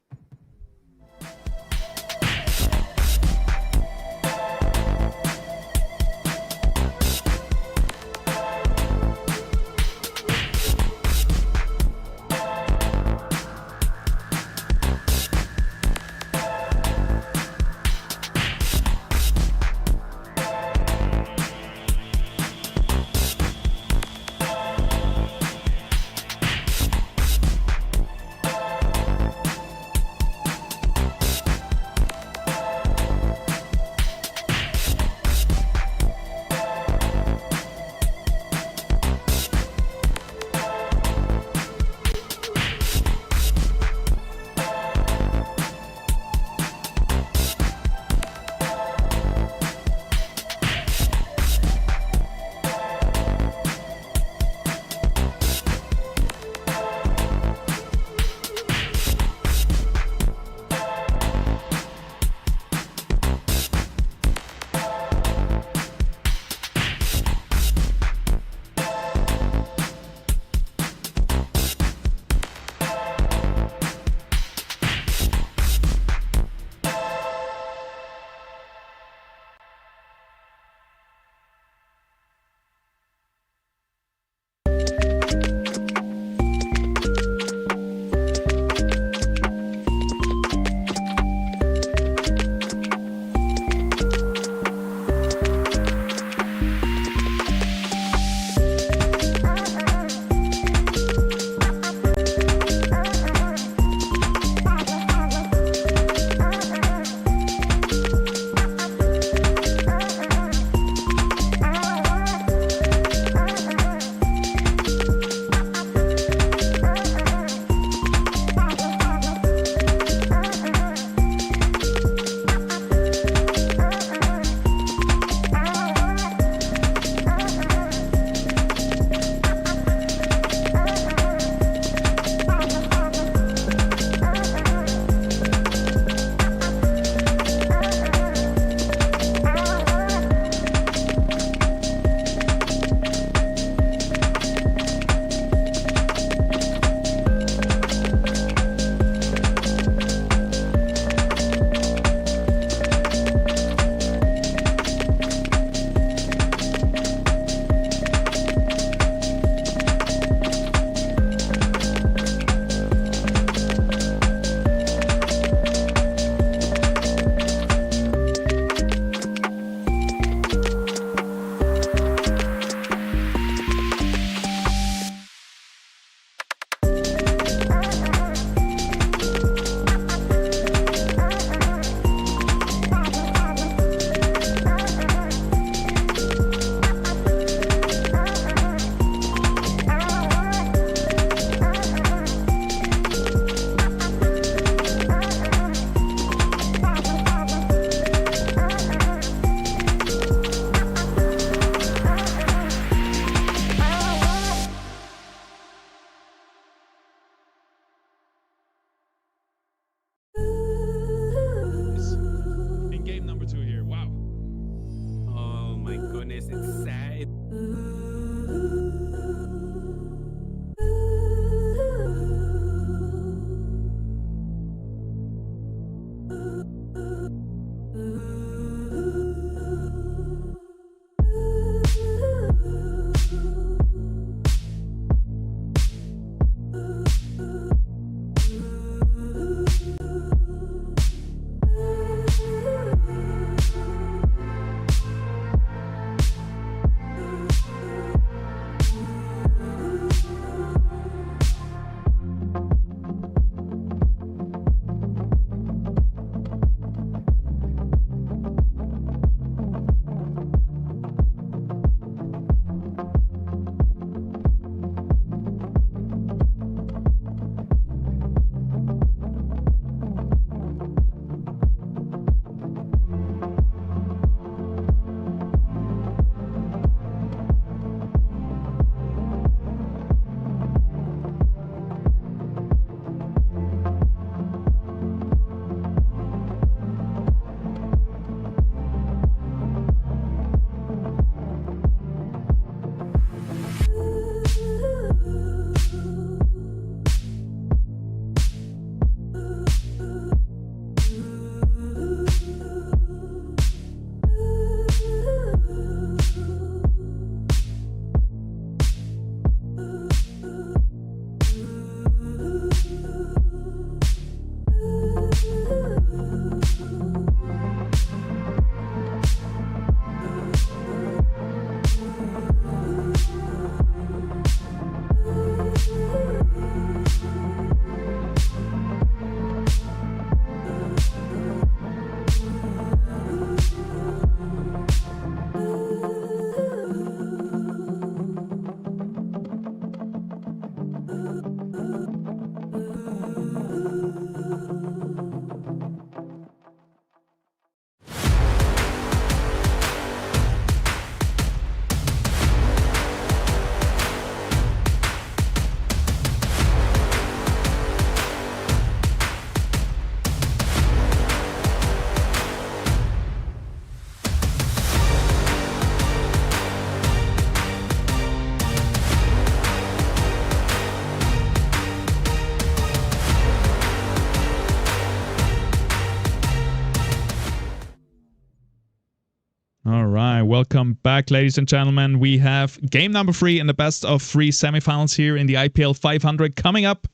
welcome back, ladies and gentlemen. We have game number 3 in the best of 3 semifinals here in the IPL 500 coming up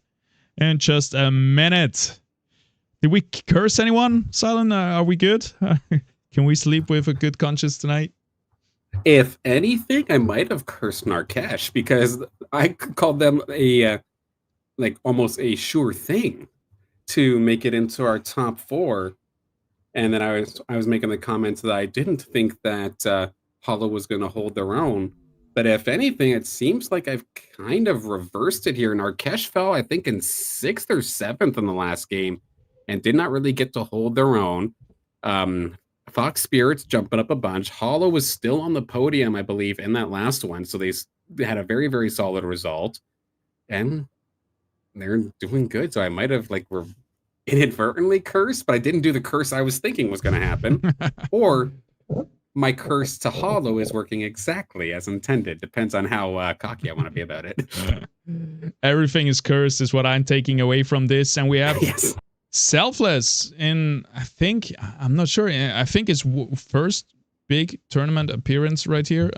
in just a minute. Did we curse anyone, Silent? Are we good? Can we sleep with a good conscience tonight? If anything, I might have cursed Narkesh because I called them a like almost a sure thing to make it into our top 4. And then I was making the comments that I didn't think that Hollow was going to hold their own. But if anything, it seems like I've kind of reversed it here. Narkesh fell, I think, in 6th or 7th in the last game and did not really get to hold their own. Fox Spirits jumping up a bunch. Hollow was still on the podium, I believe, in that last one. So they had a very, very solid result. And they're doing good. So I might have inadvertently cursed, but I didn't do the curse I was thinking was going to happen. Or my curse to Hollow is working exactly as intended. Depends on how cocky I want to be about it. Everything is cursed is what I'm taking away from this. And we have Selfless in, I'm not sure. I think it's first big tournament appearance right here.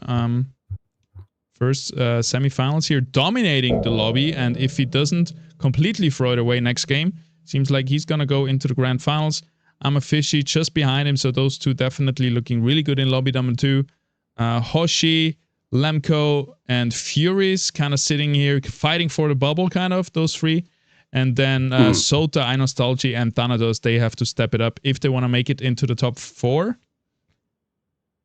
First semifinals here, dominating the lobby. And if he doesn't completely throw it away next game, seems like he's going to go into the grand finals. I'm a fishy just behind him, so those two definitely looking really good in lobby number 2. Hoshi, Lemko, and Furies kind of sitting here, fighting for the bubble, kind of, those 3. And then Sota, iNostalgia, and Thanatos, they have to step it up if they want to make it into the top 4.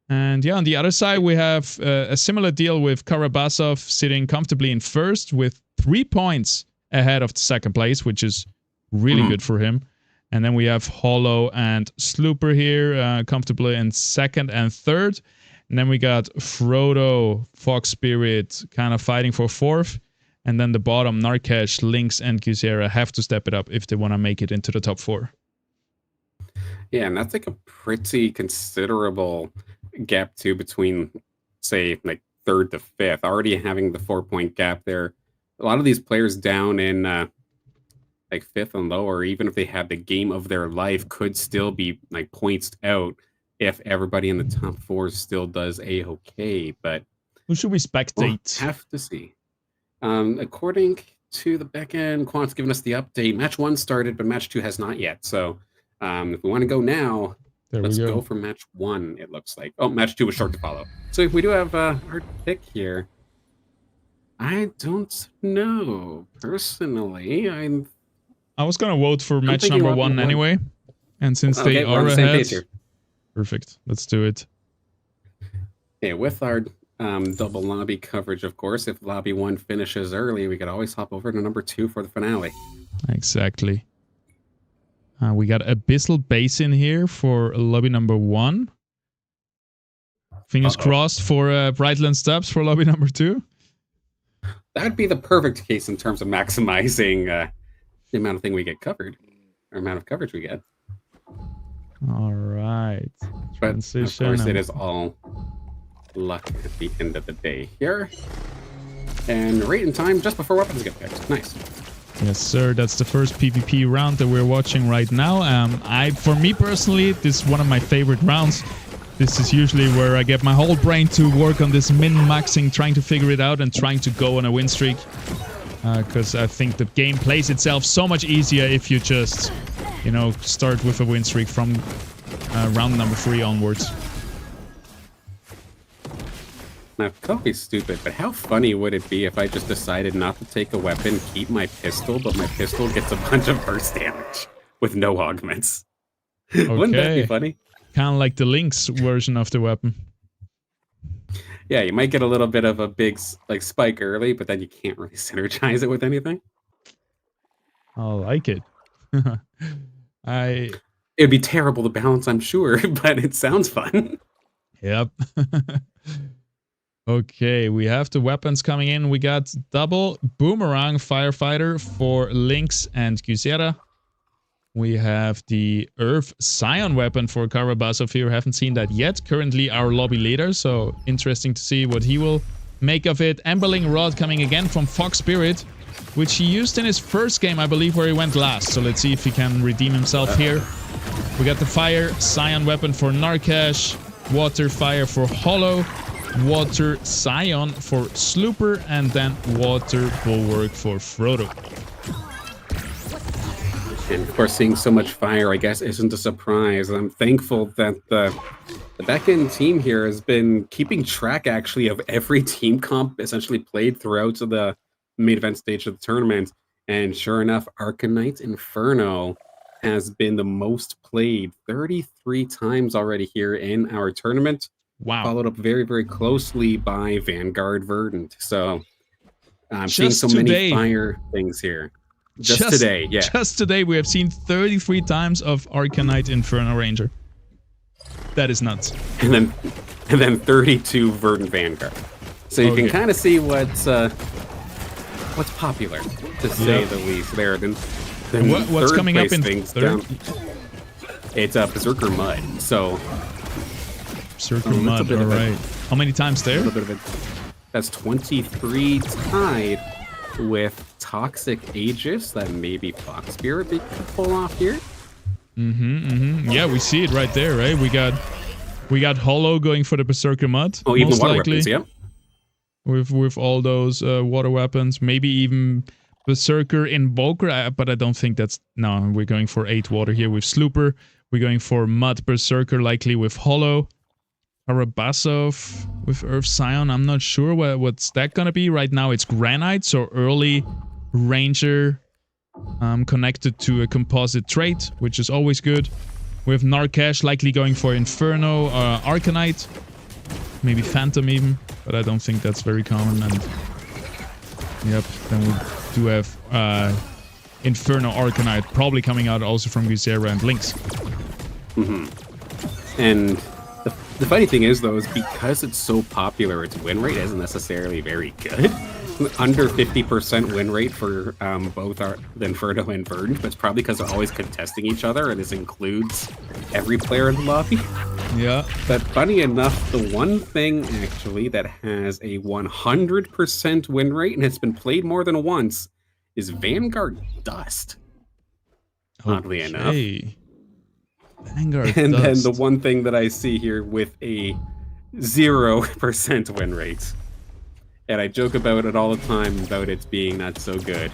And yeah, on the other side, we have a similar deal with Karabasov sitting comfortably in first with 3 points ahead of the second place, which is really good for him. And then we have Hollow and Slooper here, comfortably in second and third. And then we got Frodo, Fox Spirit, kind of fighting for 4th. And then the bottom, Narkesh, Lynx, and Guzera have to step it up if they want to make it into the top 4. Yeah, and that's like a pretty considerable gap too between, say, like 3rd to 5th. Already having the 4-point gap there. A lot of these players down in like 5th and lower, even if they had the game of their life, could still be like points out if everybody in the top 4 still does a-okay. But who should we spectate? We'll have to see. According to the backend, Quant's giving us the update. Match 1 started, but match 2 has not yet. So if we want to go now, let's go for match 1, it looks like. Oh, match 2 was short to follow. So if we do have our pick here, I don't know. Personally, I was going to vote for match number 1 anyway. And since they are ahead, perfect. Let's do it. Okay, with our double lobby coverage, of course, if lobby 1 finishes early, we could always hop over to number 2 for the finale. Exactly. We got Abyssal Basin here for lobby number 1. Fingers crossed for Brightland Steps for lobby number 2. That'd be the perfect case in terms of maximizing the amount of thing we get covered, or amount of coverage we get. All right. Transition. But of course, it is all luck at the end of the day here. And right in time, just before weapons get picked. Nice. Yes, sir. That's the first PvP round that we're watching right now. For me personally, this is one of my favorite rounds. This is usually where I get my whole brain to work on this min-maxing, trying to figure it out and trying to go on a win streak. Because I think the game plays itself so much easier if you just, start with a win streak from round number 3 onwards. Now, don't be stupid, but how funny would it be if I just decided not to take a weapon, keep my pistol, but my pistol gets a bunch of burst damage with no augments? Okay. Wouldn't that be funny? Kind of like the Lynx version of the weapon. Yeah, you might get a little bit of a big spike early, but then you can't really synergize it with anything. I like it. It'd be terrible to balance, I'm sure, but it sounds fun. Yep. Okay, we have the weapons coming in. We got double Boomerang Firefighter for Lynx and Guzera. We have the Earth Scion weapon for Karabasov here. Haven't seen that yet. Currently our lobby leader, so interesting to see what he will make of it. Emberling Rod coming again from Fox Spirit, which he used in his first game, I believe, where he went last. So let's see if he can redeem himself here. We got the Fire Scion weapon for Narkesh. Water Fire for Hollow, Water Scion for Slooper, and then Water Bulwark for Frodo. And of course, seeing so much fire, I guess, isn't a surprise. I'm thankful that the back-end team here has been keeping track, actually, of every team comp essentially played throughout the main event stage of the tournament. And sure enough, Arcanite Inferno has been the most played 33 times already here in our tournament. Wow. Followed up very, very closely by Vanguard Verdant. So I'm seeing Just so many today. fire things here. Just today, yeah. Just today, we have seen 33 times of Arcanite Inferno Ranger. That is nuts. And then 32 Verdant Vanguard. So you can kind of see what's popular, to say the least. There, then what's coming up in third? It's Berserker Mud. So Berserker Mud. All right. How many times there? That's 23 tied with Toxic Aegis that maybe Fox Spirit could pull off here. Yeah, we see it right there, right? We got Hollow going for the Berserker Mud. Oh, even water weapons, yep. With all those water weapons, maybe even Berserker Invoker, but I don't think that's... No, we're going for 8 water here with Slooper. We're going for Mud Berserker, likely with Hollow. Karabasov with Earth Scion, I'm not sure what's that gonna be. Right now it's Granite, so early Ranger connected to a composite trait, which is always good. We have Narkesh likely going for Inferno, Arcanite, maybe Phantom even, but I don't think that's very common. And yep, then we do have Inferno Arcanite probably coming out also from Guzera and Lynx. And the funny thing is, though, is because it's so popular, its win rate isn't necessarily very good. Under 50% win rate for both the Inferno and Verdant, but it's probably because they're always contesting each other, and this includes every player in the lobby. Yeah. But funny enough, the one thing, actually, that has a 100% win rate, and it's been played more than once, is Vanguard Dust. Oddly enough. Vanguard and Dust. then the one thing that I see here with a 0% win rate, and I joke about it all the time about it being not so good.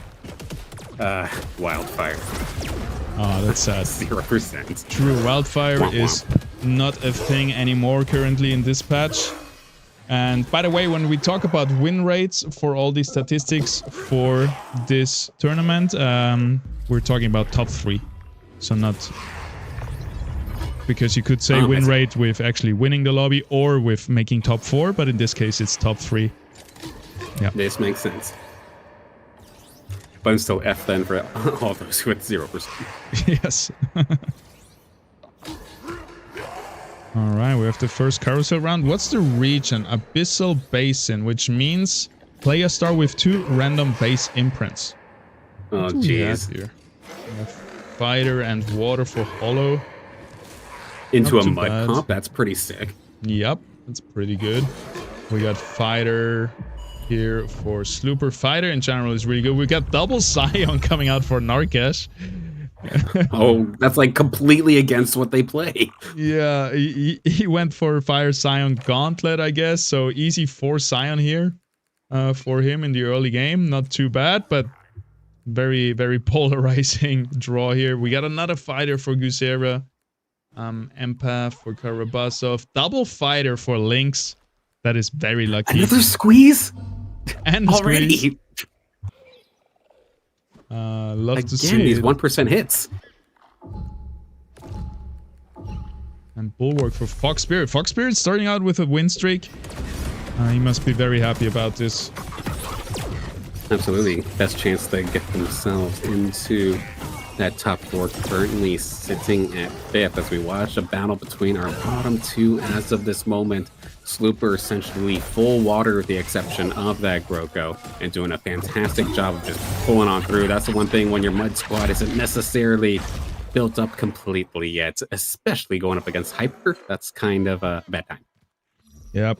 Wildfire. Oh, that's sad. 0%. True, Wildfire is not a thing anymore currently in this patch. And by the way, when we talk about win rates for all these statistics for this tournament, we're talking about top 3. So not... Because you could say win rate with actually winning the lobby or with making top 4, but in this case it's top 3. Yeah. This makes sense. But I'm still F then for all those with 0%. Yes. Alright, we have the first carousel round. What's the region? Abyssal Basin, which means play a star with 2 random base imprints. Oh, jeez. Fighter and water for Hollow. Into a mud comp, that's pretty sick. Yep, that's pretty good. We got Fighter here for Slooper. Fighter in general is really good. We got double Scion coming out for Narkesh. Oh, that's like completely against what they play. Yeah, he went for Fire Scion Gauntlet, I guess. So easy 4 Scion here for him in the early game. Not too bad, but very, very polarizing draw here. We got another Fighter for Guzera. Empath for Karabasov. Double Fighter for Lynx. That is very lucky. Another squeeze? And already? Squeeze. Love to see these it. 1% hits. And Bulwark for Fox Spirit. Fox Spirit starting out with a win streak. He must be very happy about this. Absolutely. Best chance to get themselves into that top 4, currently sitting at 5th as we watch a battle between our bottom 2 as of this moment. Slooper essentially full water with the exception of that Groko and doing a fantastic job of just pulling on through. That's the one thing when your mud squad isn't necessarily built up completely yet, especially going up against Hyper. That's kind of a bad time. Yep.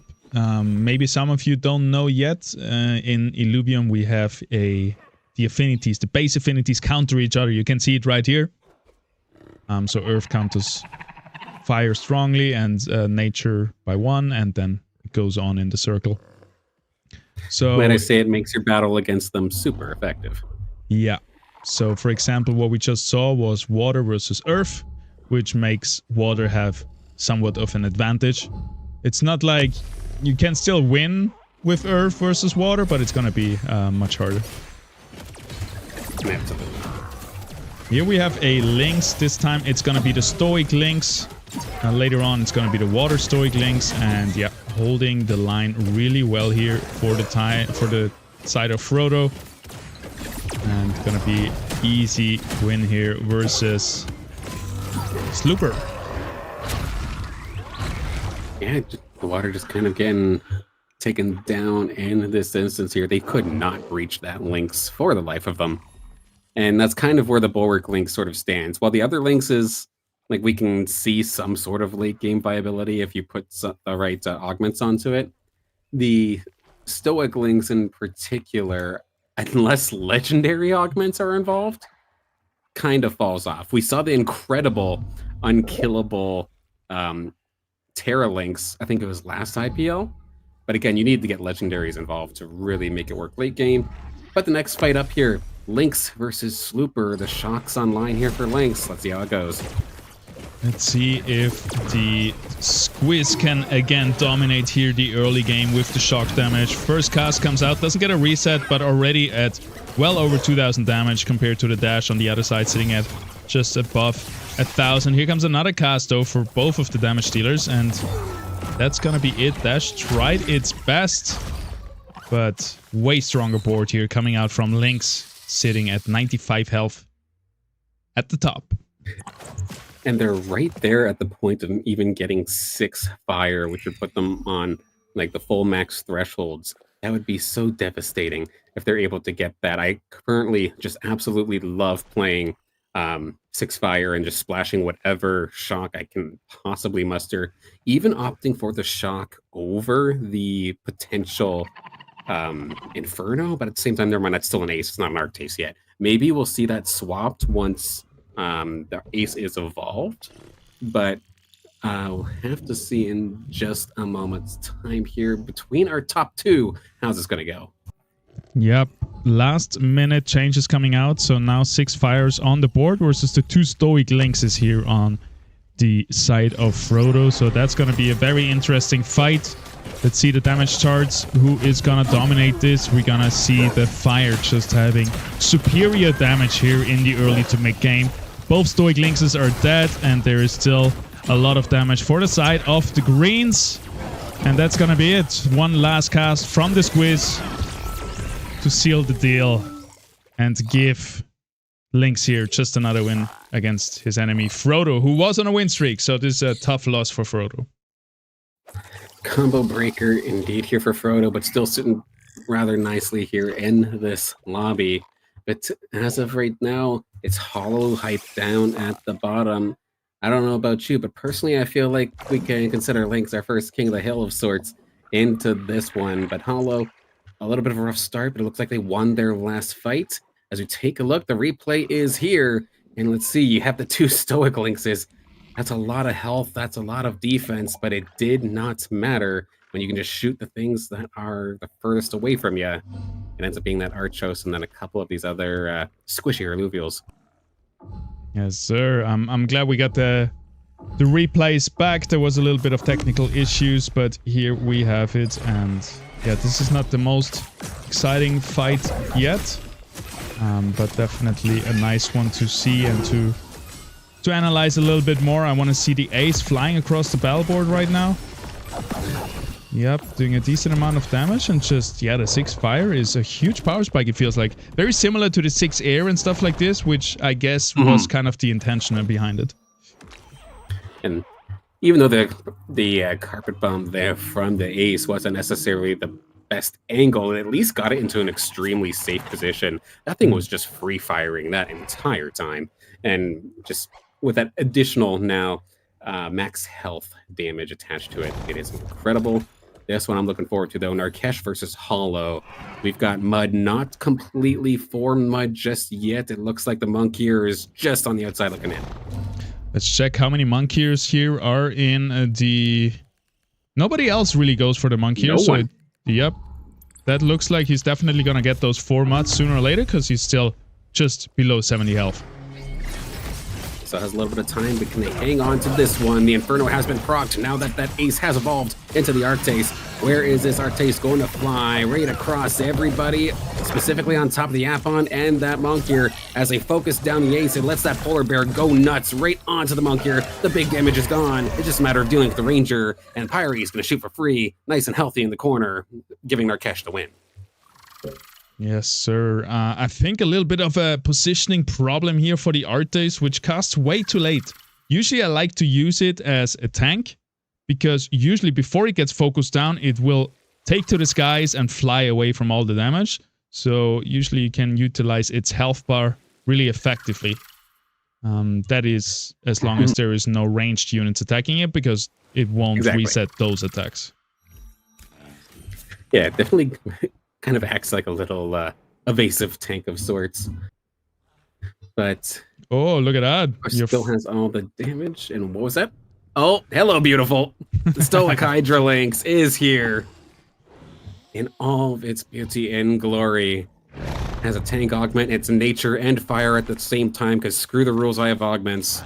Maybe some of you don't know yet. In Illuvium we have the affinities, the base affinities counter each other. You can see it right here. So Earth counters fire strongly and nature by 1, and then it goes on in the circle. So when I say it makes your battle against them super effective. Yeah. So for example, what we just saw was water versus earth, which makes water have somewhat of an advantage. It's not like you can still win with earth versus water, but it's gonna be much harder. Absolutely. Here we have a Lynx. This time it's gonna be the Stoic Lynx. Later on it's gonna be the Water Stoic Lynx, and yeah, holding the line really well here for the side of Frodo. And gonna be easy win here versus Slooper. Yeah, the water just kind of getting taken down in this instance here. They could not reach that Lynx for the life of them. And that's kind of where the Bulwark Lynx sort of stands. While the other Lynxes, like, we can see some sort of late game viability if you put the right augments onto it. The Stoic Lynx in particular, unless legendary augments are involved, kind of falls off. We saw the incredible, unkillable Terra Lynx, I think it was last IPL. But again, you need to get legendaries involved to really make it work late game. But the next fight up here, Lynx versus Slooper. The shock's online here for Lynx. Let's see how it goes. Let's see if the Squiz can again dominate here the early game with the shock damage. First cast comes out, doesn't get a reset, but already at well over 2,000 damage compared to the dash on the other side, sitting at just above 1,000. Here comes another cast though for both of the damage dealers, and that's gonna be it. Dash tried its best, but way stronger board here coming out from Lynx, sitting at 95 health at the top. And they're right there at the point of even getting 6 fire, which would put them on like the full max thresholds. That would be so devastating if they're able to get that. I currently just absolutely love playing 6 fire and just splashing whatever shock I can possibly muster, even opting for the shock over the potential Inferno, but at the same time, never mind, that's still an ace, it's not an Arctase yet. Maybe we'll see that swapped once the ace is evolved, but we'll have to see in just a moment's time here between our top 2. How's this going to go? Yep, last minute changes coming out, so now 6 fires on the board versus the 2 Stoic Lynxes here on the side of Frodo, so that's going to be a very interesting fight. Let's see the damage charts. Who is gonna dominate this? We're gonna see the fire just having superior damage here in the early to mid game. Both Stoic Lynxes are dead, and there is still a lot of damage for the side of the greens. And that's gonna be it. One last cast from the Squiz to seal the deal and give Lynx here just another win against his enemy Frodo, who was on a win streak. So this is a tough loss for Frodo. Combo breaker indeed here for Frodo, but still sitting rather nicely here in this lobby. But as of right now, it's Hollow hyped down at the bottom. I don't know about you, but personally I feel like we can consider Lynx our first king of the hill of sorts into this one. But Hollow, a little bit of a rough start, but it looks like they won their last fight. As we take a look, the replay is here. And let's see, you have the 2 Stoic Lynxes. That's a lot of health, that's a lot of defense, but it did not matter when you can just shoot the things that are the furthest away from you. It ends up being that Archos and then a couple of these other squishier Illuvials. Yes, sir. I'm glad we got the replays back. There was a little bit of technical issues, but here we have it. And yeah, this is not the most exciting fight yet, but definitely a nice one to see and to analyze a little bit more. I want to see the ace flying across the battle board right now. Yep, doing a decent amount of damage, and just, yeah, the 6 fire is a huge power spike, it feels like. Very similar to the 6 air and stuff like this, which I guess was kind of the intention behind it. And even though the carpet bomb there from the ace wasn't necessarily the best angle, it at least got it into an extremely safe position. That thing was just free firing that entire time. And just with that additional now max health damage attached to it, it is incredible. This one I'm looking forward to, though. Narkesh versus Hollow. We've got Mud, not completely formed Mud just yet. It looks like the monk here is just on the outside looking in. Let's check how many monkeys here are in the... Nobody else really goes for the monkey. No one. Yep. That looks like he's definitely gonna get those 4 muds sooner or later, because he's still just below 70 health. So has a little bit of time, but can they hang on to this one? The Inferno has been procced now that that ace has evolved into the Arctase. Where is this Arctase going to fly? Right across everybody, specifically on top of the Apon and that Monkier. As they focus down the ace, it lets that Polar Bear go nuts right onto the Monkier. The big damage is gone. It's just a matter of dealing with the Ranger, and Pyre is going to shoot for free, nice and healthy in the corner, giving Narkesh the win. Yes, sir. I think a little bit of a positioning problem here for the Arctase, which casts way too late. Usually I like to use it as a tank, because usually before it gets focused down, it will take to the skies and fly away from all the damage. So usually you can utilize its health bar really effectively. That is as long as there is no ranged units attacking it, because it won't reset those attacks. Yeah, definitely kind of acts like a little evasive tank of sorts. But oh, look at that. Still has all the damage. And what was that? Oh, hello, beautiful. The Stoic Hydra Lynx is here in all of its beauty and glory. Has a tank augment. It's nature and fire at the same time, because screw the rules, I have augments.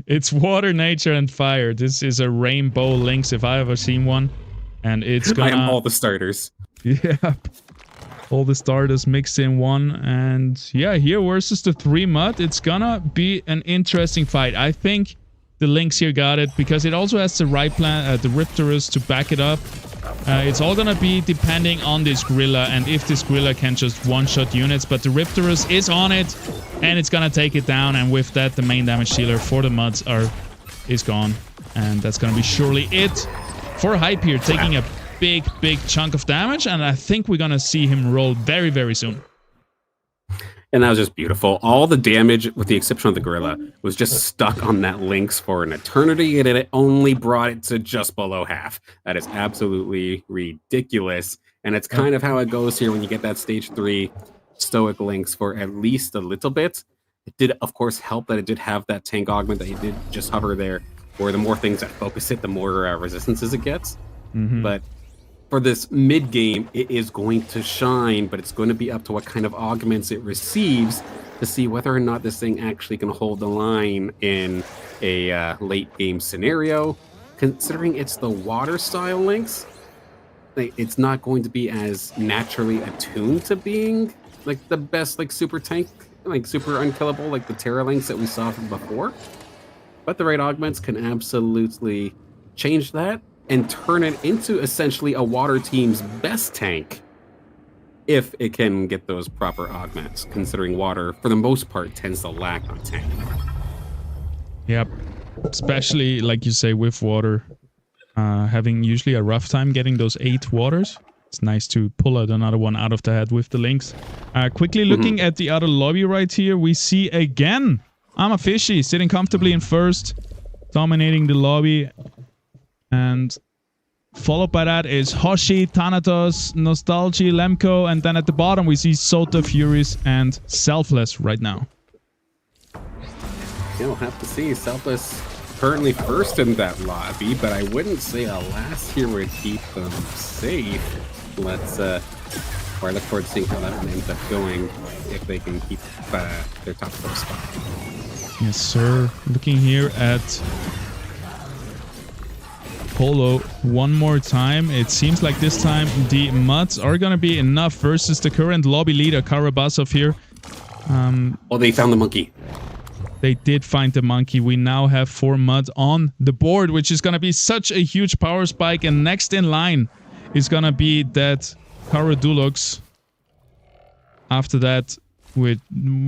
It's water, nature, and fire. This is a rainbow lynx if I ever seen one. And it's gonna... I am all the starters. Yeah. All the starters mixed in one. And yeah, here versus the 3 mud, it's gonna be an interesting fight. I think the Lynx here got it, because it also has the the Riptorus to back it up. It's all gonna be depending on this Gorilla, and if this Gorilla can just one-shot units. But the Riptorus is on it, and it's gonna take it down. And with that, the main damage dealer for the muds is gone. And that's gonna be surely it for Hype here, taking a big chunk of damage. And I think we're gonna see him roll very, very soon. And that was just beautiful. All the damage, with the exception of the Gorilla, was just stuck on that Lynx for an eternity, and it only brought it to just below half. That is absolutely ridiculous. And it's kind of how it goes here when you get that stage 3 Stoic Lynx for at least a little bit. It did, of course, help that it did have that tank augment that you did just hover there, where the more things that focus it, the more resistances it gets. But for this mid game, it is going to shine, but it's going to be up to what kind of augments it receives to see whether or not this thing actually can hold the line in a late game scenario. Considering it's the water style Lynx, it's not going to be as naturally attuned to being like the best like super tank, like super unkillable, like the Terra Lynx that we saw from before. But the right augments can absolutely change that and turn it into essentially a water team's best tank, if it can get those proper augments, considering water, for the most part, tends to lack on tank. Yep. Especially, like you say, with water. Having usually a rough time getting those 8 waters. It's nice to pull out another one out of the head with the Lynx. Quickly looking at the other lobby right here, we see again Amafishy sitting comfortably in first, dominating the lobby. And followed by that is Hoshi, Thanatos, Nostalgia, Lemko, and then at the bottom we see Sota, Furious, and Selfless right now. You'll have to see. Selfless currently first in that lobby, but I wouldn't say a last here would keep them safe. Let's or I look forward to seeing how that one ends up going, if they can keep their top 4 spot. Yes, sir. Looking here at Polo one more time. It seems like this time the muds are gonna be enough versus the current lobby leader, Karabasov here. Oh, they found the monkey. They did find the monkey. We now have 4 muds on the board, which is gonna be such a huge power spike. And next in line is gonna be that Karadulux. After that, with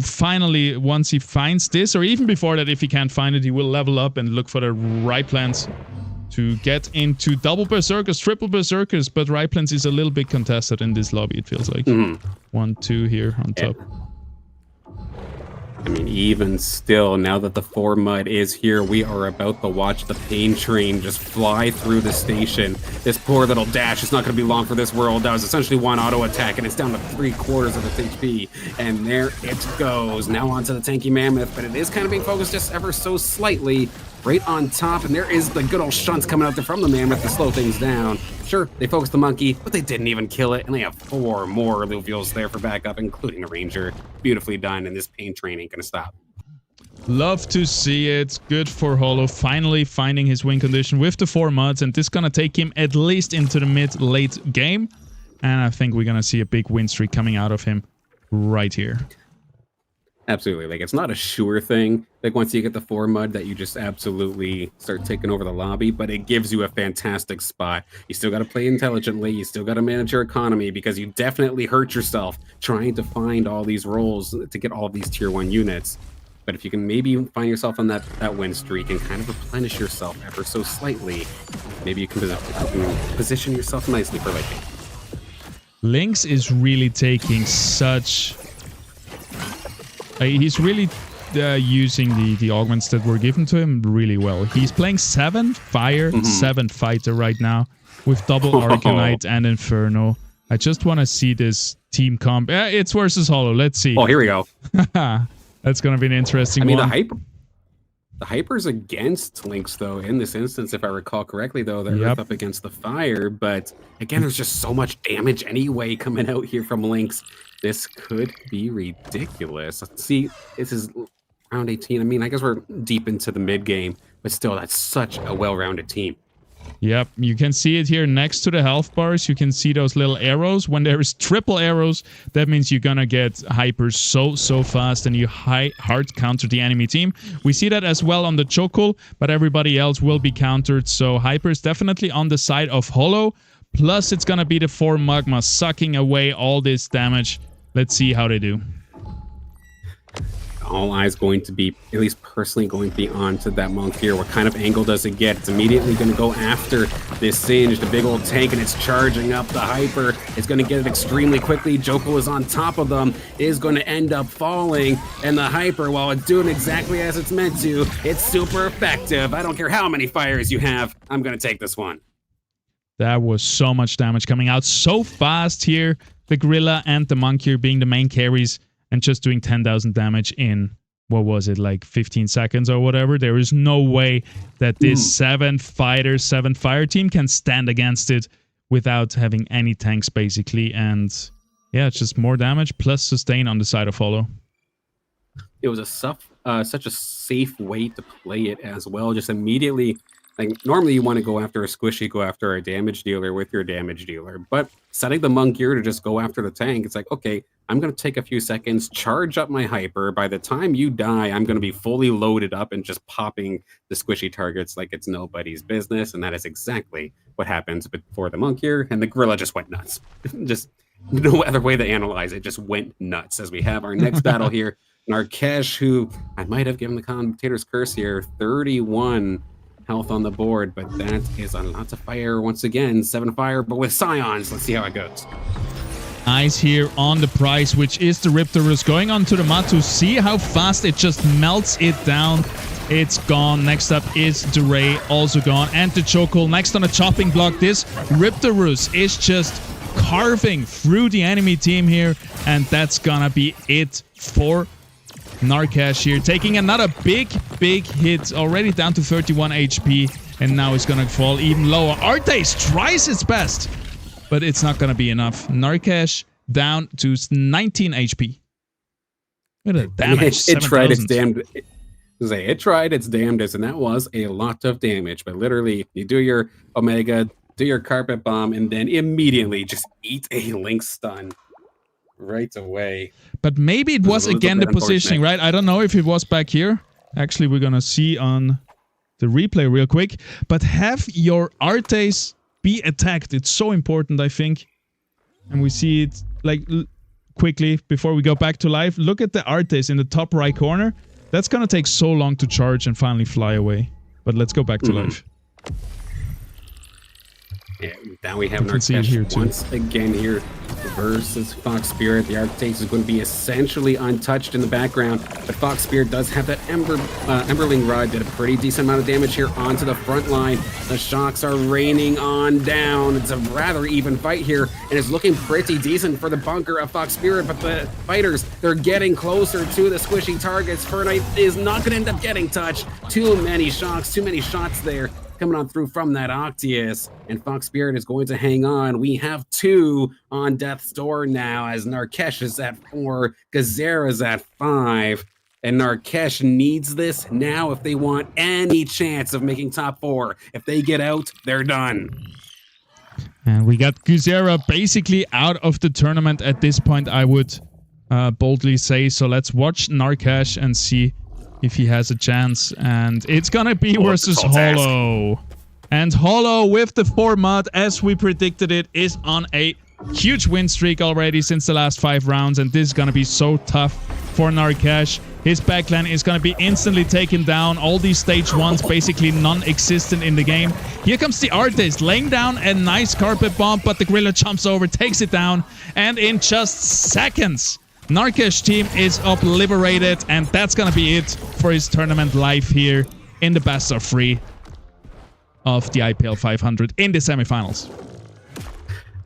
finally, once he finds this, or even before that, if he can't find it, he will level up and look for the right plans to get into double berserkers, triple berserkers, but Ryplans is a little bit contested in this lobby, it feels like. 1, 2 here on top. I mean, even still, now that the 4 mud is here, we are about to watch the pain train just fly through the station. This poor little dash is not going to be long for this world. That was essentially one auto attack, and it's down to 3/4 of its HP. And there it goes. Now onto the tanky mammoth, but it is kind of being focused just ever so slightly right on top. And there is the good old shunts coming out there from the mammoth to slow things down. Sure, they focused the monkey, but they didn't even kill it. And they have 4 more Illuvials there for backup, including the ranger. Beautifully done, and this pain train ain't gonna stop. Love to see it. Good for Holo finally finding his win condition with the 4 mods, and this gonna take him at least into the mid-late game. And I think we're gonna see a big win streak coming out of him right here. Absolutely. Like, it's not a sure thing, like, once you get the 4 mud that you just absolutely start taking over the lobby, but it gives you a fantastic spot. You still got to play intelligently. You still got to manage your economy, because you definitely hurt yourself trying to find all these roles to get all of these tier 1 units. But if you can maybe find yourself on that win streak and kind of replenish yourself ever so slightly, maybe you can position yourself nicely for late game. Lynx is really taking such... he's really using the augments that were given to him really well. He's playing 7 fire, 7 fighter right now with double Arcanite and Inferno. I just want to see this team comp. It's versus Holo. Let's see. Oh, here we go. That's going to be an interesting one. The Hyper's against Lynx, though, in this instance, if I recall correctly, though. They're up against the fire. But, again, there's just so much damage anyway coming out here from Lynx. This could be ridiculous. Let's see, this is round 18. I mean, I guess we're deep into the mid-game, but still, that's such a well-rounded team. Yep, you can see it here next to the health bars. You can see those little arrows. When there's triple arrows, that means you're gonna get hypers so fast, and you hard counter the enemy team. We see that as well on the Chokul, but everybody else will be countered. So hypers definitely on the side of Holo. Plus, it's gonna be the 4 magma sucking away all this damage. Let's see how they do. All eyes going to be, at least personally, going to be onto that monk here. What kind of angle does it get? It's immediately going to go after this Singe, the big old tank, and it's charging up the Hyper. It's going to get it extremely quickly. Jokul is on top of them, is going to end up falling, and the Hyper, while it's doing exactly as it's meant to, it's super effective. I don't care how many fires you have, I'm going to take this one. That was so much damage coming out so fast here. The Gorilla and the Monk here being the main carries, and just doing 10,000 damage in, what was it, like 15 seconds or whatever. There is no way that this 7 fighter, 7 fire team can stand against it without having any tanks, basically. And yeah, it's just more damage plus sustain on the side of Holo. It was such a safe way to play it as well. Just immediately, like, normally you want to go after a squishy, go after a damage dealer with your damage dealer. But setting the monk here to just go after the tank, it's like, okay, I'm going to take a few seconds, charge up my Hyper. By the time you die, I'm going to be fully loaded up and just popping the squishy targets like it's nobody's business. And that is exactly what happens before the monk here. And the Gorilla just went nuts. Just no other way to analyze it. Just went nuts as we have our next battle here. Narkesh, who I might have given the commentator's curse here, 31 health on the board, but that is a lot of fire once again. 7 fire, but with Scions. Let's see how it goes. Eyes here on the prize, which is the Riptorus, going onto the mat to see how fast it just melts it down. It's gone. Next up is the Ray, also gone, and the Chokul next on a chopping block. This Riptorus is just carving through the enemy team here, and that's gonna be it for Narkesh here, taking another big hit, already down to 31 HP, and now it's gonna fall even lower. Artes tries its best, but it's not gonna be enough. Narkesh down to 19 HP. Look at the damage. It tried its damned. It tried its damnedest, and that was a lot of damage. But literally, you do your Omega, do your Carpet Bomb, and then immediately just eat a Lynx stun right away. But maybe it was again the positioning, right? I don't know if it was back here. Actually, we're gonna see on the replay real quick. But have your Artes be attacked. It's so important, I think. And we see it like quickly before we go back to live. Look at the Artes in the top right corner. That's gonna take so long to charge and finally fly away. But let's go back to live. And now we have You can see it here Narkesh too. once again here versus Fox Spirit. The Architects is going to be essentially untouched in the background, but Fox Spirit does have that Emberling Rod. Did a pretty decent amount of damage here onto the front line. The shocks are raining on down. It's a rather even fight here, and it's looking pretty decent for the bunker of Fox Spirit, but the fighters, they're getting closer to the squishy targets. Fernite is not going to end up getting touched. Too many shocks, too many shots there coming on through from that Octius, and Fox Spirit is going to hang on. We have 2 on death's door now, as Narkesh is at 4, Gazera's at 5, and Narkesh needs this now if they want any chance of making top 4. If they get out, they're done. And we got Guzera basically out of the tournament at this point, I would boldly say. So let's watch Narkesh and see if he has a chance. And it's gonna be versus Hollow. And Hollow with the 4 mod, as we predicted it, is on a huge win streak already since the last 5 rounds. And this is gonna be so tough for Narkesh. His backline is gonna be instantly taken down. All these stage 1s basically non-existent in the game. Here comes the Artist, laying down a nice carpet bomb, but the Gorilla jumps over, takes it down, and in just seconds, Narkesh team is obliterated, and that's gonna be it for his tournament life here in the best of 3 of the IPL 500 in the semifinals.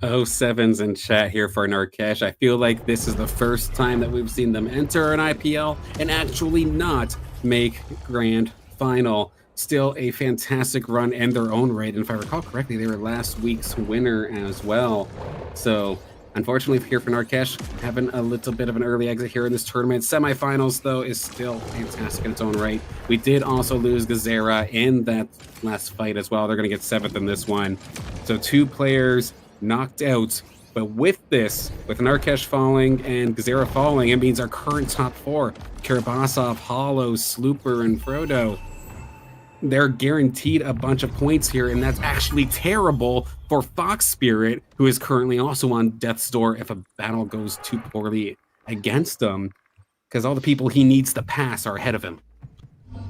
07s in chat here for Narkesh. I feel like this is the first time that we've seen them enter an IPL and actually not make grand final. Still a fantastic run in their own right, and if I recall correctly, they were last week's winner as well. So unfortunately here for Narkesh, having a little bit of an early exit here in this tournament. Semifinals, though, is still fantastic in its own right. We did also lose Gazera in that last fight as well. They're going to get 7th in this one. So 2 players knocked out. But with this, with Narkesh falling and Gazera falling, it means our current top 4, Karabasov, Hollow, Slooper, and Frodo, they're guaranteed a bunch of points here, and that's actually terrible for Fox Spirit, who is currently also on death's door if a battle goes too poorly against him, because all the people he needs to pass are ahead of him.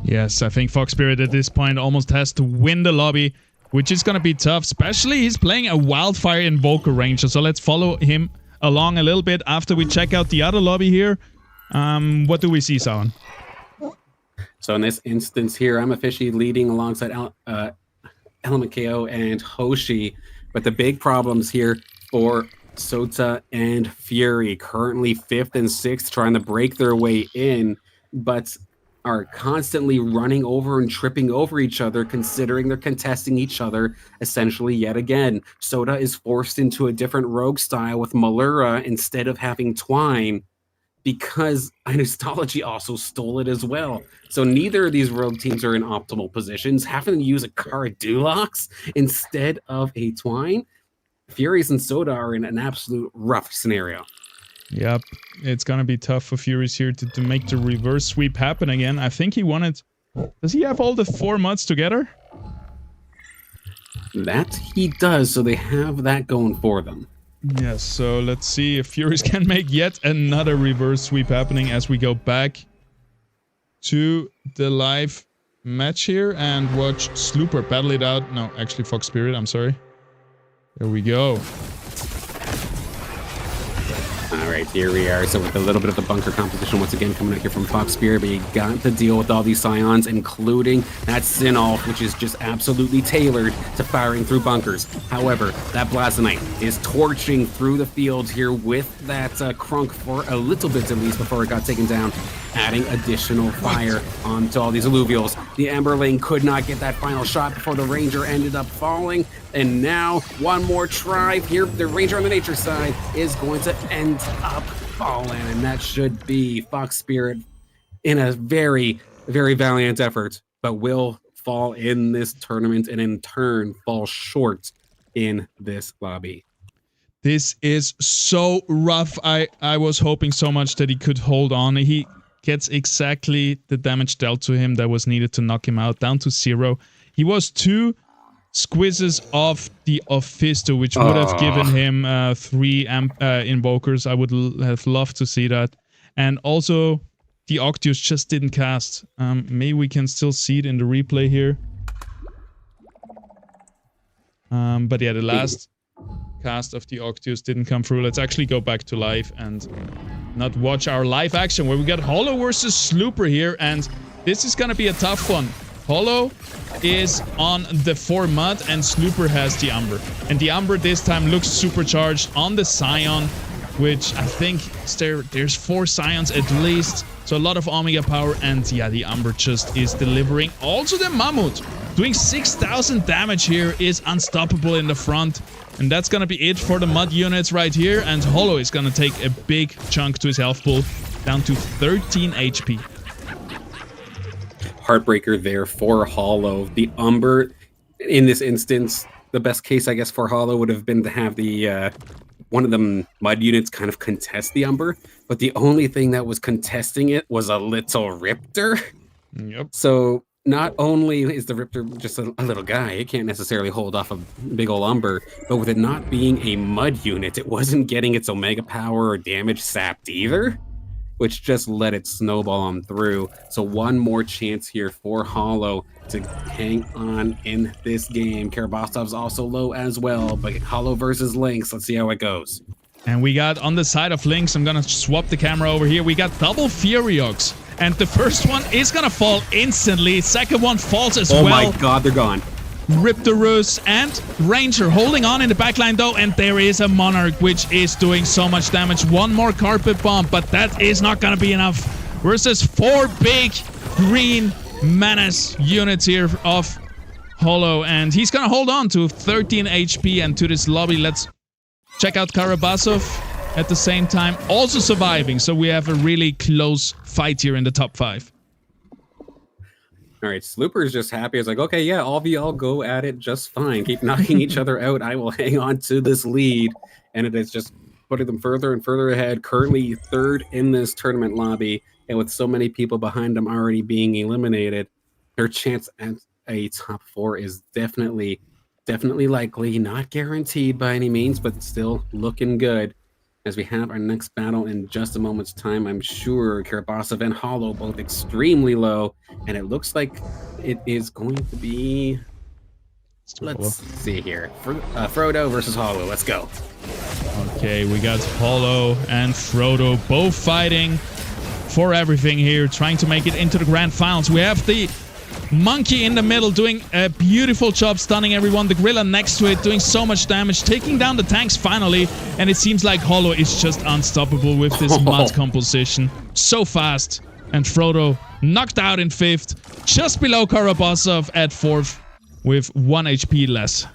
Yes, I think Fox Spirit at this point almost has to win the lobby, which is going to be tough, especially he's playing a Wildfire Invoker Ranger, so let's follow him along a little bit after we check out the other lobby here. What do we see, Sawan? So in this instance here, I'm officially leading alongside Element KO and Hoshi, but the big problems here for Sota and Fury, currently 5th and 6th, trying to break their way in, but are constantly running over and tripping over each other, considering they're contesting each other essentially yet again. Sota is forced into a different rogue style with Malura instead of having Twine, because Inustology also stole it as well. So neither of these rogue teams are in optimal positions. Having to use a Caradulox instead of a Twine, Furies and Sota are in an absolute rough scenario. Yep, it's gonna be tough for Furies here to make the reverse sweep happen again. I think he wanted... Does he have all the 4 mods together? That he does, so they have that going for them. Yes, so let's see if Furies can make yet another reverse sweep happening as we go back to the live match here and watch Slooper battle it out. No, actually Fox Spirit, I'm sorry. There we go. All right, here we are. So with a little bit of the bunker composition once again coming out here from Fox Spirit, but you got to deal with all these Scions, including that Sinolf, which is just absolutely tailored to firing through bunkers. However, that Blasonite is torching through the field here with that Crunk for a little bit at least before it got taken down, adding additional fire onto all these Alluvials. The Emberling could not get that final shot before the Ranger ended up falling, and now one more try here. The Ranger on the nature side is going to end up falling, and that should be Fox Spirit in a very, very valiant effort, but will fall in this tournament and in turn fall short in this lobby. This is so rough. I was hoping so much that he could hold on. He gets exactly the damage dealt to him that was needed to knock him out, down to 0. He was 2 squizzes off the Ophisto, which would have given him 3 invokers. I would have loved to see that. And also, the Octius just didn't cast. Maybe we can still see it in the replay here. But yeah, the last cast of the Octus didn't come through. Let's actually go back to live and not watch our live action where we got Hollow versus Slooper here, and this is gonna be a tough one. Hollow is on the 4 mud and Slooper has the Umber. And the Umber this time looks supercharged on the Scion, which I think there's 4 Scions at least. So a lot of Omega power, and yeah, the Umber just is delivering. Also the Mammoth doing 6,000 damage here is unstoppable in the front. And that's gonna be it for the mud units right here. And Hollow is gonna take a big chunk to his health pool, down to 13 HP. Heartbreaker there for Hollow. The Umber, in this instance, the best case, I guess, for Hollow would have been to have the one of the mud units kind of contest the Umber, but the only thing that was contesting it was a little Riptor. Yep. So not only is the Riptor just a little guy, it can't necessarily hold off a big ol' Umber, but with it not being a mud unit, it wasn't getting its Omega power or damage sapped either, which just let it snowball on through. So one more chance here for Hollow to hang on in this game. Karabasov's also low as well, but Hollow versus Lynx, let's see how it goes. And we got on the side of Lynx, I'm gonna swap the camera over here, we got double Furiox. And the first one is gonna fall instantly, second one falls as well. Oh my god, they're gone. Riptorus and Ranger holding on in the backline though, and there is a Monarch which is doing so much damage. One more Carpet Bomb, but that is not gonna be enough. Versus 4 big green menace units here of Hollow, and he's gonna hold on to 13 HP and to this lobby. Let's check out Karabasov at the same time, also surviving, so we have a really close fight here in the top 5. All right, Slooper is just happy. It's like, okay, yeah, all of y'all go at it just fine. Keep knocking each other out. I will hang on to this lead. And it is just putting them further and further ahead. Currently 3rd in this tournament lobby. And with so many people behind them already being eliminated, their chance at a top 4 is definitely likely. Not guaranteed by any means, but still looking good. As we have our next battle in just a moment's time, I'm sure Karabasov and Hollow both extremely low, and it looks like it is going to be... Let's see here. Frodo versus Hollow. Let's go. Okay, we got Hollow and Frodo both fighting for everything here, trying to make it into the grand finals. We have the Monkey in the middle doing a beautiful job stunning everyone. The Gorilla next to it doing so much damage, taking down the tanks finally. And it seems like Hollow is just unstoppable with this mud composition. So fast. And Frodo knocked out in 5th, just below Karabasov at 4th with 1 HP less.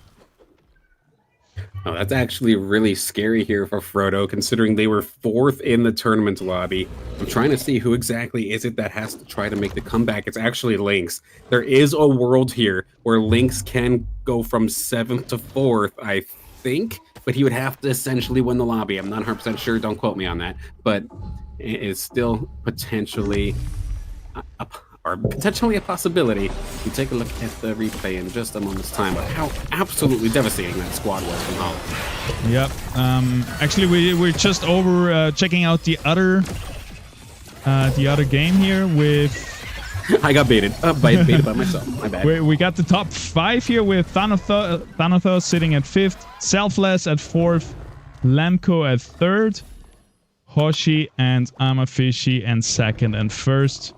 Oh, that's actually really scary here for Frodo, considering they were 4th in the tournament lobby. I'm trying to see who exactly is it that has to try to make the comeback. It's actually Lynx. There is a world here where Lynx can go from 7th to 4th, I think, but he would have to essentially win the lobby. I'm not 100% sure, don't quote me on that, but it is still potentially a possibility. You take a look at the replay in just a moment's time, but how absolutely devastating that squad was from Hollow. Yep. Actually, we're just over checking out the other game here with... I got baited by myself. My bad. We got the top 5 here with Thanathos sitting at 5th, Selfless at 4th, Lamco at 3rd, Hoshi and Amafishi and 2nd and 1st.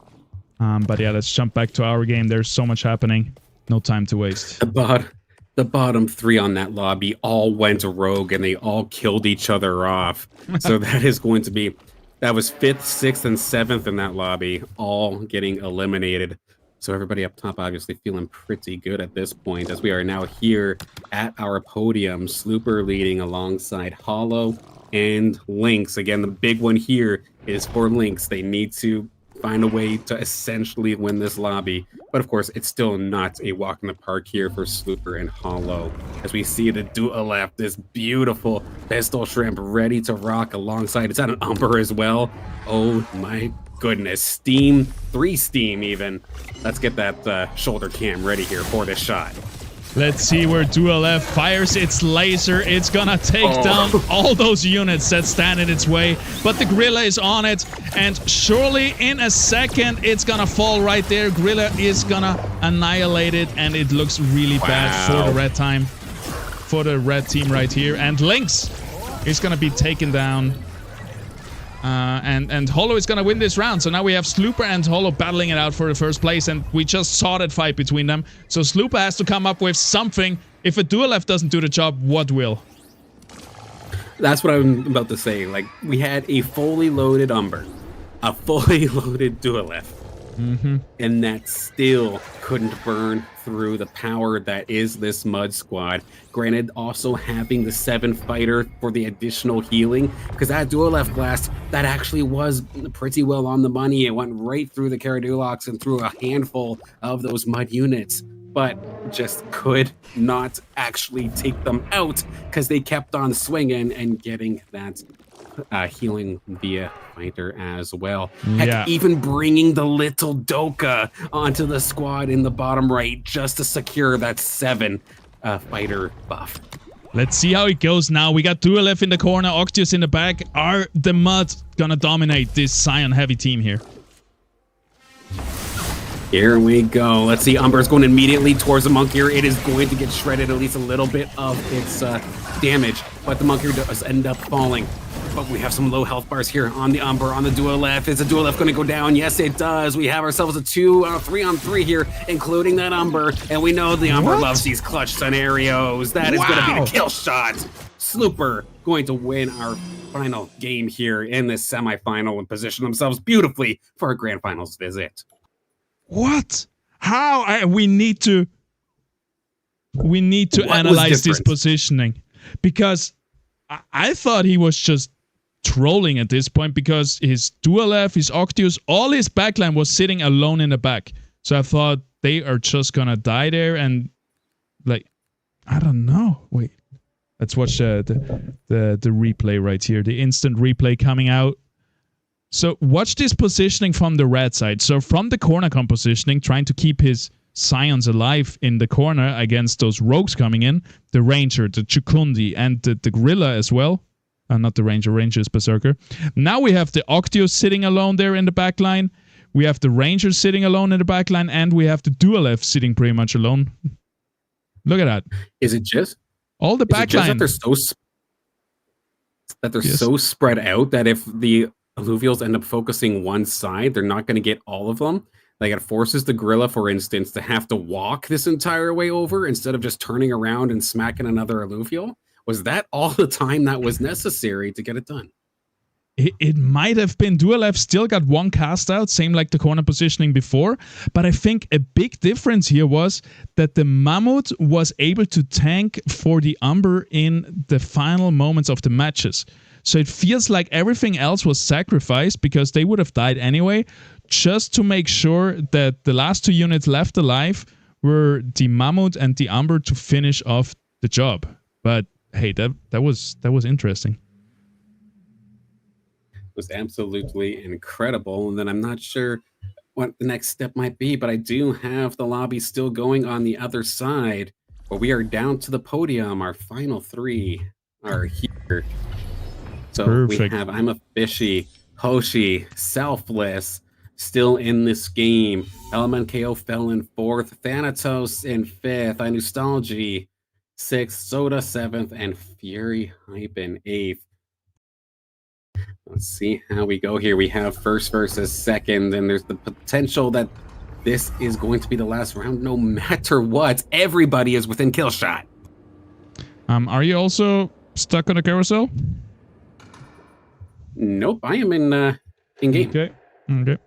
But yeah, let's jump back to our game. There's so much happening. No time to waste. The bottom 3 on that lobby all went rogue and they all killed each other off. So that is going to be... That was 5th, 6th, and 7th in that lobby, all getting eliminated. So everybody up top obviously feeling pretty good at this point, as we are now here at our podium. Slooper leading alongside Hollow and Lynx. Again, the big one here is for Lynx. They need to find a way to essentially win this lobby. But of course, it's still not a walk in the park here for Slooper and Hollow. As we see the Dualef, this beautiful pistol shrimp ready to rock alongside. It's at an Umber as well. Oh my goodness. Steam, 3 steam even. Let's get that shoulder cam ready here for this shot. Let's see where Dualef fires its laser. It's gonna take down all those units that stand in its way. But the Gorilla is on it, and surely in a second it's gonna fall right there. Gorilla is gonna annihilate it, and it looks really bad for the red time. for the red team right here. And Lynx is going to be taken down. And Holo is going to win this round. So now we have Slooper and Holo battling it out for the first place. And we just saw that fight between them. So Slooper has to come up with something. If a dual F doesn't do the job, what will? That's what I'm about to say. Like, we had a fully loaded Umber, a fully loaded dual F. And that still couldn't burn through the power that is this Mud squad. Granted, also having the 7 fighter for the additional healing, because that dual F blast, that actually was pretty well on the money. It went right through the Caradulox and through a handful of those Mud units, but just could not actually take them out because they kept on swinging and getting that healing via fighter as well. Heck, even bringing the little Doka onto the squad in the bottom right just to secure that 7 fighter buff. Let's see how it goes now. We got Dual F in the corner, Octius in the back. Are the Mud gonna dominate this Sion heavy team here? Here we go. Let's see. Umber's going immediately towards the Monkier. It is going to get shredded at least a little bit of its damage, but the Monkier does end up falling. But we have some low health bars here on the Umber, on the Dual F. Is the Dual F going to go down? Yes, it does. We have ourselves a 3-on-3 here, including that Umber. And we know the Umber loves these clutch scenarios. That is going to be the kill shot. Slooper going to win our final game here in this semifinal and position themselves beautifully for our grand finals visit. What? How? We need to analyze this positioning, because I thought he was just trolling at this point, because his Dual F, his Octius, all his backline was sitting alone in the back. So I thought they are just gonna die there, and like, I don't know. Wait, let's watch the replay right here, the instant replay coming out. So watch this positioning from the red side. So from the corner compositioning, trying to keep his Scions alive in the corner against those rogues coming in. The Ranger, the Chukundi, and the Gorilla as well. Not the Ranger. Ranger is Berserker. Now we have the Octius sitting alone there in the backline. We have the Ranger sitting alone in the backline. And we have the Dual F sitting pretty much alone. Look at that. Is it just all the backline? That they're so spread out that if the Alluvials end up focusing one side, they're not going to get all of them. Like, it forces the Gorilla, for instance, to have to walk this entire way over instead of just turning around and smacking another Alluvial. Was that all the time that was necessary to get it done? It might have been. Dual F still got one cast out, same like the corner positioning before. But I think a big difference here was that the Mammoth was able to tank for the Umber in the final moments of the matches. So it feels like everything else was sacrificed, because they would have died anyway, just to make sure that the last 2 units left alive were the Mammoth and the Umber to finish off the job. But hey, that was interesting. It was absolutely incredible. And then I'm not sure what the next step might be, but I do have the lobby still going on the other side. But we are down to the podium. Our final 3 are here. So Perfect. We have I'm a Fishy, Hoshi, Selfless still in this game. LMNKO fell in 4th, Thanatos in 5th, iNostalgie 6th, Soda 7th, and Fury Hype in 8th. Let's see how we go here. We have first versus second, and there's the potential that this is going to be the last round no matter what. Everybody is within kill shot. Are you also stuck on a carousel? Nope, I am in game. Okay.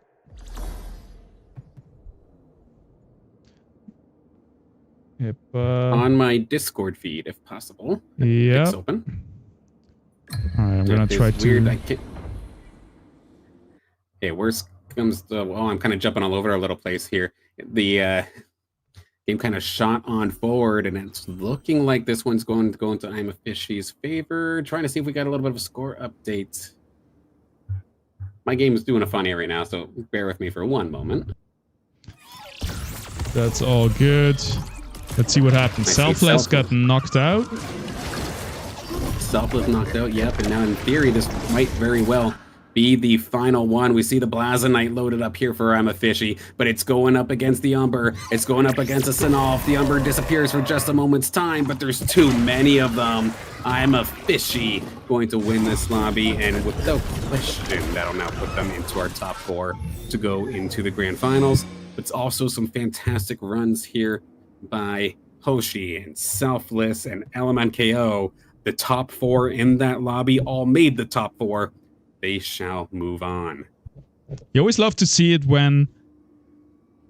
Yep. On my Discord feed, if possible. Yeah. It's open. All right, I'm gonna try to. Weird. Okay, worst comes to. Oh, I'm kind of jumping all over our little place here. The game kind of shot on forward, and it's looking like this one's going to go into I'm a Fishy's favor. Trying to see if we got a little bit of a score update. My game is doing a funny right now, so bear with me for one moment. That's all good. Let's see what happens. Selfless got knocked out. Selfless knocked out, yep. And now in theory, this might very well be the final one. We see the Blazonite loaded up here for I'm a Fishy, but it's going up against the Umber. It's going up against a Sinolf. The Umber disappears for just a moment's time, but there's too many of them. I'm a Fishy going to win this lobby, and without question, that'll now put them into our top 4 to go into the grand finals. It's also some fantastic runs here by Hoshi and Selfless and LMNKO. The top 4 in that lobby all made the top 4. They shall move on. You always love to see it when...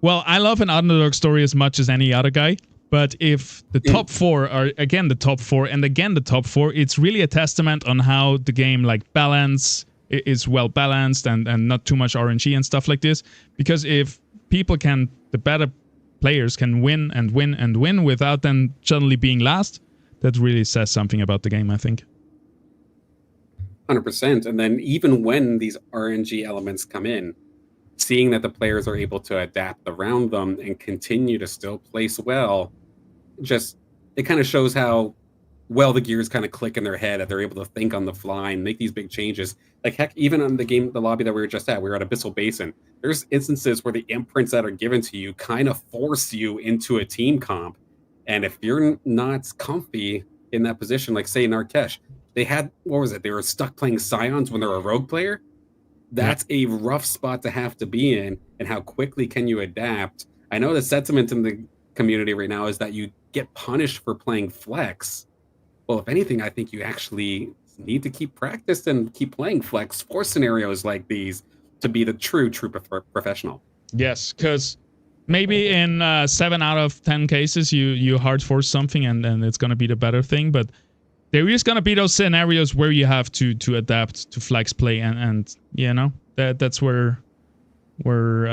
Well, I love an underdog story as much as any other guy. But if the top 4 are, again, the top 4 and again the top 4, it's really a testament on how the game, like, balance is well balanced and not too much RNG and stuff like this. Because if people can... The better players can win and win and win without them suddenly being last, that really says something about the game, I think. 100%. And then even when these RNG elements come in, seeing that the players are able to adapt around them and continue to still place well, it kind of shows how well the gears kind of click in their head, that they're able to think on the fly and make these big changes. Like, heck, even on the lobby that we were just at, we were at Abyssal Basin. There's instances where the imprints that are given to you kind of force you into a team comp. And if you're not comfy in that position, like say Narkesh, they had, what was it? They were stuck playing Scions when they're a rogue player. That's a rough spot to have to be in. And how quickly can you adapt? I know the sentiment in the community right now is that you get punished for playing flex. Well, if anything, I think you actually need to keep practice and keep playing flex for scenarios like these to be the true professional. Yes, because maybe in 7 out of 10 cases, you hard force something and it's going to be the better thing. But there is going to be those scenarios where you have to adapt to flex play, and you know that's where we're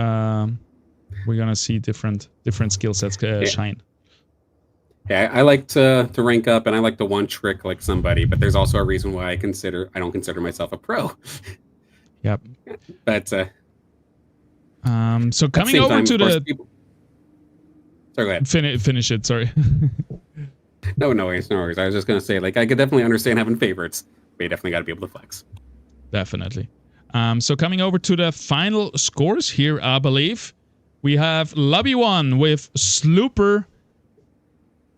going to see different skill sets shine. Yeah, I like to rank up, and I like to one trick like somebody, but there's also a reason why I don't consider myself a pro. Yep. But so coming over to the sorry, go ahead. Finish it. Sorry. No worries. I was just gonna say, like, I could definitely understand having favorites, but you definitely got to be able to flex. Definitely. So coming over to the final scores here, I believe we have Lobby 1 with Slooper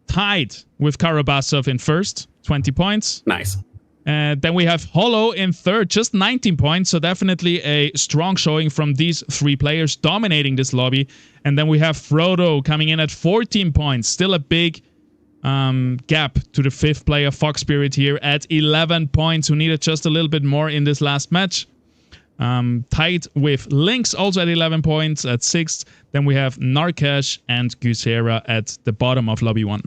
tied with Karabasov in first, 20 points. Nice. Then we have Hollow in third, just 19 points. So definitely a strong showing from these 3 players dominating this lobby. And then we have Frodo coming in at 14 points. Still a big gap to the 5th player, Fox Spirit, here at 11 points, who needed just a little bit more in this last match. Tied with Lynx, also at 11 points at 6th. Then we have Narkesh and Gusera at the bottom of Lobby 1.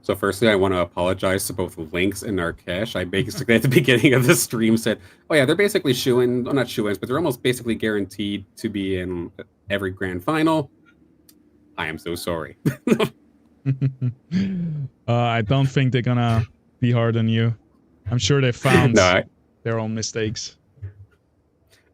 So firstly, I want to apologize to both Lynx and Narkesh. I basically, at the beginning of the stream, said, oh yeah, they're basically shoo-in, well, not shoo-ins, but they're almost basically guaranteed to be in every grand final. I am so sorry. I don't think they're gonna be hard on you. I'm sure they found their own mistakes.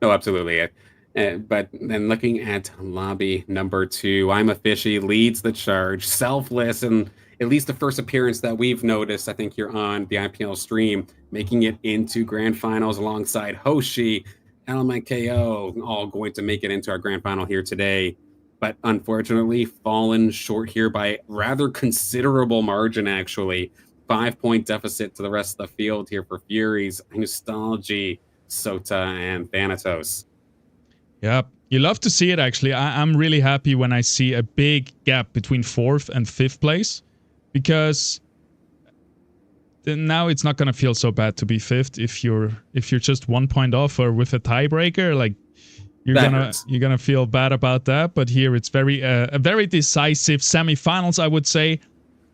No, absolutely. But then looking at lobby number 2, I'm a Fishy leads the charge, Selfless, and at least the first appearance that we've noticed, I think you're on the IPL stream, making it into grand finals alongside Hoshi, LMNKO, all going to make it into our grand final here today. But unfortunately, fallen short here by rather considerable margin, actually. 5-point deficit to the rest of the field here for Furies, Nostalgia, Sota, and Thanatos. Yep. You love to see it, actually. I'm really happy when I see a big gap between 4th and 5th place, because then now it's not going to feel so bad to be 5th if you're just 1 point off or with a tiebreaker. Like, you're gonna feel bad about that. But here it's a very decisive semifinals, I would say.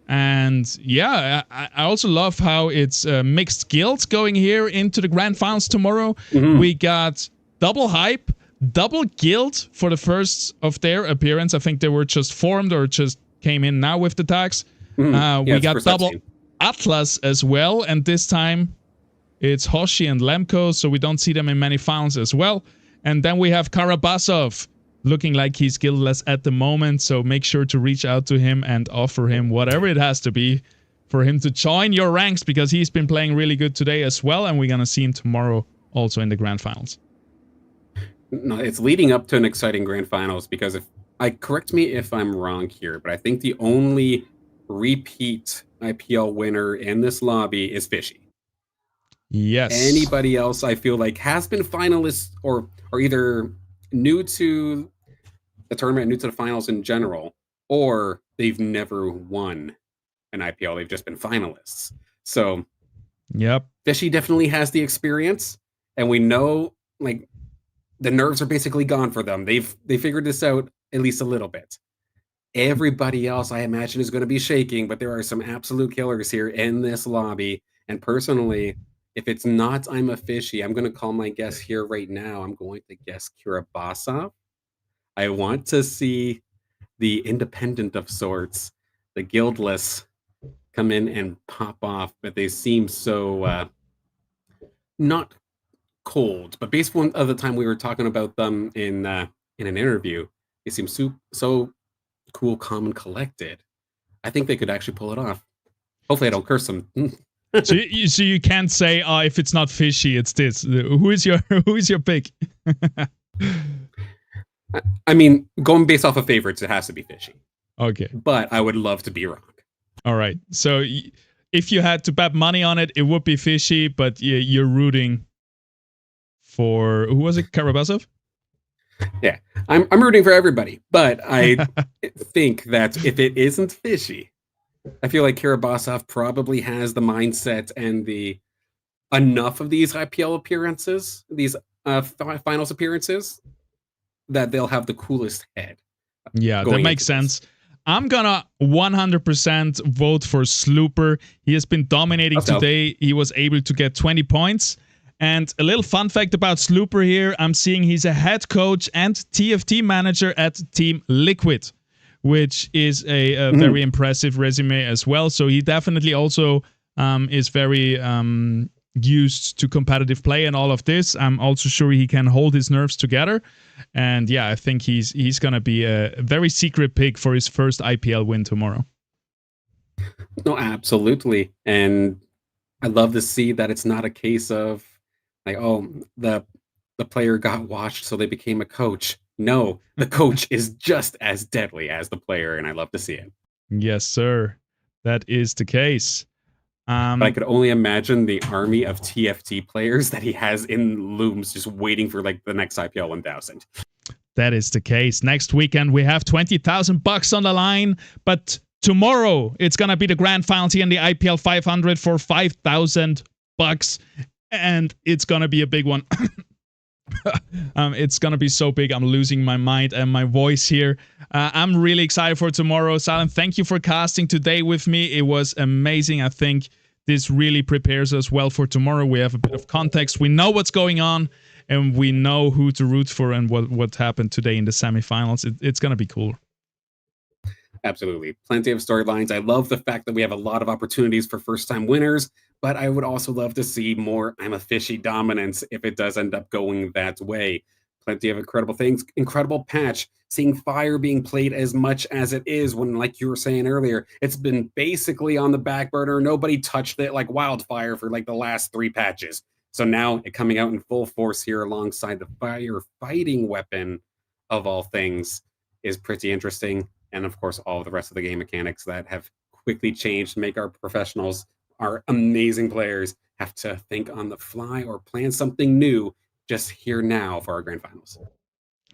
And yeah, I also love how it's mixed guilds going here into the grand finals tomorrow. Mm-hmm. We got double hype, double guild for the first of their appearance. I think they were just formed or just came in now with the tags. Mm-hmm. We got double Atlas as well, and this time it's Hoshi and Lemko, so we don't see them in many finals as well. And then we have Karabasov, looking like he's guildless at the moment, so make sure to reach out to him and offer him whatever it has to be for him to join your ranks, because he's been playing really good today as well, and we're gonna see him tomorrow also in the grand finals. No, it's leading up to an exciting grand finals because correct me if I'm wrong here, but I think the only repeat IPL winner in this lobby is Fishy. Yes. Anybody else I feel like has been finalists or either new to the tournament, new to the finals in general, or they've never won an IPL. They've just been finalists. So yep, Fishy definitely has the experience, and we know like the nerves are basically gone for them. They figured this out at least a little bit. Everybody else, I imagine, is going to be shaking, but there are some absolute killers here in this lobby. And personally, if it's not I'm a Fishy, I'm going to call my guess here right now. I'm going to guess Kirabasov. I want to see the independent of sorts, the guildless, come in and pop off, but they seem so not cold. But based on the time we were talking about them in an interview, they seem so cool, calm, and collected. I think they could actually pull it off. Hopefully, I don't curse them. so you can't say, "Oh, if it's not Fishy, it's this." Who is your pick? I mean, going based off of favorites, it has to be Fishy. Okay, but I would love to be wrong. All right. So if you had to bet money on it, it would be Fishy, but you're rooting for who was it? Karabasov? Yeah, I'm rooting for everybody, but I think that if it isn't Fishy, I feel like Kirabasov probably has the mindset and the enough of these IPL appearances, these finals appearances, that they'll have the coolest head. Yeah, that makes sense. I'm gonna 100% vote for Slooper. He has been dominating today. He was able to get 20 points. And a little fun fact about Slooper here, I'm seeing he's a head coach and TFT manager at Team Liquid, which is a very impressive resume as well. So he definitely also is very used to competitive play and all of this. I'm also sure he can hold his nerves together. And yeah, I think he's going to be a very secret pick for his first IPL win tomorrow. No, absolutely. And I love to see that it's not a case of like, oh, the player got washed, so they became a coach. No, the coach is just as deadly as the player, and I love to see it. Yes, sir. That is the case. But I could only imagine the army of TFT players that he has in looms just waiting for like the next IPL 1000. That is the case. Next weekend, we have $20,000 on the line, but tomorrow it's going to be the grand finals here in the IPL 500 for $5,000, and it's going to be a big one. It's gonna be so big. I'm losing my mind and my voice here. I'm really excited for tomorrow. Silent, thank you for casting today with me. It was amazing. I think this really prepares us well for tomorrow. We have a bit of context. We know what's going on, and we know who to root for and what happened today in the semifinals. It's gonna be cool. Absolutely. Plenty of storylines. I love the fact that we have a lot of opportunities for first-time winners, but I would also love to see more I'm a Fishy dominance if it does end up going that way. Plenty of incredible things. Incredible patch. Seeing Fire being played as much as it is when, like you were saying earlier, it's been basically on the back burner. Nobody touched it like wildfire for like the last 3 patches. So now it coming out in full force here alongside the fire fighting weapon of all things is pretty interesting. And of course, all the rest of the game mechanics that have quickly changed to make our professionals, our amazing players, have to think on the fly or plan something new just here now for our grand finals.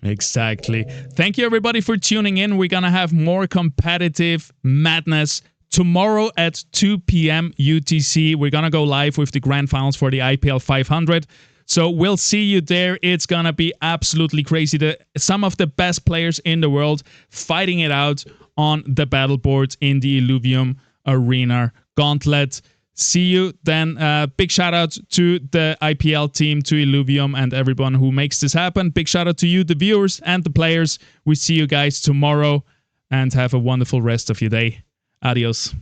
Exactly. Thank you, everybody, for tuning in. We're going to have more competitive madness tomorrow at 2 p.m. UTC. We're going to go live with the grand finals for the IPL 500. So we'll see you there. It's going to be absolutely crazy. Some of the best players in the world fighting it out on the battle boards in the Illuvium Arena Gauntlet. See you then. Big shout out to the IPL team, to Illuvium, and everyone who makes this happen. Big shout out to you, the viewers and the players. We see you guys tomorrow, and have a wonderful rest of your day. Adios.